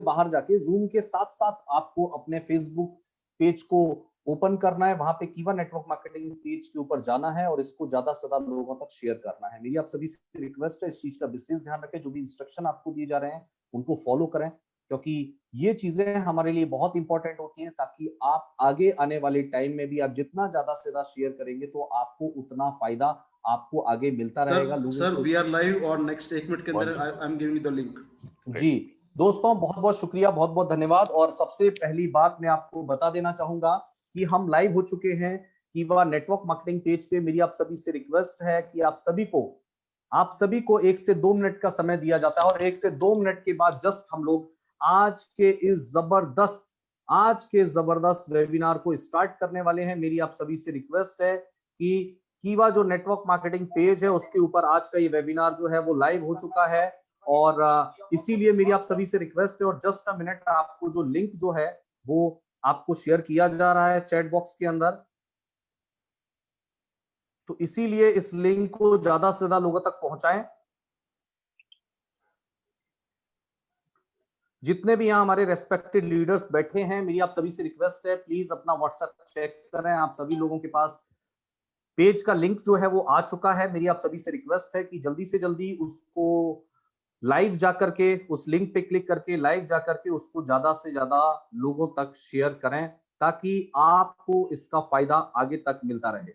बाहर जाके जूम के साथ साथ आपको अपने फेसबुक पेज को ओपन करना है, वहां पे कीवा नेटवर्क मार्केटिंग पेज के ऊपर जाना है और इसको ज्यादा से ज्यादा लोगों तक शेयर करना है। मेरी आप सभी से रिक्वेस्ट है, इस चीज का विशेष ध्यान रखें। जो भी इंस्ट्रक्शन आपको दिए जा रहे हैं उनको फॉलो करें, क्योंकि ये चीजें हमारे लिए बहुत इंपॉर्टेंट होती हैं, ताकि आप आगे आने वाले टाइम में भी आप जितना ज्यादा से ज्यादा शेयर करेंगे तो आपको उतना फायदा आपको आगे मिलता रहेगा। लोगों सर को वी आर लाइव और नेक्स्ट 1 मिनट के अंदर I am giving the link. जी दोस्तों, बहुत बहुत शुक्रिया, बहुत बहुत धन्यवाद। और सबसे पहली बात मैं आपको बता देना चाहूंगा कि हम लाइव हो चुके हैं कीवा नेटवर्क मार्केटिंग पेज पे। मेरी आप सभी से रिक्वेस्ट है कि आप सभी को 1 से 2 मिनट का समय दिया जाता है और 1 से 2 मिनट के बाद जस्ट हम लोग आज के जबरदस्त वेबिनार को स्टार्ट करने वाले हैं। मेरी आप सभी से रिक्वेस्ट है कि कीवा जो नेटवर्क मार्केटिंग पेज है उसके ऊपर आज का ये वेबिनार जो है वो लाइव हो चुका है और इसीलिए मेरी आप सभी से रिक्वेस्ट है और जस्ट अ मिनट, आपको जो लिंक जो है वो आपको शेयर किया जा रहा है चैट बॉक्स के अंदर, तो इसीलिए इस लिंक को ज्यादा से ज्यादा लोगों तक पहुंचाएं। जितने भी यहाँ हमारे रेस्पेक्टेड लीडर्स बैठे हैं, मेरी आप सभी से रिक्वेस्ट है, प्लीज अपना व्हाट्सएप चेक करें। आप सभी लोगों के पास पेज का लिंक जो है वो आ चुका है। मेरी आप सभी से रिक्वेस्ट है कि जल्दी से जल्दी उसको लाइव जाकर के, उस लिंक पे क्लिक करके लाइव जाकर के उसको ज्यादा से ज्यादा लोगों तक शेयर करें, ताकि आपको इसका फायदा आगे तक मिलता रहे।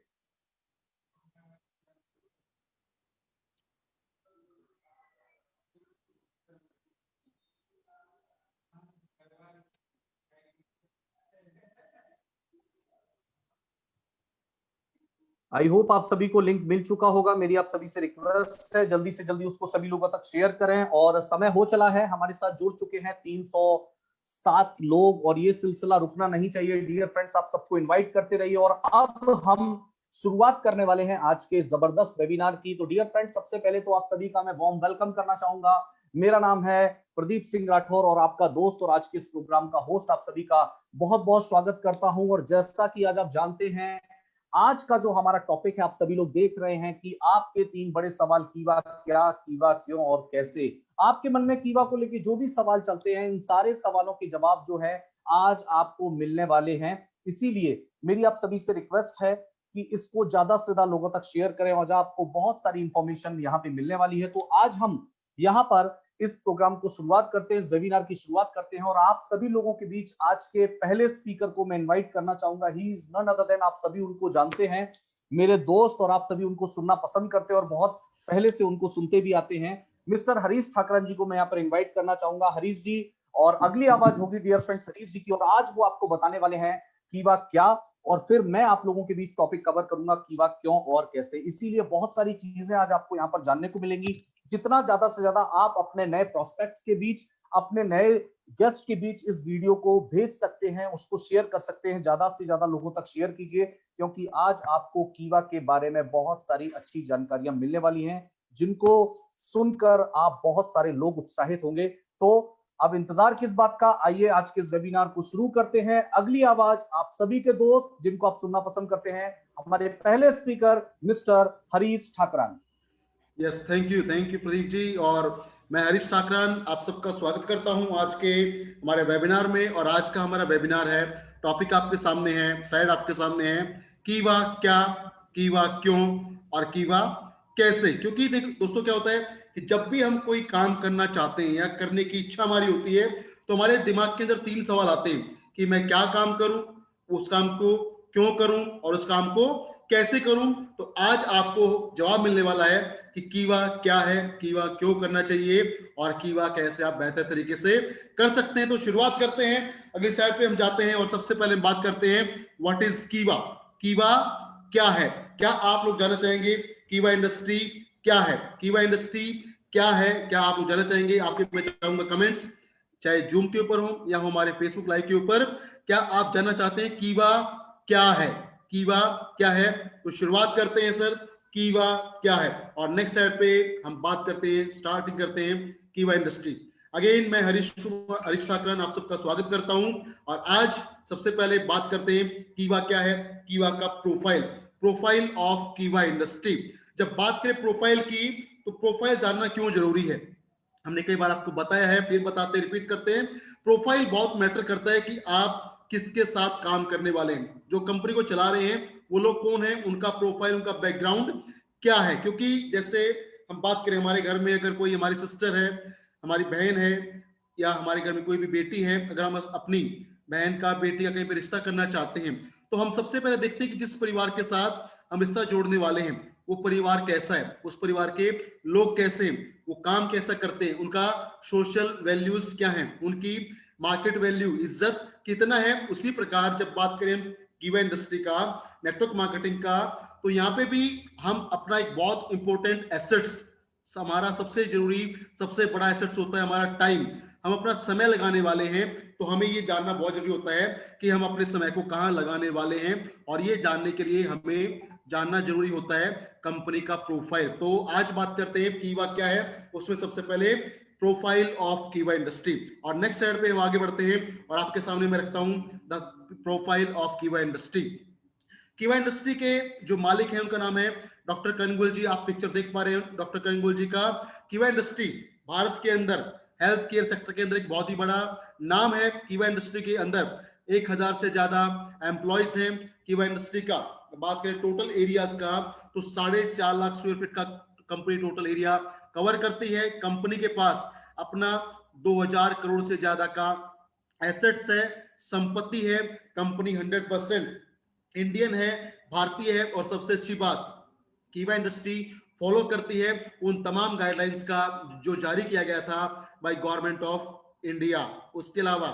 आई होप आप सभी को लिंक मिल चुका होगा। मेरी आप सभी से रिक्वेस्ट है, जल्दी से जल्दी उसको सभी लोगों तक शेयर करें। और समय हो चला है, हमारे साथ जुड़ चुके हैं 307 लोग और ये सिलसिला रुकना नहीं चाहिए। डियर फ्रेंड्स, आप सबको इनवाइट करते रहिए और अब हम शुरुआत करने वाले हैं आज के जबरदस्त वेबिनार की। तो डियर फ्रेंड्स, सबसे पहले तो आप सभी का मैं वार्म वेलकम करना चाहूंगा। मेरा नाम है प्रदीप सिंह राठौर और आपका दोस्त और आज के इस प्रोग्राम का होस्ट आप सभी का बहुत बहुत स्वागत करता हूं। और जैसा कि आज आप जानते हैं, आज का जो हमारा टॉपिक है, आप सभी लोग देख रहे हैं कि आपके 3 बड़े सवाल, कीवा क्या, कीवा क्यों और कैसे। आपके मन में कीवा को लेकर जो भी सवाल चलते हैं, इन सारे सवालों के जवाब जो है आज आपको मिलने वाले हैं। इसीलिए मेरी आप सभी से रिक्वेस्ट है कि इसको ज्यादा से ज्यादा लोगों तक शेयर करें और आपको बहुत सारी इंफॉर्मेशन यहाँ पे मिलने वाली है। तो आज हम यहाँ पर इस प्रोग्राम को शुरुआत करते हैं, इस वेबिनार की शुरुआत करते हैं और आप सभी लोगों के बीच आज के पहले स्पीकर को मैं इनवाइट करना चाहूंगा। He is none other than, आप सभी उनको जानते हैं, मेरे दोस्त, और आप सभी उनको सुनना पसंद करते हैं और बहुत पहले से उनको सुनते भी आते हैं। मिस्टर हरीश ठाकरन जी को मैं यहाँ पर इन्वाइट करना चाहूंगा। हरीश जी, और अगली आवाज होगी डियर फ्रेंड्स हरीश जी की, और आज वो आपको बताने वाले हैं कीवा क्या, और फिर मैं आप लोगों के बीच टॉपिक कवर करूंगा कीवा क्यों और कैसे। इसीलिए बहुत सारी चीजें आज आपको यहाँ पर जानने को मिलेंगी। जितना ज्यादा से ज्यादा आप अपने नए प्रोस्पेक्ट्स के बीच, अपने नए गेस्ट के बीच इस वीडियो को भेज सकते हैं, उसको शेयर कर सकते हैं, ज्यादा से ज्यादा लोगों तक शेयर कीजिए, क्योंकि आज आपको कीवा के बारे में बहुत सारी अच्छी जानकारियां मिलने वाली हैं, जिनको सुनकर आप बहुत सारे लोग उत्साहित होंगे। तो अब इंतजार किस बात का, आइए आज के इस वेबिनार को शुरू करते हैं। अगली आवाज आप सभी के दोस्त जिनको आप सुनना पसंद करते हैं, हमारे पहले speaker mister Harish Thakran. Yes, thank you Pradeep ji. और मैं हरीश ठाकरान आप सबका स्वागत करता हूं आज के हमारे वेबिनार में। और आज का हमारा वेबिनार है, टॉपिक आपके सामने है, स्लाइड आपके सामने है, कीवा क्या, कीवा क्यों और कीवा कैसे। क्योंकि देखो दोस्तों, क्या होता है कि जब भी हम कोई काम करना चाहते हैं या करने की इच्छा हमारी होती है, तो हमारे दिमाग के अंदर 3 सवाल आते हैं कि मैं क्या काम करूं, उस काम को क्यों करूं और उस काम को कैसे करूं। तो आज आपको जवाब मिलने वाला है कि कीवा क्या है, कीवा क्यों करना चाहिए और कीवा कैसे आप बेहतर तरीके से कर सकते हैं। तो शुरुआत करते हैं, अगली स्लाइड पे हम जाते हैं और सबसे पहले बात करते हैं व्हाट इज कीवा। कीवा क्या है? क्या आप लोग जानना चाहेंगे कीवा इंडस्ट्री क्या है? कीवा इंडस्ट्री क्या है, क्या आप लोग जानना चाहेंगे? आपके मैं चाहूंगा कमेंट्स, चाहे जूम के ऊपर हो या हो हमारे फेसबुक लाइव के ऊपर, क्या आप जानना चाहते हैं कीवा क्या है? कीवा क्या है? तो शुरुआत करते हैं सर, कीवा क्या है। और नेक्स्ट स्लाइड पे हम बात करते हैं, स्टार्टिंग करते हैं कीवा इंडस्ट्री। अगेन मैं हरीश ठाकरन आप सबका स्वागत करता हूं। और आज सबसे पहले बात करते हैं कीवा क्या है, कीवा का प्रोफाइल ऑफ कीवा इंडस्ट्री। जब बात करें प्रोफाइल की, तो प्रोफाइल जानना क्यों जरूरी है, हमने कई बार आपको बताया है, फिर बताते रिपीट करते हैं। प्रोफाइल बहुत मैटर करता है कि आप किसके साथ काम करने वाले हैं, जो कंपनी को चला रहे हैं वो लोग कौन है, उनका प्रोफाइल, उनका बैकग्राउंड क्या है। क्योंकि जैसे हम बात करें, हमारे घर में अगर कोई हमारी सिस्टर है, हमारी बहन है, या हमारे घर में कोई भी बेटी है, अगर हम अपनी बहन का, बेटी का कहीं पे रिश्ता करना चाहते हैं, तो हम सबसे पहले देखते हैं कि जिस परिवार के साथ हम रिश्ता जोड़ने वाले हैं वो परिवार कैसा है, उस परिवार के लोग कैसे हैं, वो काम कैसा करते हैं, उनका सोशल वैल्यूज क्या है, उनकी मार्केट वैल्यू, इज्जत कितना है। उसी प्रकार जब बात करें गिवा इंडस्ट्री का, नेटवर्क मार्केटिंग का, तो यहाँ पे भी हम अपना एक बहुत इंपॉर्टेंट एसेट्स, हमारा सबसे जरूरी, सबसे बड़ा एसेट्स होता है हमारा टाइम। हम अपना समय लगाने वाले हैं, तो हमें ये जानना बहुत जरूरी होता है कि हम अपने समय को कहाँ लगाने वाले हैं, और ये जानने के लिए हमें जानना जरूरी होता है कंपनी का प्रोफाइल। तो आज बात करते हैं कीवा क्या है, उसमें सबसे पहले प्रोफाइल ऑफ कीवा इंडस्ट्री, और नेक्स्ट स्लाइड पे हम आगे बढ़ते हैं और आपके सामने मैं रखता हूं the profile of Kiva industry. कीवा इंडस्ट्री के जो मालिक हैं उनका नाम है डॉक्टर कनगुल जी। आप पिक्चर देख पा रहे हैं डॉक्टर कनगुल जी का। कीवा इंडस्ट्री भारत के अंदर हेल्थ केयर सेक्टर के अंदर एक बहुत ही बड़ा नाम है। कीवा इंडस्ट्री के अंदर 1000 से ज्यादा एम्प्लॉयज हैं। कीवा इंडस्ट्री का बात करें टोटल एरियाज का, तो 4.5 लाख स्क्वायर फीट का कंपनी टोटल एरिया कवर करती है। कंपनी के पास अपना 2000 करोड़ से ज्यादा का एसेट्स है, संपत्ति है। कंपनी 100% इंडियन है, भारतीय है, और सबसे अच्छी बात कीवा इंडस्ट्री फॉलो करती है उन तमाम गाइडलाइंस का जो जारी किया गया था बाय गवर्नमेंट ऑफ इंडिया। उसके अलावा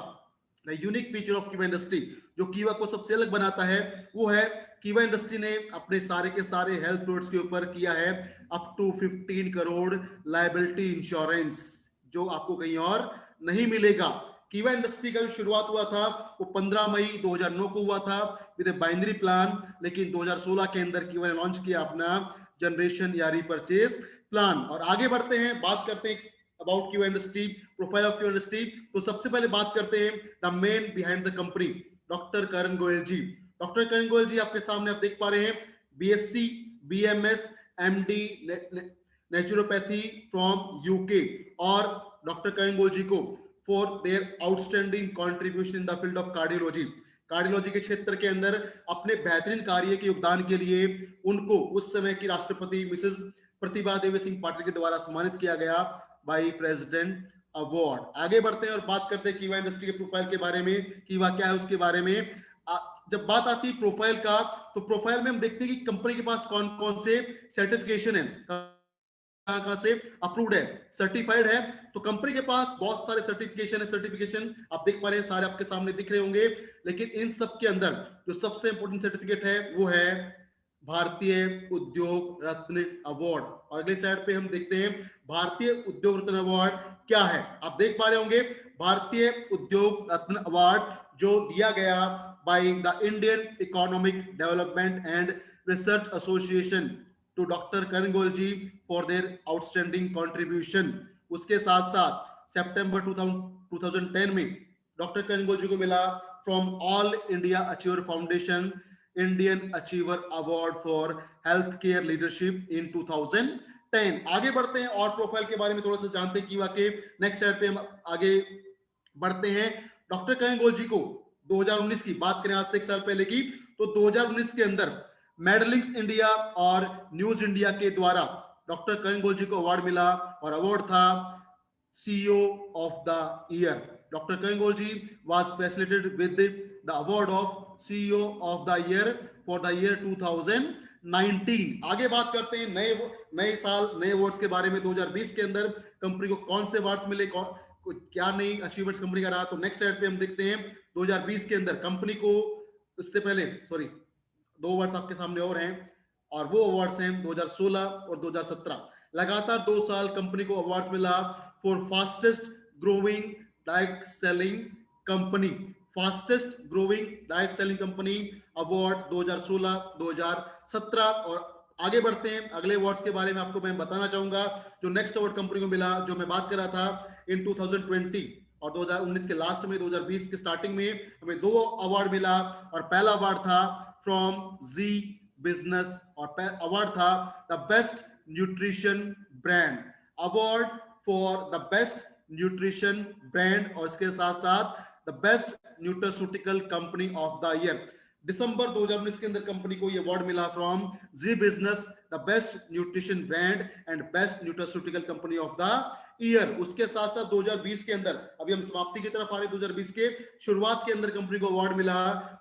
the unique feature of Kiva industry, जो कीवा को सबसे अलग बनाता है, वो है कीवा इंडस्ट्री ने अपने सारे के सारे हेल्थ प्रोडक्ट्स के ऊपर किया है up to 15 crore liability insurance, जो आपको कहीं और नहीं मिलेगा। कीवा इंडस्ट्री का जो शुरुआत हुआ था वो 15 मई 2009 को हुआ था विद ए बाइनरी प्लान, लेकिन 2016 के अंदर कीवा ने लॉन्च किया अपना जनरेशन या रिपर्चेज प्लान। और आगे बढ़ते हैं, बात करते हैं about Kiva industry, profile of Kiva industry. तो सबसे पहले बात करते हैं the man behind the company, doctor Karan Goyal ji. Doctor Karan Goyal ji आपके सामने आप देख पा रहे हैं, BSc, BMS, MD naturopathy from UK. और डॉक्टर करण गोयल जी को for their outstanding contribution in the field of cardiology, cardiology के क्षेत्र के अंदर अपने बेहतरीन कार्य के योगदान के लिए उनको उस समय की राष्ट्रपति मिसेस प्रतिभा देवी सिंह पाटिल के द्वारा सम्मानित किया गया बाय प्रेसिडेंट अवार्ड। आगे बढ़ते हैं और बात करते हैं कीवा इंडस्ट्री के प्रोफाइल के बारे में, कीवा क्या है उसके बारे में। जब बात आती है प्रोफाइल का, तो प्रोफाइल में हम देखते हैं कि कंपनी के पास कौन कौन से सर्टिफिकेशन है, कहां से अप्रूव्ड है, सर्टिफाइड है। तो कंपनी के पास बहुत सारे सर्टिफिकेशन है। सर्टिफिकेशन आप देख पा रहे हैं, सारे आपके सामने दिख रहे होंगे, लेकिन इन सब के अंदर जो सबसे इंपॉर्टेंट सर्टिफिकेट है वो है भारतीय उद्योग रत्न अवार्ड। और अगले साइड पे हम देखते हैं भारतीय उद्योग रत्न अवार्ड क्या है। आप देख पा रहे होंगे भारतीय उद्योग रत्न अवार्ड जो दिया गया by the Indian economic development and research association to doctor Karan Goyal ji for their outstanding contribution. उसके साथ साथ सितंबर 2010 में डॉक्टर करण गोयल जी को मिला from all India achiever foundation Indian achiever award for health care leadership in 2010। आगे बढ़ते हैं और प्रोफाइल के बारे में थोड़ा सा जानते हैं कीवा के। नेक्स्ट स्लाइड पे हम आगे बढ़ते हैं। डॉक्टर करण गोयल जी को 2019 की बात करें, आज से 1 साल पहले की, तो 2019 के अंदर मेडलिंग्स इंडिया और न्यूज इंडिया के द्वारा डॉक्टर करण गोयल जी को अवार्ड मिला, और अवार्ड था CEO of the year. Doctor Karan Goyal ji was facilitated with the award of CEO of the year for the year 2019। आगे बात करते हैं नए साल, नए अवार्ड्स के बारे में। 2020 के अंदर कंपनी को कौन से अवार्ड्स मिले, क्या नई अचीवमेंट्स कंपनी का रहा, तो नेक्स्ट स्लाइड पे हम देखते हैं 2020 के अंदर कंपनी को, इससे पहले 2 अवार्ड्स आपके सामने और हैं, और वो अवार्ड्स हैं 2016 और 2017। लगातार 2 साल कंपनी को अवार्ड्स मिला for fastest growing direct selling company, fastest growing direct selling company award 2016, 2017। और आगे बढ़ते हैं अगले अवार्ड्स के बारे में, आपको मैं बताना चाहूंगा जो नेक्स्ट अवार्ड कंपनी को मिला, जो मैं बात कर रहा था इन 2020 और 2019 के लास्ट में, 2020 के स्टार्टिंग में हमें 2 अवार्ड मिला। और पहला अवार्ड था फ्रॉम जी बिजनेस, और अवार्ड था the best nutrition brand, award for the best nutrition brand और इसके साथ साथ the best nutraceutical company of the year. दिसंबर 2019 के अंदर कंपनी को ये अवार्ड मिला from Zee business, the best nutrition brand and best nutraceutical company of the year. उसके साथ साथ 2020 के अंदर, अभी हम समाप्ति की तरफ आ रहे, 2020 के शुरुआत के अंदर कंपनी को अवार्ड मिला,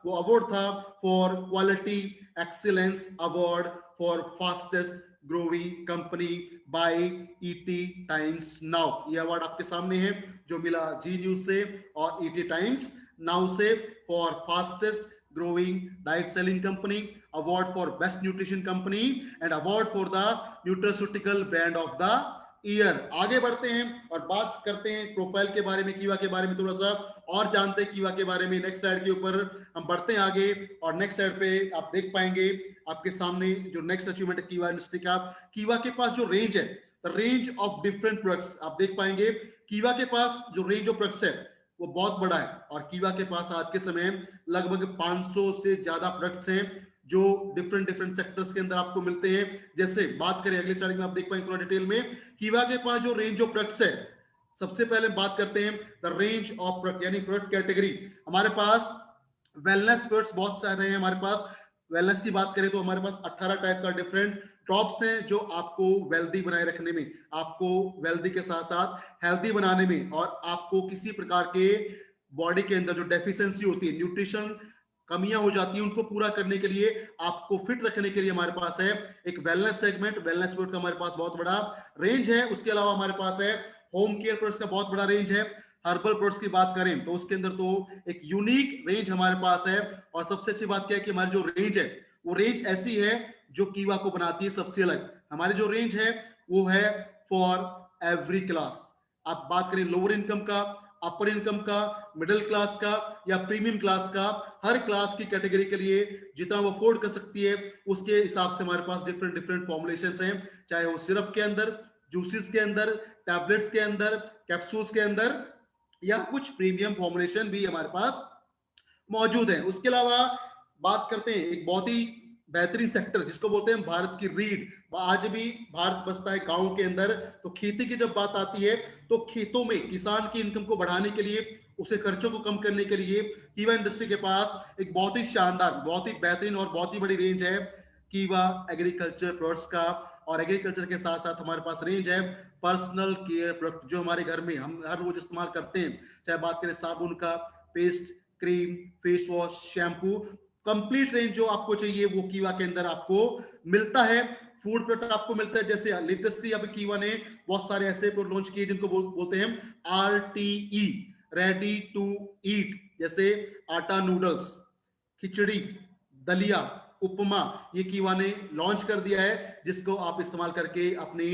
वो अवार्ड था for quality excellence award for fastest growing company by ET times now. ये अवार्ड आपके सामने है जो मिला जी न्यूज से और ईटी टाइम्स नाउ से for fastest growing diet selling company, award for best nutrition company and award for the nutraceutical brand of the year। आगे बढ़ते हैं और बात करते हैं प्रोफाइल के बारे में, कीवा के बारे में थोड़ा सा और जानते हैं कीवा के बारे में। नेक्स्ट स्लाइड के ऊपर हम बढ़ते हैं आगे और नेक्स्ट स्लाइड पे आप देख पाएंगे आपके सामने जो नेक्स्ट अचीवमेंट है कीवा इंडस्ट्री का। कीवा के पास जो रेंज है, the range of different products, आप देख पाएंगे कीवा के पास जो रेंज ऑफ प्रोडक्ट्स है वो बहुत बड़ा है और कीवा के पास आज के समय लगभग 500 से ज्यादा प्रोडक्ट्स हैं जो डिफरेंट सेक्टर्स के अंदर आपको मिलते हैं। जैसे बात करें अगले स्लाइड में आप देख पाएंगे पूरा डिटेल में कीवा के पास जो रेंज ऑफ प्रोडक्ट्स है। सबसे पहले बात करते हैं द रेंज ऑफ प्रोडक्ट यानी प्रोडक्ट कैटेगरी। हमारे पास वेलनेस प्रोडक्ट्स बहुत सारे हैं। हमारे पास वेलनेस की बात करें तो हमारे पास 18 टाइप का डिफरेंट ड्रॉप्स हैं जो आपको वेल्दी बनाए रखने में, आपको वेल्दी के साथ साथ हेल्दी बनाने में और आपको किसी प्रकार के बॉडी के अंदर जो डेफिशिएंसी होती है, न्यूट्रिशन कमियां हो जाती है, उनको पूरा करने के लिए, आपको फिट रखने के लिए हमारे पास है एक वेलनेस सेगमेंट। वेलनेस प्रोडक्ट का हमारे पास बहुत बड़ा रेंज है। उसके अलावा हमारे पास है होम केयर प्रोडक्ट्स का बहुत बड़ा रेंज है। हर्बल प्रोडक्ट्स की बात करें तो उसके अंदर तो एक यूनिक रेंज हमारे पास है। और सबसे अच्छी बात क्या है कि हमारी जो रेंज है वो रेंज ऐसी है जो कीवा को बनाती है सबसे अलग। हमारी जो रेंज है वो है फॉर एवरी क्लास। आप बात करें लोअर इनकम का, अपर इनकम का, मिडिल क्लास का या प्रीमियम क्लास का, हर क्लास की कैटेगरी के लिए जितना वो अफोर्ड कर सकती है उसके हिसाब से हमारे पास डिफरेंट फॉर्मुलेशंस हैं, चाहे वो सिरप के अंदर, जूसेस के अंदर, टैबलेट्स के अंदर, कैप्सूल्स के अंदर या कुछ प्रीमियम फॉर्मुलेशन भी हमारे पास मौजूद है। उसके अलावा बात करते हैं एक बहुत ही बेहतरीन सेक्टर जिसको बोलते हैं भारत की रीढ़। आज भी भारत बसता है गांव के अंदर, तो खेती की जब बात आती है तो खेतों में किसान की इनकम को बढ़ाने के लिए, उसे खर्चों को कम करने के लिए कीवा इंडस्ट्री के पास एक बहुत ही शानदार, बहुत ही बेहतरीन और बहुत ही बड़ी रेंज है कीवा एग्रीकल्चर प्रोडक्ट्स का। और एग्रीकल्चर के साथ साथ हमारे पास रेंज है पर्सनल केयर प्रोडक्ट जो हमारे घर में हम हर रोज इस्तेमाल करते हैं, चाहे बात करें साबुन का, paste, cream, face wash, shampoo, complete range जो आपको चाहिए वो कीवा के अंदर आपको मिलता है। फूड प्रोडक्ट आपको मिलता है, जैसे लेटेस्टली अभी कीवा ने बहुत सारे ऐसे प्रोडक्ट लॉन्च किए जिनको बोलते हैं RTE, रेडी टू ईट, जैसे आटा नूडल्स, खिचड़ी, दलिया, उपमा, ये कीवा ने लॉन्च कर दिया है जिसको आप इस्तेमाल करके अपनी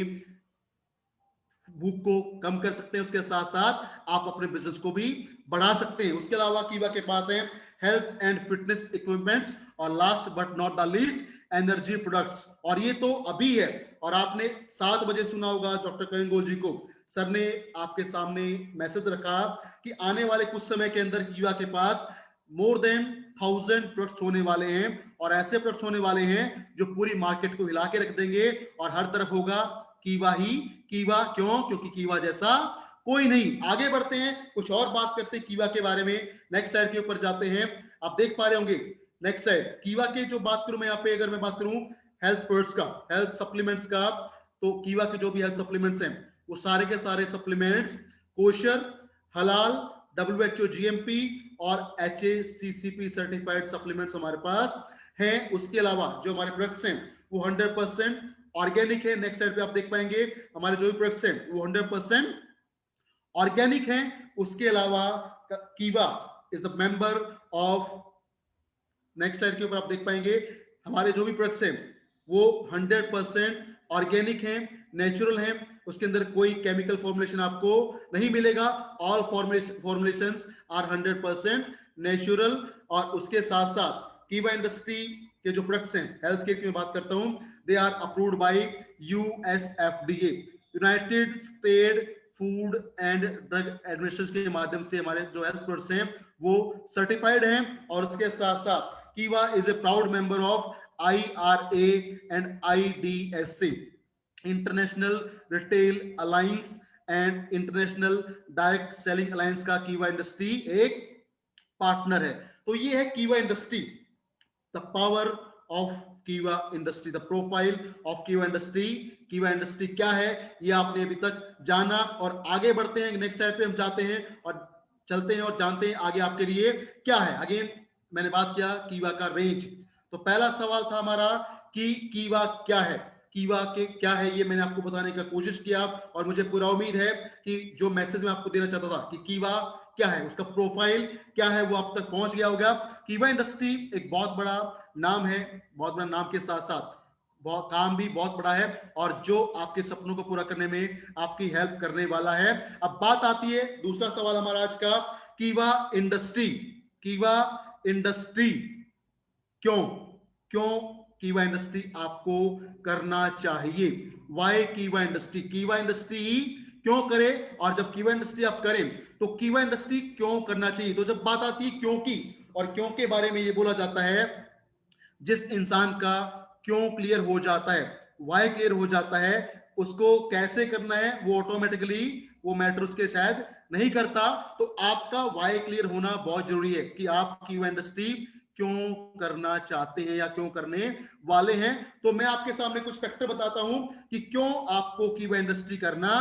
भूख को कम कर सकते हैं, उसके साथ साथ आप अपने बिजनेस को भी बढ़ा सकते हैं। उसके अलावा कीवा के पास है हेल्थ एंड फिटनेस इक्विपमेंट्स और last but not the least energy products. और ये तो अभी है और आपने 7 बजे सुना होगा डॉक्टर कंगोल जी को, सर ने आपके सामने मैसेज रखा कि आने वाले कुछ समय के अंदर कीवा के पास मोर देन 1000 प्रोडक्ट्स होने वाले हैं और ऐसे प्रोडक्ट्स होने वाले हैं जो पूरी मार्केट को हिला के रख देंगे और हर तरफ होगा कीवा ही कीवा। क्यों? क्योंकि कीवा जैसा कोई नहीं। आगे बढ़ते हैं, कुछ और बात करते हैं कीवा के बारे में। नेक्स्ट स्लाइड के ऊपर जाते हैं। आप देख पा रहे होंगे नेक्स्ट स्लाइड, कीवा के जो बात करूं मैं यहाँ पे, अगर मैं बात करूं हेल्थ प्रोडक्ट्स का, हेल्थ सप्लीमेंट्स का, तो कीवा के जो भी हेल्थ सप्लीमेंट्स हैं वो सारे के सारे सप्लीमेंट्स कोशर, हलाल, WHO GMP और HACCP सर्टिफाइड सप्लीमेंट्स हमारे पास हैं। उसके अलावा जो हमारे प्रोडक्ट्स हैं वो 100% ऑर्गेनिक है। नेक्स्ट स्लाइड पे आप देख पाएंगे हमारे जो भी प्रोडक्ट्स हैं वो 100% ऑर्गेनिक हैं। उसके अलावा कीवा is the member of, next slide के ऊपर आप देख पाएंगे हमारे जो भी प्रोडक्ट्स हैं वो 100% ऑर्गेनिक हैं, नेचुरल हैं, उसके अंदर कोई केमिकल फॉर्मुलेशन आपको नहीं मिलेगा। All formulations are 100% natural. और उसके साथ साथ कीवा इंडस्ट्री के जो प्रोडक्ट्स हैं हेल्थ केयर की मैं बात करता हूं, they are approved by USFDA, United State food and drug administration के माध्यम से हमारे जो हेल्थ प्रोडक्ट्स हैं वो सर्टिफाइड हैं। और उसके साथ साथ कीवा is a proud member of IRA and IDSA, international retail alliance and international direct selling alliance का कीवा इंडस्ट्री एक पार्टनर है। तो ये है कीवा industry, the power of Kiva industry, the profile of Kiva industry. कीवा इंडस्ट्री क्या है ये आपने अभी तक जाना, और आगे बढ़ते हैं, नेक्स्ट स्लाइड पे हम जाते हैं और चलते हैं और जानते हैं आगे आपके लिए क्या है। अगेन मैंने बात किया कीवा का रेंज, तो पहला सवाल था हमारा कि कीवा क्या है, कीवा के क्या है ये मैंने आपको बताने का कोशिश किया, और मुझे पूरा उम्मीद है कि जो मैसेज मैं आपको देना चाहता था कि कीवा क्या है, उसका प्रोफाइल क्या है, वो आप तक पहुंच गया होगा। कीवा इंडस्ट्री एक बहुत बड़ा नाम है, बहुत बड़ा नाम के साथ साथ बहुत काम भी बहुत बड़ा है, और जो आपके सपनों को पूरा करने में आपकी हेल्प करने वाला है। अब बात आती है दूसरा सवाल हमारा आज का, कीवा इंडस्ट्री, कीवा इंडस्ट्री क्यों, क्यों कीवा इंडस्ट्री आपको करना चाहिए, वाई कीवा इंडस्ट्री, कीवा इंडस्ट्री क्यों करें, और जब कीवा इंडस्ट्री आप करें तो कीवा इंडस्ट्री क्यों करना चाहिए। तो जब बात आती है क्यों की, और क्यों के बारे में ये बोला जाता है, जिस इंसान का क्यों क्लियर हो जाता है, वाई क्लियर हो जाता है, उसको कैसे करना है वो ऑटोमेटिकली वो मैटर उसके शायद नहीं करता। तो आपका वाई क्लियर होना बहुत जरूरी है कि आप कीवा इंडस्ट्री क्यों करना चाहते हैं या क्यों करने वाले हैं। तो मैं आपके सामने कुछ फैक्टर बताता हूं कि क्यों आपको कीवा इंडस्ट्री करना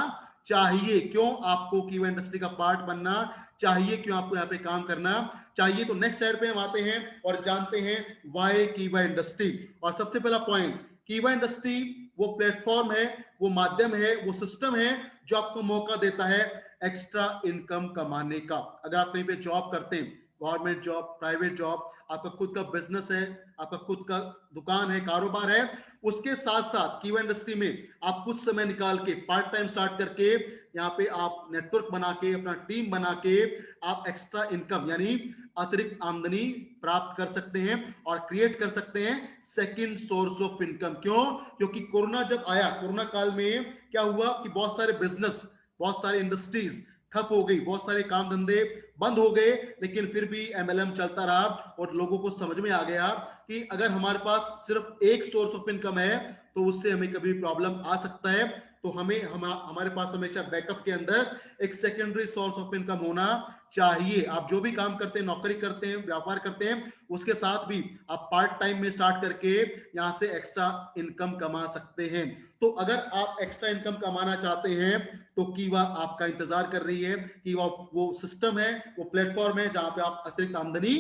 चाहिए, क्यों आपको कीवा इंडस्ट्री का पार्ट बनना चाहिए, क्यों आपको यहाँ पे काम करना चाहिए। तो नेक्स्ट स्लाइड पे हम आते हैं और जानते हैं वाई कीवा इंडस्ट्री। और सबसे पहला पॉइंट, कीवा इंडस्ट्री वो प्लेटफॉर्म है, वो माध्यम है, वो सिस्टम है जो आपको मौका देता है एक्स्ट्रा इनकम कमाने का। अगर आप कहीं पे जॉब करते हैं, गवर्नमेंट जॉब, प्राइवेट जॉब, आपका खुद का बिजनेस है, आपका खुद का दुकान है, कारोबार है, उसके साथ साथ कीवा इंडस्ट्री में आप कुछ समय निकाल के पार्ट टाइम स्टार्ट करके यहाँ पे आप नेटवर्क बना के, अपना टीम बना के आप एक्स्ट्रा इनकम यानी अतिरिक्त आमदनी प्राप्त कर सकते हैं और क्रिएट कर सकते हैं सेकंड सोर्स ऑफ इनकम। क्यों? क्योंकि कोरोना जब आया, कोरोना काल में क्या हुआ कि बहुत सारे बिजनेस, बहुत सारे इंडस्ट्रीज ठप हो गई, बहुत सारे काम धंधे बंद हो गए, लेकिन फिर भी एमएलएम चलता रहा और लोगों को समझ में आ गया कि अगर हमारे पास सिर्फ एक सोर्स ऑफ इनकम है तो उससे हमें कभी प्रॉब्लम आ सकता है। तो हमारे पास हमेशा बैकअप के अंदर एक सेकेंडरी सोर्स ऑफ इनकम होना चाहिए। आप जो भी काम करते हैं, नौकरी करते हैं, व्यापार करते हैं, उसके साथ भी आप पार्ट टाइम में स्टार्ट करके यहां से एक्स्ट्रा इनकम कमा सकते हैं। तो अगर आप एक्स्ट्रा इनकम कमाना चाहते हैं तो कीवा आपका इंतजार कर रही है। कीवा वो सिस्टम है, वो प्लेटफॉर्म है जहां पे आप अतिरिक्त आमदनी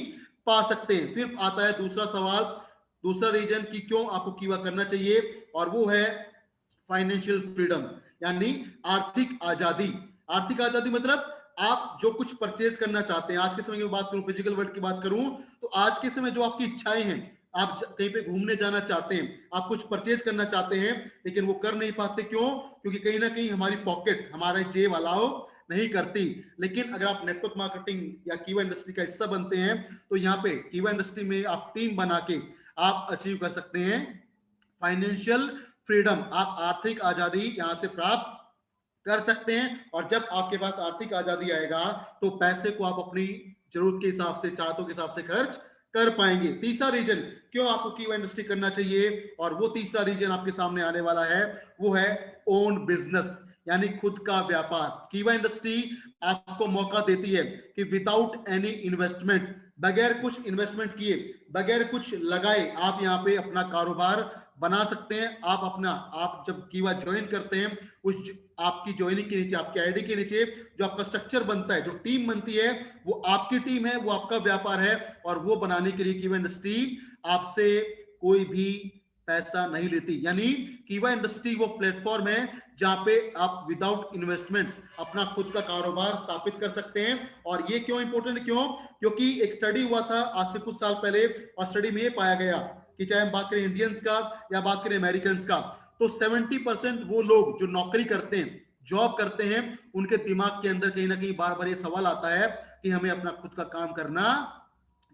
पा सकते हैं। फिर आता है दूसरा सवाल, दूसरा रीजन कि क्यों आपको कीवा करना चाहिए, और वो है फाइनेंशियल फ्रीडम यानी आर्थिक आजादी। आर्थिक आजादी मतलब आप जो कुछ परचेज करना चाहते हैं, आज के समय की बात करूं, फिजिकल वर्ल्ड की बात करूं, तो आज के समय जो आपकी इच्छाएं हैं, आप कहीं पे घूमने जाना चाहते हैं, आप कुछ परचेज करना चाहते हैं, लेकिन वो कर नहीं पाते। क्यों? क्योंकि कहीं ना कहीं हमारी पॉकेट, हमारे जेब अलाउ नहीं करती। लेकिन अगर आप नेटवर्क मार्केटिंग या कीवा इंडस्ट्री का हिस्सा बनते हैं तो यहाँ पे कीवा इंडस्ट्री में आप टीम बना के आप अचीव कर सकते हैं फाइनेंशियल फ्रीडम। आप आर्थिक आजादी यहां से प्राप्त कर सकते हैं, और जब आपके पास आर्थिक आजादी आएगा तो पैसे को आप अपनी जरूरत के हिसाब से, चाहतों के हिसाब से खर्च कर पाएंगे। तीसरा रीजन क्यों आपको कीवा इंडस्ट्री करना चाहिए, और वो तीसरा रीजन आपके सामने आने वाला है, वो है ओन बिजनेस यानी खुद का व्यापार। कीवा इंडस्ट्री आपको मौका देती है कि विदाउट एनी इन्वेस्टमेंट, बगैर कुछ इन्वेस्टमेंट किए, बगैर कुछ लगाए, आप यहाँ पे अपना कारोबार बना सकते हैं। आप जब कीवा ज्वाइन करते हैं, उस आपकी ज्वाइनिंग के नीचे, आपके आईडी के नीचे जो आपका स्ट्रक्चर बनता है, जो टीम बनती है, वो आपकी टीम है, वो आपका व्यापार है, और वो बनाने के लिए कीवा इंडस्ट्री आपसे कोई भी पैसा नहीं लेती। यानी कीवा इंडस्ट्री वो प्लेटफॉर्म है जहां पे आप विदाउट इन्वेस्टमेंट अपना खुद का कारोबार स्थापित कर सकते हैं। और ये क्यों इंपॉर्टेंट है? क्योंकि एक स्टडी हुआ था आज से कुछ साल पहले, और स्टडी में ये पाया गया कि चाहे हम बात करें इंडियंस का या बात करें अमेरिकन का, तो 70% वो लोग जो नौकरी करते हैं, जॉब करते हैं, उनके दिमाग के अंदर कहीं ना कहीं बार बार ये सवाल आता है कि हमें अपना खुद का काम करना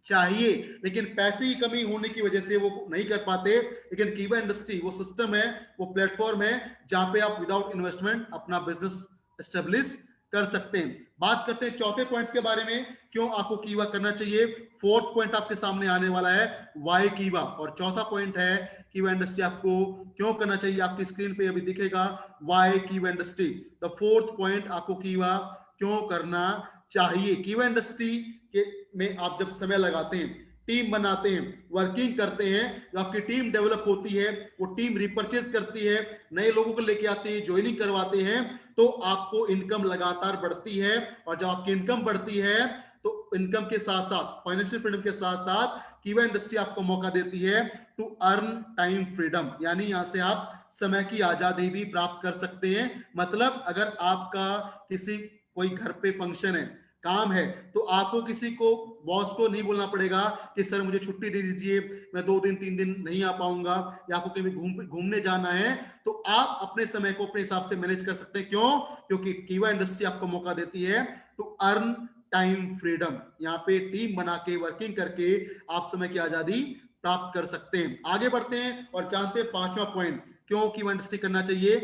चाहिए, लेकिन पैसे की कमी होने की वजह से वो नहीं कर पाते। लेकिन कीवा इंडस्ट्री वो सिस्टम है, वो प्लेटफॉर्म है जहां पे आप विदाउट इन्वेस्टमेंट अपना बिजनेस एस्टेब्लिश कर सकते हैं। बात करते हैं चौथे पॉइंट्स के बारे में, क्यों आपको कीवा करना चाहिए। फोर्थ पॉइंट आपके सामने आने वाला है, वाई कीवा, और चौथा पॉइंट है कीवा इंडस्ट्री आपको क्यों करना चाहिए। आपकी स्क्रीन पे अभी दिखेगा वाई कीवा इंडस्ट्री। द फोर्थ पॉइंट, आपको कीवा क्यों करना चाहिए। कीवा इंडस्ट्री के में आप जब समय लगाते हैं, टीम बनाते हैं, वर्किंग करते हैं, जो आपकी टीम डेवलप होती है, वो टीम रिपर्चेज करती है, नए लोगों को लेके आती है, ज्वाइनिंग करवाते हैं, तो आपको इनकम लगातार बढ़ती है। और जब आपकी इनकम बढ़ती है तो इनकम के साथ साथ, फाइनेंशियल फ्रीडम के साथ साथ, कीवा इंडस्ट्री आपको मौका देती है टू अर्न टाइम फ्रीडम, यानी यहां से आप समय की आजादी भी प्राप्त कर सकते हैं। मतलब अगर आपका किसी कोई घर पे फंक्शन है, काम है, तो आपको किसी को, बॉस को नहीं बोलना पड़ेगा कि सर मुझे छुट्टी दे दीजिए, मैं 2 दिन 3 दिन नहीं आ पाऊंगा, या आपको कहीं घूमने जाना है, तो आप अपने समय को अपने हिसाब से मैनेज कर सकते हैं। क्यों? क्योंकि कीवा इंडस्ट्री आपको मौका देती है टू अर्न टाइम फ्रीडम। यहाँ पे टीम बना के, वर्किंग करके आप समय की आजादी प्राप्त कर सकते हैं। आगे बढ़ते हैं और जानते हैं पांचवा पॉइंट, क्यों कीवा इंडस्ट्री करना चाहिए।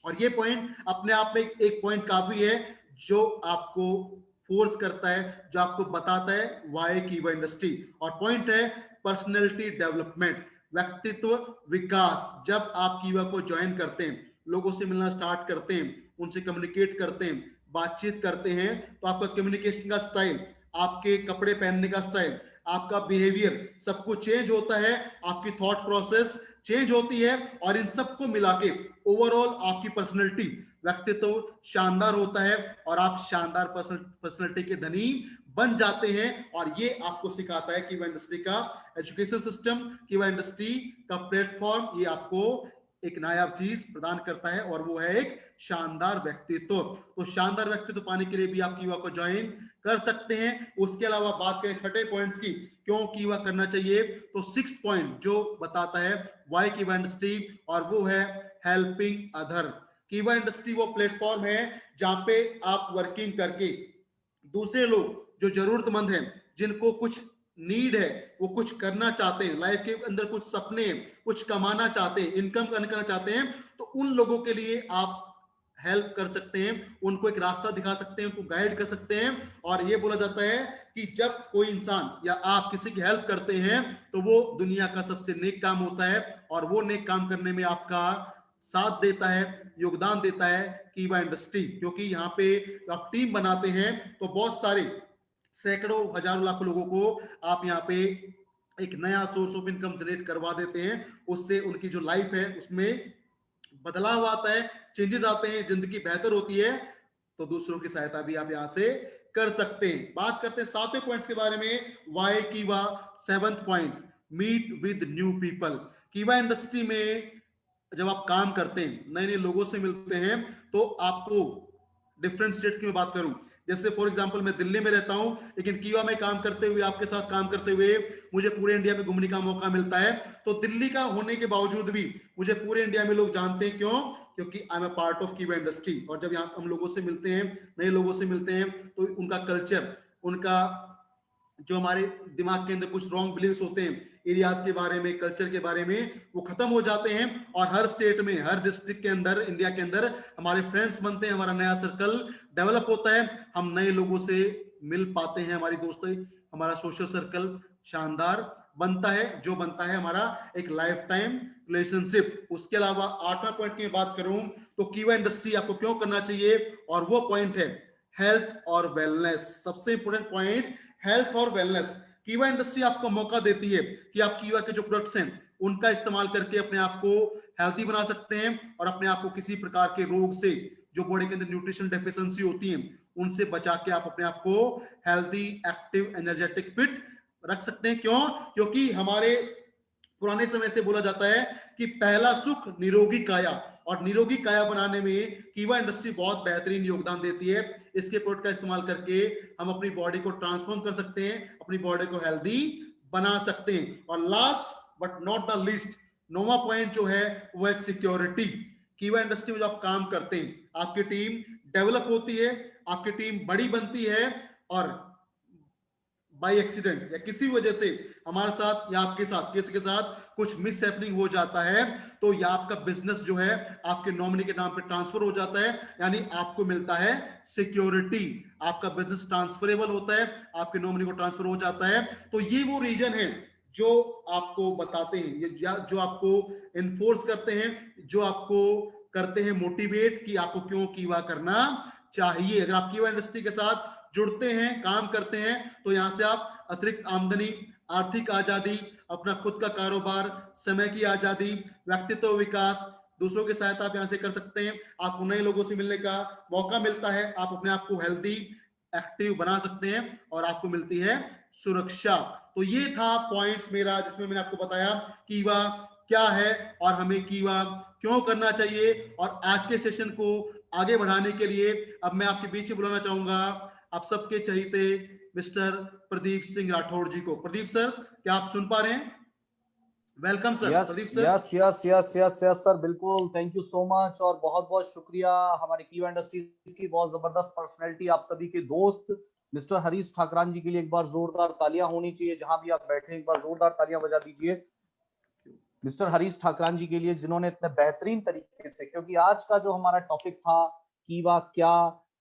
और ये पॉइंट अपने आप में एक पॉइंट काफी है, जो आपको फोर्स करता है, जो आपको बताता है वाई कीवा इंडस्ट्री। और पॉइंट है पर्सनैलिटी डेवलपमेंट, व्यक्तित्व विकास। जब आप कीवा को ज्वाइन करते हैं, लोगों से मिलना स्टार्ट करते हैं, उनसे कम्युनिकेट करते हैं, बातचीत करते हैं, तो आपका कम्युनिकेशन का स्टाइल, आपके कपड़े पहनने का स्टाइल, आपका बिहेवियर, सब कुछ चेंज होता है, आपकी थॉट प्रोसेस चेंज होती है, और इन सबको मिला के ओवरऑल आपकी पर्सनैलिटी, व्यक्तित्व शानदार होता है, और आप शानदार पर्सनैलिटी के धनी बन जाते हैं। और ये आपको सिखाता है कीवा इंडस्ट्री का एजुकेशन सिस्टम, कीवा इंडस्ट्री का प्लेटफॉर्म, ये आपको एक नायाब चीज प्रदान करता है, और वो है एक शानदार व्यक्तित्व। तो शानदार व्यक्तित्व पाने के लिए भी आप कीवा को ज्वाइन कर सकते हैं। उसके अलावा बात करें छठे पॉइंट्स की, क्यों कीवा करना चाहिए, तो सिक्स्थ पॉइंट जो बताता है वाई कीवा इंडस्ट्री, और वो है हेल्पिंग अदर। कीवा इंडस्ट्री वो प्लेटफॉर्म है जहां पे आप वर्किंग करके दूसरे लोग जो जरूरतमंद हैं, जिनको कुछ नीड है, वो कुछ करना चाहते हैं, लाइफ के अंदर कुछ सपने, कुछ कमाना चाहते हैं, इनकम करना चाहते हैं, तो उन लोगों के लिए आप हेल्प कर सकते हैं, उनको एक रास्ता दिखा सकते हैं, उनको गाइड कर सकते हैं। और ये बोला जाता है कि जब कोई इंसान या आप किसी की हेल्प करते हैं, तो वो दुनिया का सबसे नेक काम होता है, और वो नेक काम करने में आपका साथ देता है, योगदान देता है कीवा इंडस्ट्री। क्योंकि यहाँ पे आप टीम बनाते हैं, तो बहुत सारे सैकड़ों हजारों लाखों लोगों को आप यहाँ पे एक नया सोर्स ऑफ इनकम जनरेट करवा देते हैं। उससे उनकी जो लाइफ है उसमें बदलाव आता है, चेंजेस आते हैं, जिंदगी बेहतर होती है। तो दूसरों की सहायता भी आप यहां से कर सकते हैं। बात करते हैं सातवें पॉइंट्स के बारे में, why Kiwa. Seventh point, meet with new people. Kiwa industry में जब आप काम करते हैं, नए नए लोगों से मिलते हैं, तो आपको डिफरेंट स्टेट्स की मैं बात करूं, जैसे फॉर एग्जांपल मैं दिल्ली में रहता हूं, लेकिन कीवा में काम करते हुए, आपके साथ काम करते हुए मुझे पूरे इंडिया में घूमने का मौका मिलता है। तो दिल्ली का होने के बावजूद भी मुझे पूरे इंडिया में लोग जानते हैं। क्यों? क्योंकि I am a part of Kiva industry. और जब यहाँ हम लोगों से मिलते हैं, नए लोगों से मिलते हैं, तो उनका कल्चर, उनका जो हमारे दिमाग के अंदर कुछ रॉन्ग बिलीव्स होते हैं एरियाज के बारे में, कल्चर के बारे में, वो खत्म हो जाते हैं। और हर स्टेट में, हर डिस्ट्रिक्ट के अंदर, इंडिया के अंदर हमारे फ्रेंड्स बनते हैं, हमारा नया सर्कल डेवलप होता है, हम नए लोगों से मिल पाते हैं, हमारी दोस्ती, हमारा सोशल सर्कल शानदार बनता है, जो बनता है हमारा एक लाइफ टाइम रिलेशनशिप। उसके अलावा आठवां पॉइंट की बात करूं, तो कीवा इंडस्ट्री आपको क्यों करना चाहिए, और वो पॉइंट है हेल्थ और वेलनेस। सबसे इंपोर्टेंट पॉइंट, हेल्थ और वेलनेस। कीवा इंडस्ट्री आपको मौका देती है कि आप कीवा के जो प्रोडक्ट्स हैं उनका इस्तेमाल करके अपने आप को हेल्थी बना सकते हैं, और अपने आप को किसी प्रकार के रोग से, जो बॉडी के अंदर न्यूट्रिशन डेफिशिएंसी होती है, उनसे बचा के आप अपने आप को हेल्थी, एक्टिव, एनर्जेटिक, फिट रख सकते हैं। क्यों? क्योंकि हमारे पुराने समय से बोला जाता है कि पहला सुख निरोगी काया, और निरोगी काया बनाने में कीवा इंडस्ट्री बहुत बेहतरीन योगदान देती है। इसके प्रोडक्ट का इस्तेमाल करके हम अपनी बॉडी को ट्रांसफॉर्म कर सकते हैं, अपनी बॉडी को हेल्दी बना सकते हैं। और last but not the least, नौवां पॉइंट जो है वो है सिक्योरिटी। कीवा इंडस्ट्री में जब आप काम करते हैं, आपकी टीम डेवलप होती है, आपकी टीम बड़ी बनती है, और बाय एक्सीडेंट या किसी वजह से हमारे साथ या आपके साथ किसी के साथ कुछ मिस हैपनिंग हो जाता है, तो या आपका बिजनेस जो है आपके नॉमिनी के नाम पे ट्रांसफर हो जाता है, यानी आपको मिलता है सिक्योरिटी, आपका बिजनेस ट्रांसफरेबल होता है, आपके नॉमिनी को ट्रांसफर हो जाता है। तो ये वो रीजन है जो आपको बताते हैं, ये जो आपको इन्फोर्स करते हैं, जो आपको करते हैं मोटिवेट कि आपको क्यों कीवा करना चाहिए। अगर आप कीवा इंडस्ट्री के साथ जुड़ते हैं, काम करते हैं, तो यहां से आप अतिरिक्त आमदनी, आर्थिक आजादी, अपना खुद का कारोबार, समय की आजादी, व्यक्तित्व विकास, दूसरों की सहायता आप यहां से कर सकते हैं। आपको नए लोगों से मिलने का मौका मिलता है, आप अपने आप को हेल्दी एक्टिव बना सकते हैं और आपको मिलती है सुरक्षा। तो ये था पॉइंट्स मेरा, जिसमें मैंने आपको बताया कीवा क्या है और हमें कीवा क्यों करना चाहिए। और आज के सेशन को आगे बढ़ाने के लिए अब मैं आपके बीच में बुलाना चाहूंगा आप सबके चहीते मिस्टर प्रदीप सिंह राठौड़ जी को। प्रदीप सर, क्या आप सुन पा रहे हैं? Welcome sir, yes Pradeep sir. Yes yes yes yes yes sir, बिल्कुल, थैंक यू सो मच और बहुत बहुत शुक्रिया हमारे कीवा इंडस्ट्रीज की बहुत जबरदस्त पर्सनैलिटी, आप सभी के दोस्त मिस्टर हरीश ठाकरान जी के लिए एक बार जोरदार तालियां होनी चाहिए, जहां भी आप बैठे एक बार जोरदार तालियां बजा दीजिए मिस्टर हरीश ठाकरान जी के लिए, जिन्होंने इतने बेहतरीन तरीके से, क्योंकि आज का जो हमारा टॉपिक था कीवा क्या,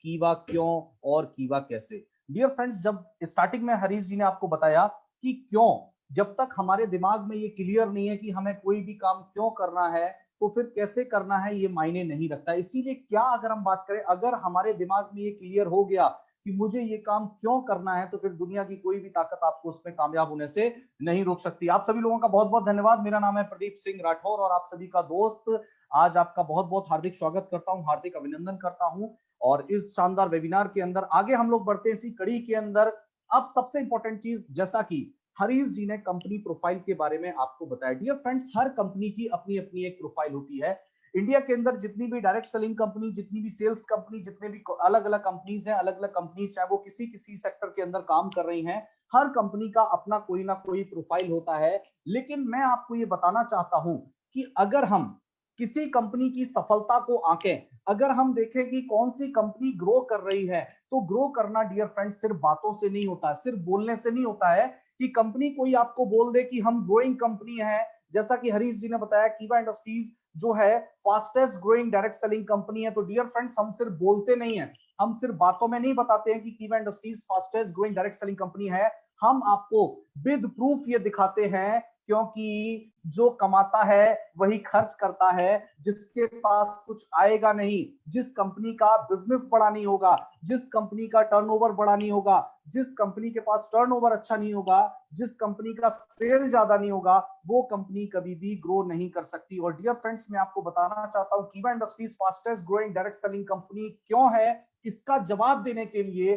कीवा क्यों और कीवा कैसे। डियर फ्रेंड्स, जब स्टार्टिंग में हरीश जी ने आपको बताया कि क्यों, जब तक हमारे दिमाग में ये क्लियर नहीं है कि हमें कोई भी काम क्यों करना है, तो फिर कैसे करना है ये मायने नहीं रखता। इसीलिए क्या, अगर हम बात करें, अगर हमारे दिमाग में ये क्लियर हो गया कि मुझे ये काम क्यों करना है, तो फिर दुनिया की कोई भी ताकत आपको उसमें कामयाब होने से नहीं रोक सकती। आप सभी लोगों का बहुत बहुत धन्यवाद। मेरा नाम है प्रदीप सिंह राठौर और आप सभी का दोस्त आज आपका बहुत बहुत हार्दिक स्वागत करता हूं, हार्दिक अभिनंदन करता हूं। और इस शानदार वेबिनार के अंदर आगे हम लोग बढ़ते हैं इसी कड़ी के अंदर। अब सबसे इंपॉर्टेंट चीज, जैसा कि हरीश जी ने कंपनी प्रोफाइल के बारे में आपको बताया। डियर फ्रेंड्स, हर कंपनी की अपनी अपनी एक प्रोफाइल होती है। इंडिया के अंदर जितनी भी डायरेक्ट सेलिंग कंपनी, जितनी भी सेल्स कंपनी, जितने भी अलग अलग कंपनीज हैं, अलग अलग कंपनीज, चाहे वो किसी किसी सेक्टर के अंदर काम कर रही हैं, हर कंपनी का अपना कोई ना कोई प्रोफाइल होता है। लेकिन मैं आपको ये बताना चाहता हूं कि अगर हम किसी कंपनी की सफलता को आंकें, अगर हम देखें कि कौन सी कंपनी ग्रो कर रही है, तो ग्रो करना डियर फ्रेंड्स सिर्फ बातों से नहीं होता, सिर्फ बोलने से नहीं होता है कि कंपनी कोई आपको बोल दे कि हम ग्रोइंग कंपनी है। जैसा कि हरीश जी ने बताया, कीवा इंडस्ट्रीज जो है fastest growing direct selling company है। तो डियर फ्रेंड्स, हम सिर्फ बोलते नहीं है, हम सिर्फ बातों में नहीं बताते हैं कि कीवा industries fastest growing direct selling company है, हम आपको विद प्रूफ ये दिखाते हैं। क्योंकि जो कमाता है वही खर्च करता है, जिसके पास कुछ आएगा नहीं, जिस कंपनी का बिजनेस बड़ा नहीं होगा, जिस कंपनी का टर्नओवर बड़ा नहीं होगा, जिस कंपनी के पास टर्नओवर अच्छा नहीं होगा, जिस कंपनी का सेल ज्यादा नहीं होगा, वो कंपनी कभी भी ग्रो नहीं कर सकती। और डियर फ्रेंड्स, मैं आपको बताना चाहता हूं कीवा industries fastest growing direct selling company क्यों है, इसका जवाब देने के लिए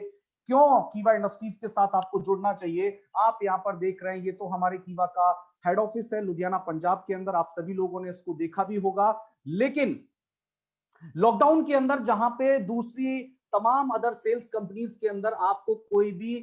क्यों कीवा इंडस्ट्रीज के साथ आपको जुड़ना चाहिए। आप यहां पर देख रहे हैं, ये तो हमारे कीवा का हेड ऑफिस है लुधियाना पंजाब के अंदर, आप सभी लोगों ने इसको देखा भी होगा। लेकिन लॉकडाउन के अंदर, जहां पे दूसरी तमाम अदर सेल्स कंपनीज के अंदर आपको कोई भी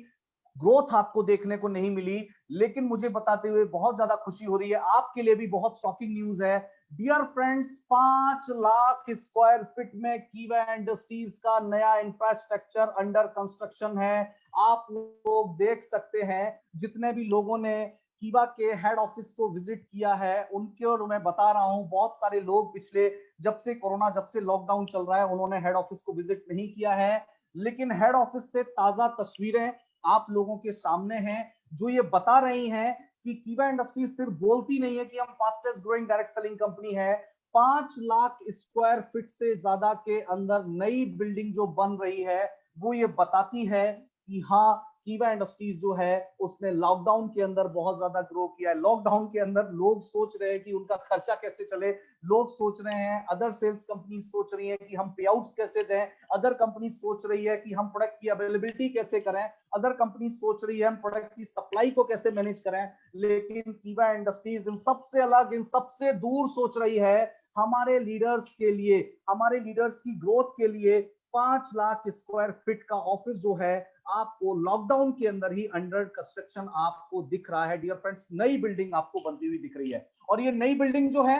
ग्रोथ आपको देखने को नहीं मिली, लेकिन मुझे बताते हुए बहुत ज्यादा खुशी हो रही है, आपके लिए भी बहुत शॉकिंग न्यूज है। Dear friends, 5 lakh square feet में कीवा इंडस्ट्रीज का नया इंफ्रास्ट्रक्चर अंडर कंस्ट्रक्शन है। आप लोग देख सकते हैं, जितने भी लोगों ने कीवा के हेड ऑफिस को विजिट किया है, उनके, और मैं बता रहा हूं बहुत सारे लोग पिछले, जब से कोरोना, जब से लॉकडाउन चल रहा है, उन्होंने हेड ऑफिस को विजिट नहीं किया है। लेकिन हेड ऑफिस से ताजा तस्वीरें आप लोगों के सामने हैं, जो ये बता रही हैं कि कीवा इंडस्ट्रीज सिर्फ बोलती नहीं है कि हम fastest growing direct selling company है। 5 लाख स्क्वायर फीट से ज्यादा के अंदर नई बिल्डिंग जो बन रही है, वो ये बताती है कि हाँ, कीवा इंडस्ट्रीज जो है उसने लॉकडाउन के अंदर बहुत ज्यादा ग्रो किया है। लॉकडाउन के अंदर लोग सोच रहे हैं कि उनका खर्चा कैसे चले, लोग सोच रहे हैं, अदर सेल्स कंपनी सोच रही है कि हम पे आउट्स कैसे दें, अदर कंपनी सोच रही है कि हम प्रोडक्ट की अवेलेबिलिटी कैसे करें, अदर कंपनी सोच रही है हम प्रोडक्ट की सप्लाई को कैसे मैनेज करें। लेकिन कीवा इंडस्ट्रीज इन सबसे अलग, इन सबसे दूर सोच रही है हमारे लीडर्स के लिए, हमारे लीडर्स की ग्रोथ के लिए। 5 लाख स्क्वायर फीट का ऑफिस जो है आपको लॉकडाउन के अंदर ही अंडर कंस्ट्रक्शन आपको दिख रहा है। डियर फ्रेंड्स, नई बिल्डिंग आपको बनती हुई दिख रही है, और ये नई बिल्डिंग जो है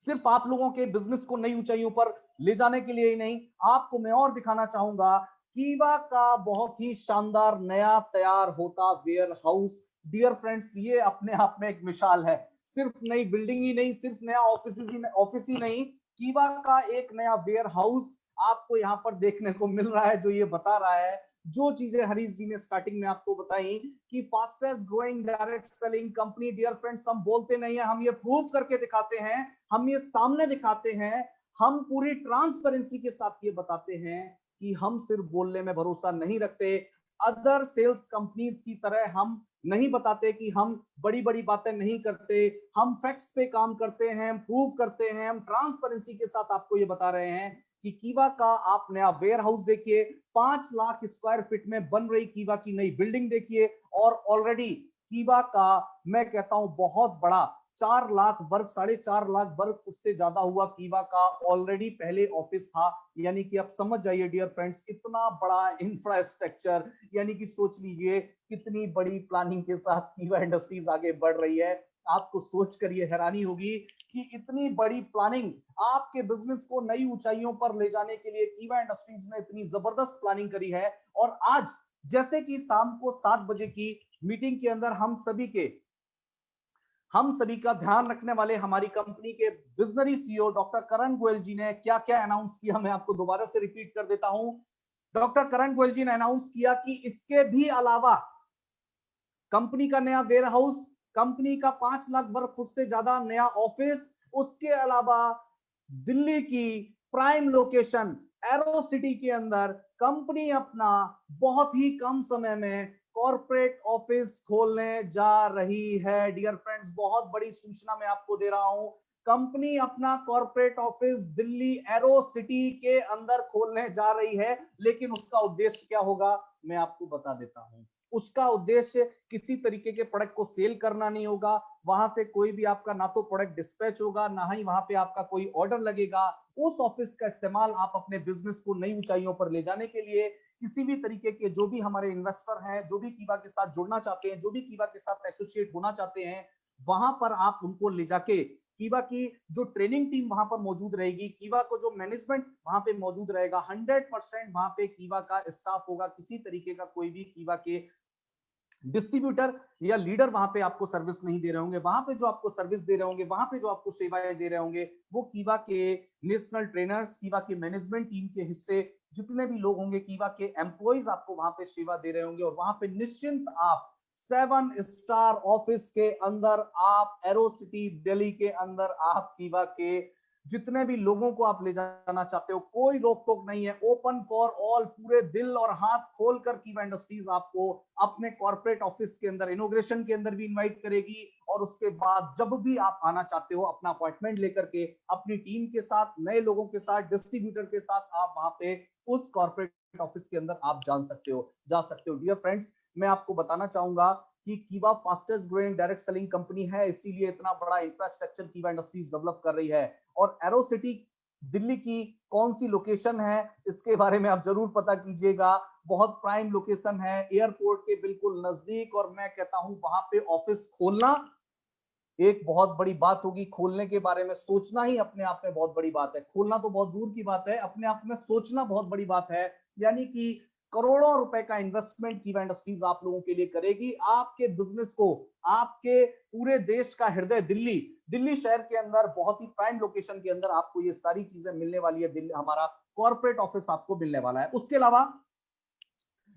सिर्फ आप लोगों के बिजनेस को नई ऊंचाइयों पर ले जाने के लिए ही नहीं, आपको मैं और दिखाना चाहूंगा कीवा का बहुत ही शानदार नया तैयार होता वेयर हाउस। डियर फ्रेंड्स, ये अपने आप में एक मिसाल है। सिर्फ नई बिल्डिंग ही नहीं, सिर्फ नया ऑफिस ही नहीं, कीवा का एक नया वेयर हाउस आपको यहाँ पर देखने को मिल रहा है, जो ये बता रहा है जो चीजें हरीश जी ने स्टार्टिंग में आपको बताई कि fastest growing direct selling company. Dear friends, हम बोलते नहीं है, हम ये प्रूव करके दिखाते हैं, हम ये सामने दिखाते हैं, हम पूरी ट्रांसपेरेंसी के साथ ये बताते हैं कि हम सिर्फ बोलने में भरोसा नहीं रखते। अदर सेल्स कंपनीज की तरह हम नहीं बताते कि हम बड़ी बड़ी बातें नहीं करते, हम फैक्ट्स पे काम करते हैं, हम प्रूव करते हैं, हम ट्रांसपेरेंसी के साथ आपको ये बता रहे हैं कि कीवा का आप नया वेयर हाउस देखिए, 5 लाख स्क्वायर फीट में बन रही कीवा की नई बिल्डिंग देखिए, और ऑलरेडी कीवा का मैं कहता हूं बहुत बड़ा 4 लाख वर्ग 4.5 लाख वर्ग फुट से ज्यादा हुआ कीवा का ऑलरेडी पहले ऑफिस था। यानी कि आप समझ जाइए डियर फ्रेंड्स, इतना बड़ा इंफ्रास्ट्रक्चर, यानी कि सोच लीजिए कितनी बड़ी प्लानिंग के साथ कीवा इंडस्ट्रीज आगे बढ़ रही है। आपको सोच कर ये हैरानी होगी कि इतनी बड़ी प्लानिंग आपके बिजनेस को नई ऊंचाइयों पर ले जाने के लिए कीवा इंडस्ट्रीज ने इतनी जबरदस्त प्लानिंग करी है। और आज जैसे कि शाम को 7 बजे की मीटिंग के अंदर हम सभी का ध्यान रखने वाले हमारी कंपनी के visionary CEO doctor Karan Goyal जी ने क्या क्या अनाउंस किया, मैं आपको दोबारा से रिपीट कर देता हूं। डॉक्टर करण गोयल जी ने अनाउंस किया कि इसके भी अलावा कंपनी का नया वेयर हाउस, कंपनी का 5 लाख वर्ग फुट से ज्यादा नया ऑफिस, उसके अलावा दिल्ली की प्राइम लोकेशन एरो सिटी के अंदर कंपनी अपना बहुत ही कम समय में कॉर्पोरेट ऑफिस खोलने जा रही है। डियर फ्रेंड्स, बहुत बड़ी सूचना मैं आपको दे रहा हूं, कंपनी अपना corporate office Delhi arrow city के अंदर खोलने जा रही है। लेकिन उसका उद्देश्य क्या होगा मैं आपको बता देता हूं। उसका उद्देश्य किसी तरीके के प्रोडक्ट को सेल करना नहीं होगा, वहां से कोई भी आपका ना तो प्रोडक्ट डिस्पैच होगा, ना ही वहां पे आपका कोई ऑर्डर लगेगा। उस ऑफिस का इस्तेमाल आप अपने बिजनेस को नई ऊंचाइयों पर ले जाने के लिए, किसी भी तरीके के जो भी हमारे इन्वेस्टर हैं, जो भी कीवा के साथ जुड़ना चाहते हैं, जो भी कीवा के साथ एसोसिएट होना चाहते हैं, वहां पर आप उनको ले जाके कीवा की जो ट्रेनिंग टीम वहां पर मौजूद रहेगी, कीवा को जो मैनेजमेंट वहां पे मौजूद रहेगा, 100% वहां पे कीवा का स्टाफ होगा। किसी तरीके का कोई भी कीवा के डिस्ट्रीब्यूटर या लीडर वहां पे आपको सर्विस नहीं दे रहे होंगे। वहां पे जो आपको सर्विस दे रहे होंगे, वहां पे जो आपको सेवाएं दे रहे होंगे, वो कीवा के नेशनल ट्रेनर्स, कीवा के मैनेजमेंट टीम के हिस्से जितने भी लोग होंगे, कीवा के एम्प्लॉइज आपको वहां पे सेवा दे रहे होंगे। और वहां पे निश्चिंत आप 7 स्टार ऑफिस के अंदर, आप एरो सिटी दिल्ली के अंदर, आप कीवा के जितने भी लोगों को आप ले जाना चाहते हो, कोई रोक टोक नहीं है, ओपन फॉर ऑल। पूरे दिल और हाथ खोलकर कीवा इंडस्ट्रीज आपको अपने कॉर्पोरेट ऑफिस के अंदर इनॉग्रेशन के अंदर भी इनवाइट करेगी। और उसके बाद जब भी आप आना चाहते हो, अपना अपॉइंटमेंट लेकर के अपनी टीम के साथ, नए लोगों के साथ, डिस्ट्रीब्यूटर के साथ, आप वहां पे उस कॉर्पोरेट ऑफिस के अंदर आप जा सकते हो। डियर फ्रेंड्स, मैं आपको बताना चाहूंगा कि कीवा fastest growing direct selling company है, इसीलिए इतना बड़ा इंफ्रास्ट्रक्चर कीवा इंडस्ट्रीज डेवलप कर रही है। और एरो सिटी दिल्ली की कौन सी लोकेशन है, इसके बारे में आप जरूर पता कीजिएगा। बहुत प्राइम लोकेशन है, एयरपोर्ट के बिल्कुल नजदीक। और मैं कहता हूं वहां पे ऑफिस खोलना एक बहुत बड़ी बात होगी। खोलने के बारे में सोचना ही अपने आप में बहुत बड़ी बात है, खोलना तो बहुत दूर की बात है, अपने आप में सोचना बहुत बड़ी बात है। यानी कि करोड़ों रुपए का इन्वेस्टमेंट कीवा इंडस्ट्रीज आप लोगों के लिए करेगी, आपके बिजनेस को, आपके पूरे देश का हृदय दिल्ली शहर के अंदर, बहुत ही प्राइम लोकेशन के अंदर आपको ये सारी चीजें मिलने वाली है। दिल्ली हमारा कॉर्पोरेट ऑफिस आपको मिलने वाला है। उसके अलावा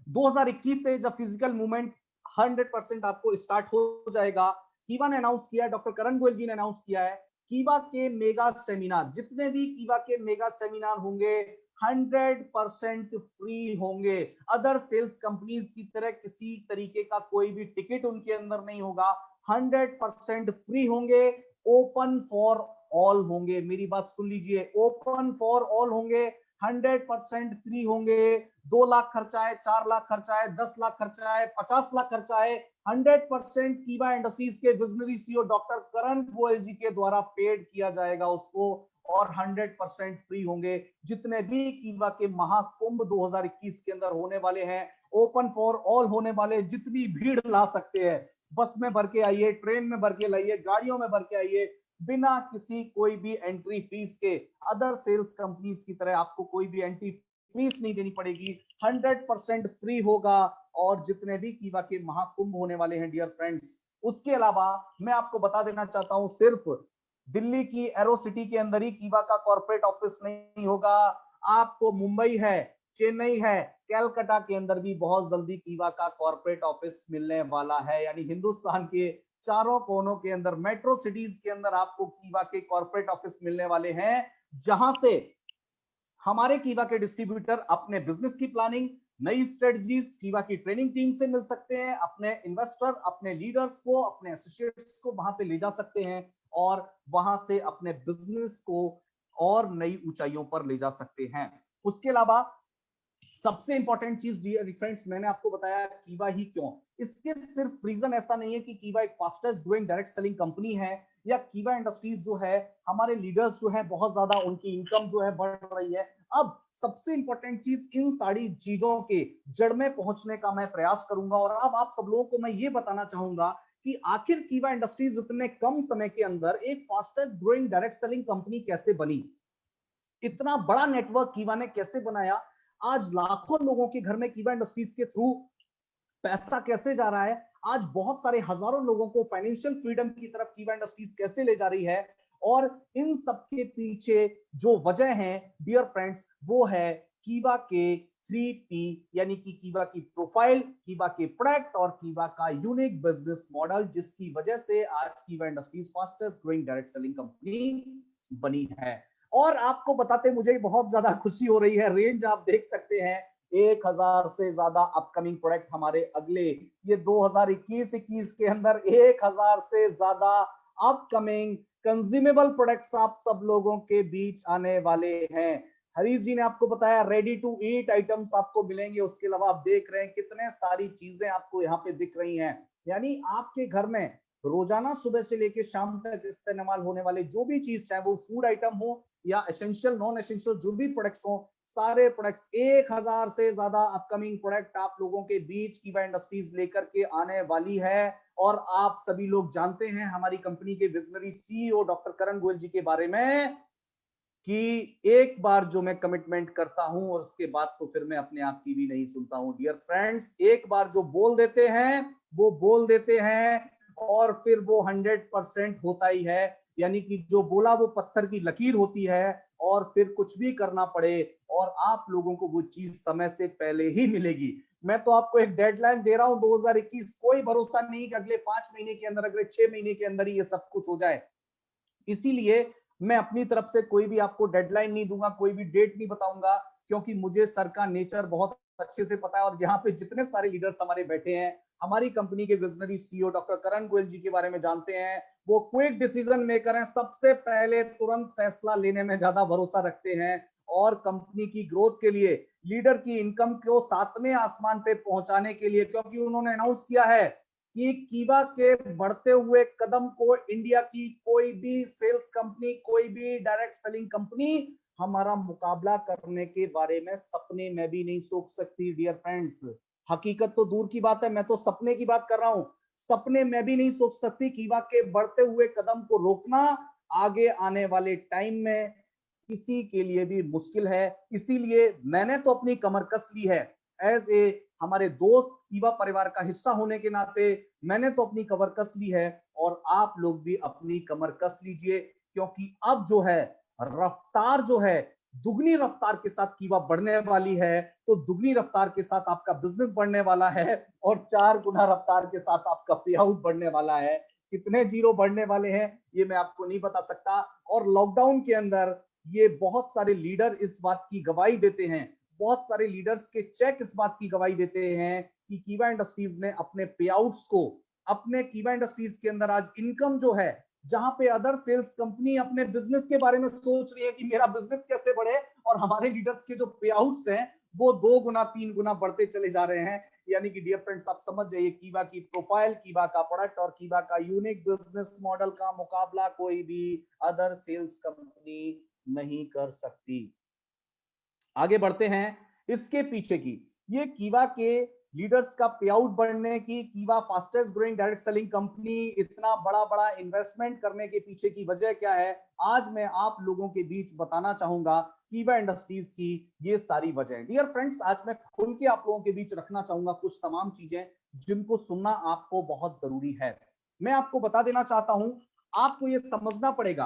2021 से जब फिजिकल मूवमेंट 100% आपको स्टार्ट हो जाएगा, कीवा ने अनाउंस किया है, डॉक्टर करण गोयल जी ने अनाउंस किया है, कीवा के मेगा सेमिनार, जितने भी कीवा के मेगा सेमिनार होंगे 100% फ्री होंगे। अदर सेल्स कंपनीज की तरह किसी तरीके का कोई भी टिकट उनके अंदर नहीं होगा, 100% फ्री होंगे, ओपन फॉर ऑल होंगे। मेरी बात सुन लीजिए, ओपन फॉर ऑल होंगे, 100% फ्री होंगे। 2 लाख खर्चा है, 4 लाख खर्चा है, 10 लाख खर्चा है, 50 लाख खर्चा है, 100% कीवा इंडस्ट्रीज के visionary CEO doctor Karan Goyal जी के द्वारा पेड किया जाएगा उसको। और 100% फ्री होंगे। जितने भी कीवा के महाकुंभ 2021 के अंदर होने वाले हैं, ओपन फॉर ऑल होने वाले, जितनी भीड़ ला सकते हैं, बस में भर के आइए, ट्रेन में भर के लाइए, गाड़ियों में भर के आइए, बिना किसी कोई भी एंट्री फीस के। अदर सेल्स कंपनीज की तरह आपको कोई भी एंट्री फीस नहीं देनी पड़ेगी, 100% फ्री होगा। और जितने भी कीवा के महाकुंभ होने वाले हैं डियर फ्रेंड्स, उसके अलावा मैं आपको बता देना चाहता हूं, सिर्फ दिल्ली की एरो सिटी के अंदर ही कीवा का कॉर्पोरेट ऑफिस नहीं होगा, आपको मुंबई है, चेन्नई है, कैलकाटा के अंदर भी बहुत जल्दी कीवा का कॉर्पोरेट ऑफिस मिलने वाला है। यानी हिंदुस्तान के चारों कोनों के अंदर, मेट्रो सिटीज के अंदर आपको कीवा के कॉर्पोरेट ऑफिस मिलने वाले हैं, जहां से हमारे कीवा के डिस्ट्रीब्यूटर अपने बिजनेस की प्लानिंग, नई स्ट्रेटजीज कीवा की ट्रेनिंग टीम से मिल सकते हैं, अपने इन्वेस्टर, अपने लीडर्स को, अपने एसोसिएट्स को वहां पे ले जा सकते हैं और वहां से अपने बिजनेस को और नई ऊंचाइयों पर ले जा सकते हैं। उसके अलावा सबसे इंपॉर्टेंट चीज डियर फ्रेंड्स, मैंने आपको बताया कीवा ही क्यों, इसके सिर्फ रीजन ऐसा नहीं है कि कीवा एक fastest growing direct selling company है, या कीवा इंडस्ट्रीज जो है, हमारे लीडर्स जो है बहुत ज्यादा उनकी इनकम जो है बढ़ रही है। अब सबसे इंपॉर्टेंट चीज, इन सारी चीजों के जड़ में पहुंचने का मैं प्रयास करूंगा, और अब आप सब लोगों को मैं ये बताना चाहूंगा कि आखिर कीवा इंडस्ट्रीज इतने कम समय के अंदर एक fastest growing direct selling company कैसे बनी, इतना बड़ा नेटवर्क कीवा ने कैसे बनाया, आज लाखों लोगों के घर में कीवा इंडस्ट्रीज के थ्रू पैसा कैसे जा रहा है, आज बहुत सारे हजारों लोगों को फाइनेंशियल फ्रीडम की तरफ कीवा इंडस्ट्रीज कैसे ले जा रही है। और इन सब के पीछे जो वजह है डियर फ्रेंड्स, वो है कीवा के 3P, यानी कि कीवा की प्रोफाइल, कीवा के प्रोडक्ट और कीवा का यूनिक बिजनेस मॉडल, जिसकी वजह से आज कीवा industries fastest growing direct selling company बनी है। और आपको बताते मुझे बहुत ज्यादा खुशी हो रही है, रेंज आप देख सकते हैं, 1000 से ज्यादा अपकमिंग प्रोडक्ट हमारे अगले, ये 2021-21 के अंदर 1000 से ज्यादा अपकमिंग कंज्यूमेबल प्रोडक्ट्स आप सब लोगों के बीच आने वाले हैं। हरीश जी ने आपको बताया रेडी टू ईट आइटम्स आपको मिलेंगे, उसके अलावा आप देख रहे हैं कितने सारी चीजें आपको यहाँ पे दिख रही हैं। यानी आपके घर में रोजाना सुबह से लेकर शाम तक इस्तेमाल होने वाले जो भी चीज, चाहे वो फूड आइटम हो या एसेंशियल नॉन एसेंशियल जो भी प्रोडक्ट्स हो, सारे प्रोडक्ट्स, 1000 से ज्यादा अपकमिंग प्रोडक्ट आप लोगों के बीच कीवा इंडस्ट्रीज लेकर के आने वाली है। और आप सभी लोग जानते हैं हमारी कंपनी के visionary CEO doctor Karan Goyal जी के बारे में, कि एक बार जो मैं कमिटमेंट करता हूं और उसके बाद तो फिर मैं अपने आप की भी नहीं सुनता हूं डियर फ्रेंड्स। एक बार जो बोल देते हैं वो बोल देते हैं, और फिर वो 100% होता ही है। यानी कि जो बोला वो पत्थर की लकीर होती है, और फिर कुछ भी करना पड़े और आप लोगों को वो चीज समय से पहले ही मिलेगी। मैं तो आपको एक डेडलाइन दे रहा हूं 2021, कोई भरोसा नहीं कि अगले 5 महीने के अंदर, अगले 6 महीने के अंदर ही ये सब कुछ हो जाए। इसीलिए मैं अपनी तरफ से कोई भी आपको डेडलाइन नहीं दूंगा, कोई भी डेट नहीं बताऊंगा, क्योंकि मुझे सर का नेचर बहुत अच्छे से पता है। और यहाँ पे जितने सारे लीडर्स हमारे बैठे हैं, हमारी कंपनी के visionary CEO doctor Karan Goyal जी के बारे में जानते हैं, वो क्विक डिसीजन मेकर हैं, सबसे पहले तुरंत फैसला लेने में ज्यादा भरोसा रखते हैं, और कंपनी की ग्रोथ के लिए, लीडर की इनकम को 7वें आसमान पे पहुंचाने के लिए, क्योंकि उन्होंने अनाउंस किया है कि कीवा के बढ़ते हुए कदम को इंडिया की कोई भी सेल्स कंपनी, कोई भी डायरेक्ट सेलिंग कंपनी हमारा मुकाबला करने के बारे में सपने में भी नहीं सोच सकती डियर फ्रेंड्स। हकीकत तो दूर की बात है, मैं तो सपने की बात कर रहा हूं, सपने में भी नहीं सोच सकती कीवा के बढ़ते हुए कदम को रोकना आगे आने वाले टाइम में किसी के लिए भी मुश्किल है। इसीलिए मैंने तो अपनी कमर कस ली है, एज ए हमारे दोस्त कीवा परिवार का हिस्सा होने के नाते मैंने तो अपनी कमर कस ली है, और आप लोग भी अपनी कमर कस लीजिए, क्योंकि अब जो है रफ्तार जो है, दुगनी रफ्तार के साथ कीवा बढ़ने वाली है, तो दुगनी रफ्तार के साथ आपका बिजनेस बढ़ने वाला है, और 4 गुना रफ्तार के साथ आपका पे आउट बढ़ने वाला है। कितने जीरो बढ़ने वाले हैं ये मैं आपको नहीं बता सकता। और लॉकडाउन के अंदर ये बहुत सारे लीडर इस बात की गवाही देते हैं, बहुत सारे लीडर्स के चेक इस बात की गवाही देते हैं कि कीवा इंडस्ट्रीज ने अपने पे आउट्स को, अपने कीवा इंडस्ट्रीज के अंदर आज इनकम जो है, जहां पे अदर सेल्स कंपनी अपने बिजनेस के बारे में सोच रही है कि मेरा बिजनेस कैसे बढ़े, और हमारे लीडर्स के जो पे आउट्स हैं वो 2 गुना 3 गुना बढ़ते चले जा रहे हैं। यानी कि डियर फ्रेंड्स, आप समझ जाइए कीवा की प्रोफाइल, कीवा का प्रोडक्ट और कीवा का यूनिक बिजनेस मॉडल का मुकाबला कोई भी अदर सेल्स कंपनी नहीं कर सकती। आगे बढ़ते हैं इसके पीछे की, ये कीवा के लीडर्स का पे आउट बढ़ने की, कीवा fastest growing direct selling company इतना बड़ा बड़ा इन्वेस्टमेंट करने के पीछे की वजह क्या है, आज मैं आप लोगों के बीच बताना चाहूंगा। कीवा इंडस्ट्रीज की ये सारी वजह। डियर फ्रेंड्स, आज मैं खुल के आप लोगों के बीच रखना चाहूंगा कुछ तमाम चीजें जिनको सुनना आपको बहुत जरूरी है। मैं आपको बता देना चाहता हूं, आपको ये समझना पड़ेगा,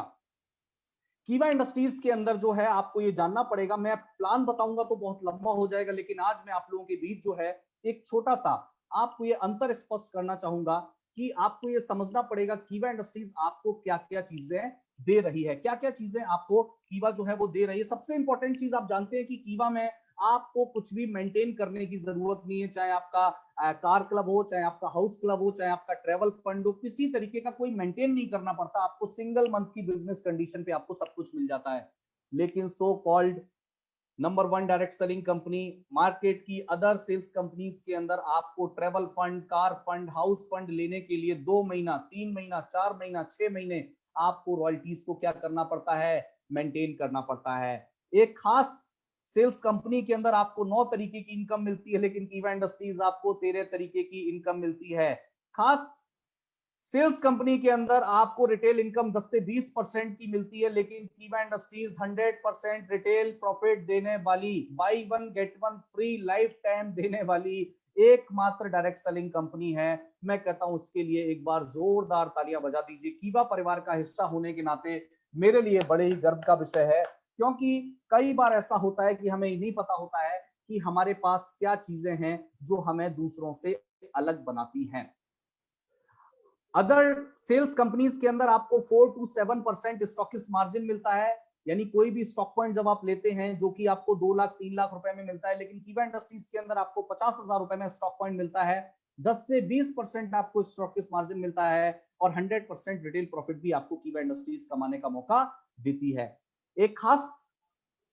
कीवा इंडस्ट्रीज के अंदर जो है आपको ये जानना पड़ेगा। मैं प्लान बताऊंगा तो बहुत लंबा हो जाएगा, लेकिन आज मैं आप लोगों के बीच जो है एक छोटा सा आपको ये अंतर स्पष्ट करना चाहूंगा कि आपको ये समझना पड़ेगा कीवा इंडस्ट्रीज आपको क्या क्या चीजें दे रही है, क्या क्या चीजें आपको कीवा जो है वो दे रही है। सबसे इंपॉर्टेंट चीज आप जानते हैं कि कीवा में आपको कुछ भी मेंटेन करने की जरूरत नहीं है, चाहे आपका कार क्लब हो, चाहे आपका हाउस क्लब हो, चाहे आपका ट्रेवल फंड हो, किसी तरीके का कोई मेंटेन नहीं करना पड़ता आपको। सिंगल मंथ की बिजनेस कंडीशन पे आपको सब कुछ मिल जाता है। लेकिन so called number 1 direct selling company, market की अदर सेल्स कंपनीज के अंदर आपको travel fund, car fund, house fund लेने के लिए 2 महीना, 3 महीना, 4 महीना, 6 महीने आपको रॉयल्टीज को क्या करना पड़ता है, मेंटेन करना पड़ता है। एक खास सेल्स कंपनी के अंदर आपको 9 तरीके की इनकम मिलती है, लेकिन कीवा इंडस्ट्रीज आपको 13 तरीके की इनकम मिलती है। खास सेल्स कंपनी के अंदर आपको रिटेल इनकम 10 से 20% की मिलती है, लेकिन कीवा इंडस्ट्रीज 100% रिटेल प्रॉफिट देने वाली, by one get one free life time देने वाली एकमात्र डायरेक्ट सेलिंग कंपनी है। मैं कहता हूं उसके लिए एक बार जोरदार तालियां बजा दीजिए। कीवा परिवार का हिस्सा होने के नाते मेरे लिए बड़े ही गर्व का विषय है, क्योंकि कई बार ऐसा होता है कि हमें नहीं पता होता है कि हमारे पास क्या चीजें हैं जो हमें दूसरों से अलग बनाती हैं। अदर सेल्स कंपनीज के अंदर आपको 4 to 7% स्टॉकिस्ट मार्जिन मिलता है, यानी कोई भी स्टॉक पॉइंट जब आप लेते हैं जो कि आपको 2 लाख 3 लाख रुपए में मिलता है, लेकिन कीवा इंडस्ट्रीज के अंदर आपको 50,000 रुपए में स्टॉक पॉइंट मिलता है। 10 से 20% आपको स्टॉकिस्ट मार्जिन मिलता है और 100% रिटेल प्रॉफिट भी आपको कीवा इंडस्ट्रीज कमाने का मौका देती है। एक खास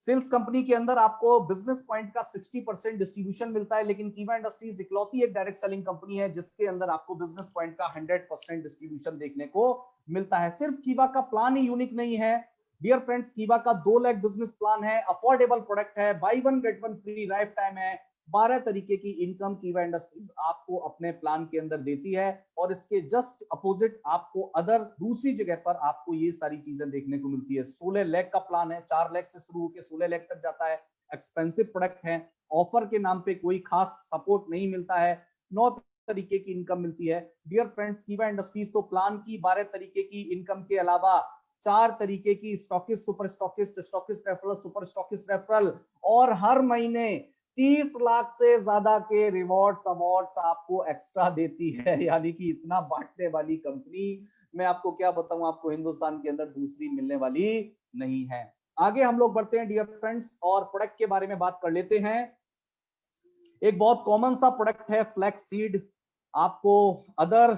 सेल्स कंपनी के अंदर आपको बिजनेस पॉइंट का 60% डिस्ट्रीब्यूशन मिलता है, लेकिन कीवा इंडस्ट्रीज इकलौती एक डायरेक्ट सेलिंग कंपनी है जिसके अंदर आपको बिजनेस पॉइंट का 100% डिस्ट्रीब्यूशन देखने को मिलता है। सिर्फ कीवा का प्लान ही यूनिक नहीं है डियर फ्रेंड्स, कीवा का 2 लाख बिजनेस प्लान है, अफोर्डेबल प्रोडक्ट है, by one get one free life time है। 12 तरीके की इनकम कीवा इंडस्ट्रीज आपको अपने प्लान के अंदर देती है, और इसके जस्ट अपोजिट आपको अदर दूसरी जगह पर आपको ये सारी चीजें देखने को मिलती है। 16 लाख का प्लान है, 4 लाख से शुरू होकर 16 लाख तक जाता है। एक्सपेंसिव प्रोडक्ट है, ऑफर के नाम पे कोई खास सपोर्ट नहीं मिलता है। 9 तरीके की इनकम मिलती है डियर फ्रेंड्स। कीवा इंडस्ट्रीज तो प्लान की 12 तरीके की इनकम के अलावा 4 तरीके की stockist, super stockist, stockist referral, super stockist referral, और हर महीने 30 लाख से ज्यादा के रिवॉर्ड्स अवार्ड्स आपको एक्स्ट्रा देती है। यानी कि इतना बांटने वाली कंपनी मैं आपको क्या बताऊं, आपको हिंदुस्तान के अंदर दूसरी मिलने वाली नहीं है। आगे हम लोग बढ़ते हैं डियर फ्रेंड्स और प्रोडक्ट के बारे में बात कर लेते हैं। एक बहुत कॉमन सा प्रोडक्ट है फ्लैक्स सीड। आपको अदर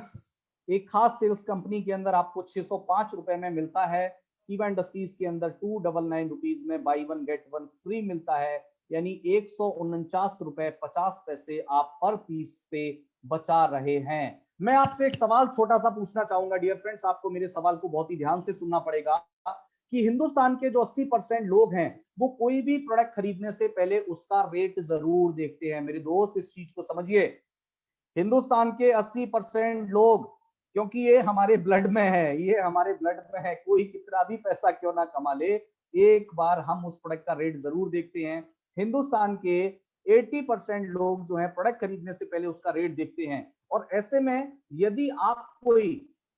एक खास सेल्स कंपनी के अंदर आपको 605 रुपए में मिलता है, कीवा इंडस्ट्रीज के अंदर 299 रुपीज में by one get one free मिलता है, यानी 149 रुपए 50 पैसे आप पर पीस पे बचा रहे हैं। मैं आपसे एक सवाल छोटा सा पूछना चाहूंगा डियर फ्रेंड्स, आपको मेरे सवाल को बहुत ही ध्यान से सुनना पड़ेगा कि हिंदुस्तान के जो 80% लोग हैं वो कोई भी प्रोडक्ट खरीदने से पहले उसका रेट जरूर देखते हैं। मेरे दोस्त इस चीज को समझिए, हिंदुस्तान के 80% लोग, क्योंकि ये हमारे ब्लड में है, ये हमारे ब्लड में है, कोई कितना भी पैसा क्यों ना कमा ले, एक बार हम उस प्रोडक्ट का रेट जरूर देखते हैं। हिंदुस्तान के 80% लोग जो है प्रोडक्ट खरीदने से पहले उसका रेट देखते हैं। और ऐसे में यदि आप कोई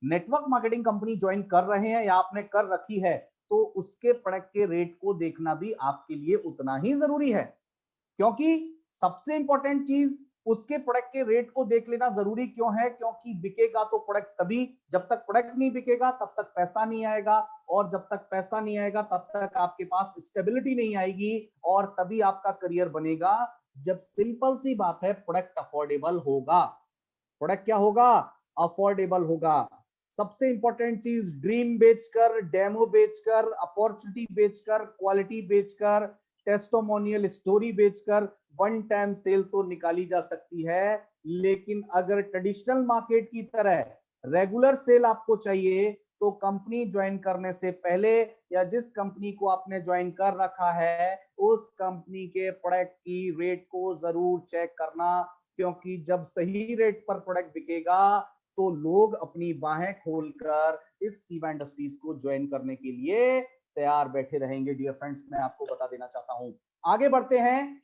नेटवर्क मार्केटिंग कंपनी ज्वाइन कर रहे हैं या आपने कर रखी है, तो उसके प्रोडक्ट के रेट को देखना भी आपके लिए उतना ही जरूरी है, क्योंकि सबसे इंपॉर्टेंट चीज उसके प्रोडक्ट के रेट को देख लेना जरूरी क्यों है, क्योंकि बिकेगा तो प्रोडक्ट तभी, जब तक प्रोडक्ट नहीं बिकेगा तब तक पैसा नहीं आएगा, और जब तक पैसा नहीं आएगा तब तक आपके पास स्टेबिलिटी नहीं आएगी, और तभी आपका करियर बनेगा जब सिंपल सी बात है प्रोडक्ट अफोर्डेबल होगा। प्रोडक्ट क्या होगा, अफोर्डेबल होगा। सबसे इंपॉर्टेंट चीज, ड्रीम बेचकर, डेमो बेचकर, अपॉर्चुनिटी बेचकर, क्वालिटी बेचकर, टेस्टोमोनियल स्टोरी बेचकर वन टाइम सेल तो निकाली जा सकती है, लेकिन अगर ट्रेडिशनल मार्केट की तरह रेगुलर सेल आपको चाहिए तो कंपनी ज्वाइन करने से पहले या जिस कंपनी को आपने ज्वाइन कर रखा है उस कंपनी के प्रोडक्ट की रेट को जरूर चेक करना, क्योंकि जब सही रेट पर प्रोडक्ट बिकेगा तो लोग अपनी बाहें खोलकर इस कीवा इंडस्ट्रीज को ज्वाइन करने के लिए तैयार बैठे रहेंगे डियर फ्रेंड्स, मैं आपको बता देना चाहता हूं। आगे बढ़ते हैं।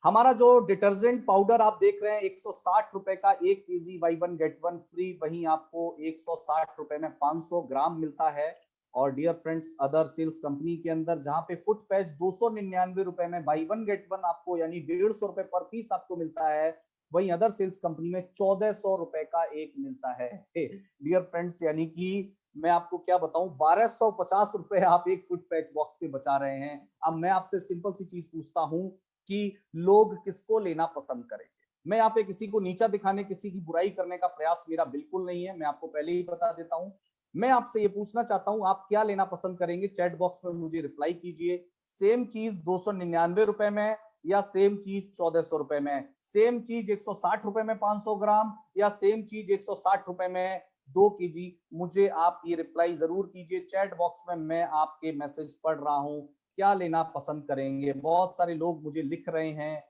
हमारा जो डिटर्जेंट पाउडर आप देख रहे हैं 160 रुपए का 1 KG, by one get one free, वहीं आपको 160 रुपए में 500 ग्राम मिलता है। और dear friends, other sales company के अंदर जहां पे फुट पैच 299 रुपए में बाई वन गेट वन आपको यानी 150 रुपए पर पीस आपको मिलता है, वहीं अदर सेल्स कंपनी में 1400 रुपए का एक मिलता है डियर फ्रेंड्स। यानी कि मैं आपको क्या बताऊं, 1250 रुपए आप एक फुट पैच बॉक्स पे बचा रहे हैं। अब मैं आपसे सिंपल सी चीज पूछता हूं कि लोग किसको लेना पसंद करेंगे। मैं यहाँ पे किसी को नीचा दिखाने, किसी की बुराई करने का प्रयास मेरा बिल्कुल नहीं है, मैं आपको पहले ही बता देता हूं। मैं आपसे ये पूछना चाहता हूं, आप क्या लेना पसंद करेंगे? चैट बॉक्स में मुझे रिप्लाई कीजिए। सेम चीज 299 रुपए में, या सेम चीज 1400 रुपए में? सेम चीज 160 रुपए में 500 ग्राम, या सेम चीज 160 रुपए में 2 केजी? मुझे आप ये रिप्लाई जरूर कीजिए चैट बॉक्स में, मैं आपके मैसेज पढ़ रहा हूं। क्या लेना पसंद करेंगे? बहुत सारे लोग मुझे लिख रहे हैं।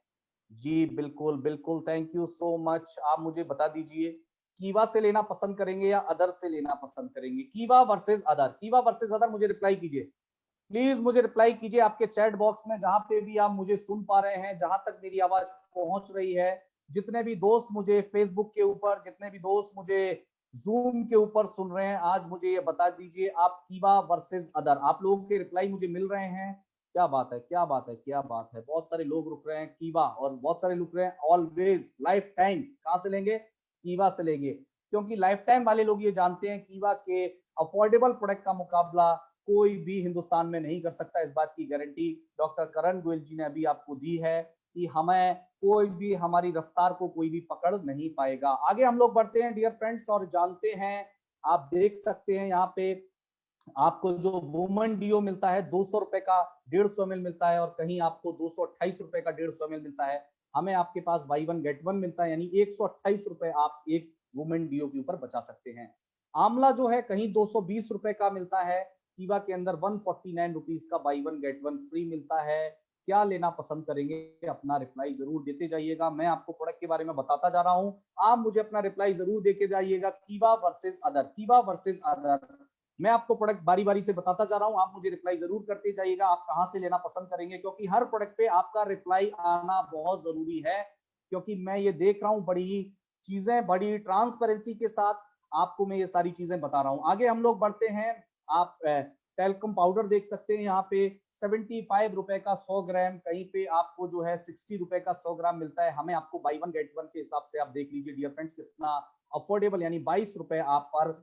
जी बिल्कुल बिल्कुल, थैंक यू सो मच। आप मुझे बता दीजिए, कीवा से लेना पसंद करेंगे या अदर से लेना पसंद करेंगे? कीवा वर्सेस अदर, कीवा वर्सेस अदर, मुझे रिप्लाई कीजिए प्लीज, मुझे रिप्लाई कीजिए आपके चैट बॉक्स में, जहां पे भी आप मुझे सुन पा रहे हैं, जहां तक मेरी आवाज पहुंच रही है। जितने भी दोस्त मुझे फेसबुक के ऊपर, जितने भी दोस्त मुझे जूम के ऊपर सुन रहे हैं, आज मुझे ये बता दीजिए आप कीवा वर्सेस अदर, आप लोगों के रिप्लाई मुझे मिल रहे हैं। क्या बात है, क्या बात है, क्या बात है। बहुत सारे लोग रुक रहे हैं कीवा, और बहुत सारे रुक रहे हैं ऑलवेज, लाइफ टाइम। कहां से लेंगे? कीवा से लेंगे, क्योंकि लाइफ टाइम वाले लोग ये जानते हैं कीवा के अफोर्डेबल प्रोडक्ट का मुकाबला कोई भी हिंदुस्तान में नहीं कर सकता। इस बात की गारंटी डॉक्टर करण गोयल जी ने अभी आपको दी है कि हमें कोई भी, हमारी रफ्तार को कोई भी पकड़ नहीं पाएगा। आगे हम लोग बढ़ते हैं डियर फ्रेंड्स, और जानते हैं, आप देख सकते हैं यहाँ पे आपको जो वुमन डीओ मिलता है 200 रुपए का 150 ml मिलता है, और कहीं आपको 228 रुपए का 150 ml मिलता है। हमें आपके पास बाई वन गेट वन मिलता है, यानी 128 रुपए आप एक वुमेन डीओ के ऊपर बचा सकते हैं। आमला जो है कहीं 220 रुपए का मिलता है, कीवा के अंदर 149 रुपीज का by one get one free मिलता है। क्या लेना पसंद करेंगे? अपना रिप्लाई जरूर देते जाइएगा, मैं आपको प्रोडक्ट के बारे में बताता जा रहा हूं, आप मुझे अपना रिप्लाई जरूर देके जाइएगा। कीवा वर्सेस अदर, कीवा वर्सेस अदर, मैं आपको प्रोडक्ट बारी बारी से बताता जा रहा हूं, आप मुझे रिप्लाई जरूर करते जाइएगा आप कहां से लेना पसंद करेंगे, क्योंकि हर प्रोडक्ट पे आपका रिप्लाई आना बहुत जरूरी है। क्योंकि मैं ये देख रहा हूं बड़ी चीजें, बड़ी ट्रांसपेरेंसी के साथ आपको मैं ये सारी चीजें बता रहा हूं। आगे हम लोग बढ़ते हैं। आप टेल्कम पाउडर देख सकते हैं यहाँ पे 75 रुपए का 100 ग्राम, कहीं पे आपको जो है 60 रुपए का 100 ग्राम मिलता है। हमें आपको बाई वन गेट वन के हिसाब से आप देख लीजिए डियर फ्रेंड्स कितना अफोर्डेबल, यानी 22 रुपए आप पर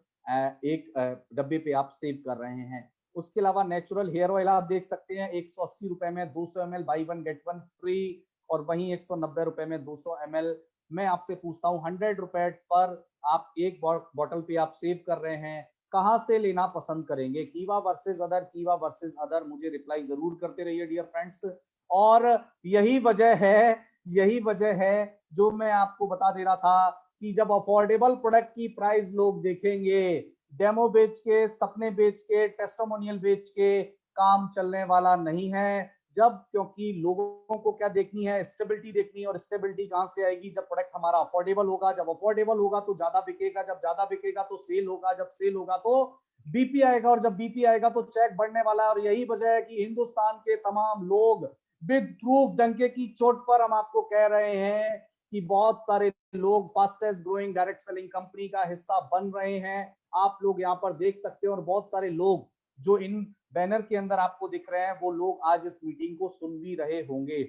एक डब्बे पे आप सेव कर रहे हैं। उसके अलावा नेचुरल हेयर ऑयल आप देख सकते हैं 180 रुपए में 200 ml by one get one free, और वहीं 190 रुपए में 200 ml। मैं आपसे पूछता हूँ 100 रुपए पर आप एक बॉटल पे आप सेव कर रहे हैं, कहां से लेना पसंद करेंगे? कीवा वर्सेस अदर, कीवा वर्सेस अदर, मुझे रिप्लाई जरूर करते रहिए डियर फ्रेंड्स। और यही वजह है, यही वजह है जो मैं आपको बता दे रहा था कि जब अफोर्डेबल प्रोडक्ट की प्राइस लोग देखेंगे, डेमो बेच के, सपने बेच के, टेस्टिमोनियल बेच के काम चलने वाला नहीं है। जब, क्योंकि लोगों को क्या देखनी है? स्टेबिलिटी देखनी है, और स्टेबिलिटी कहां से आएगी? जब प्रोडक्ट हमारा अफोर्डेबल होगा, जब अफोर्डेबल होगा तो ज्यादा बिकेगा, जब ज्यादा बिकेगा तो सेल होगा, जब सेल होगा तो बीपी आएगा, और जब बीपी आएगा तो चेक बढ़ने वाला है। और यही वजह है कि हिंदुस्तान के तमाम लोग विद प्रूफ डंके की चोट पर हम आपको कह रहे हैं कि बहुत सारे लोग fastest growing direct selling company का हिस्सा बन रहे हैं। आप लोग यहाँ पर देख सकते हो, और बहुत सारे लोग जो इन बैनर के अंदर आपको दिख रहे हैं वो लोग आज इस मीटिंग को सुन भी रहे होंगे।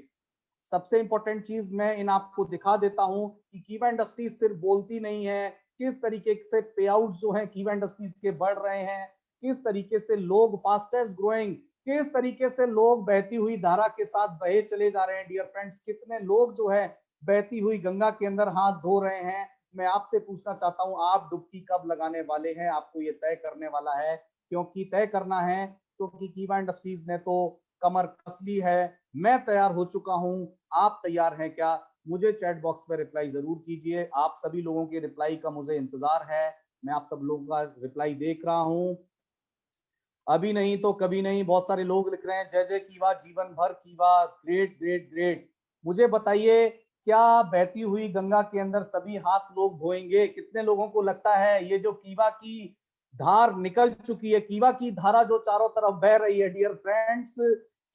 सबसे इंपॉर्टेंट चीज मैं इन आपको दिखा देता हूं कि कीवा इंडस्ट्रीज सिर्फ बोलती नहीं है, किस तरीके से पे आउट जो है कीवा इंडस्ट्रीज के बढ़ रहे हैं, किस तरीके से लोग फास्टेस्ट ग्रोइंग, किस तरीके से लोग बहती हुई धारा के साथ बहे चले जा रहे हैं डियर फ्रेंड्स, कितने लोग जो है बहती हुई गंगा के अंदर हाथ धो रहे हैं। मैं आपसे पूछना चाहता हूं, आप डुबकी कब लगाने वाले हैं? आपको ये तय करने वाला है, क्योंकि तय करना है, क्योंकि कीवा इंडस्ट्रीज ने तो कमर कस ली है। मैं तैयार हो चुका हूं, आप तैयार हैं क्या? मुझे चैट बॉक्स में रिप्लाई जरूर कीजिए, आप सभी लोगों के रिप्लाई का मुझे इंतजार है। मैं आप सब लोगों का रिप्लाई देख रहा हूं। अभी नहीं तो कभी नहीं, बहुत सारे लोग लिख रहे हैं जय जय कीवा, जीवन भर कीवा, ग्रेट ग्रेट ग्रेट। मुझे बताइए, क्या बहती हुई गंगा के अंदर सभी हाथ लोग धोएंगे? कितने लोगों को लगता है ये जो कीवा की धार निकल चुकी है, कीवा की धारा जो चारों तरफ बह रही है डियर फ्रेंड्स,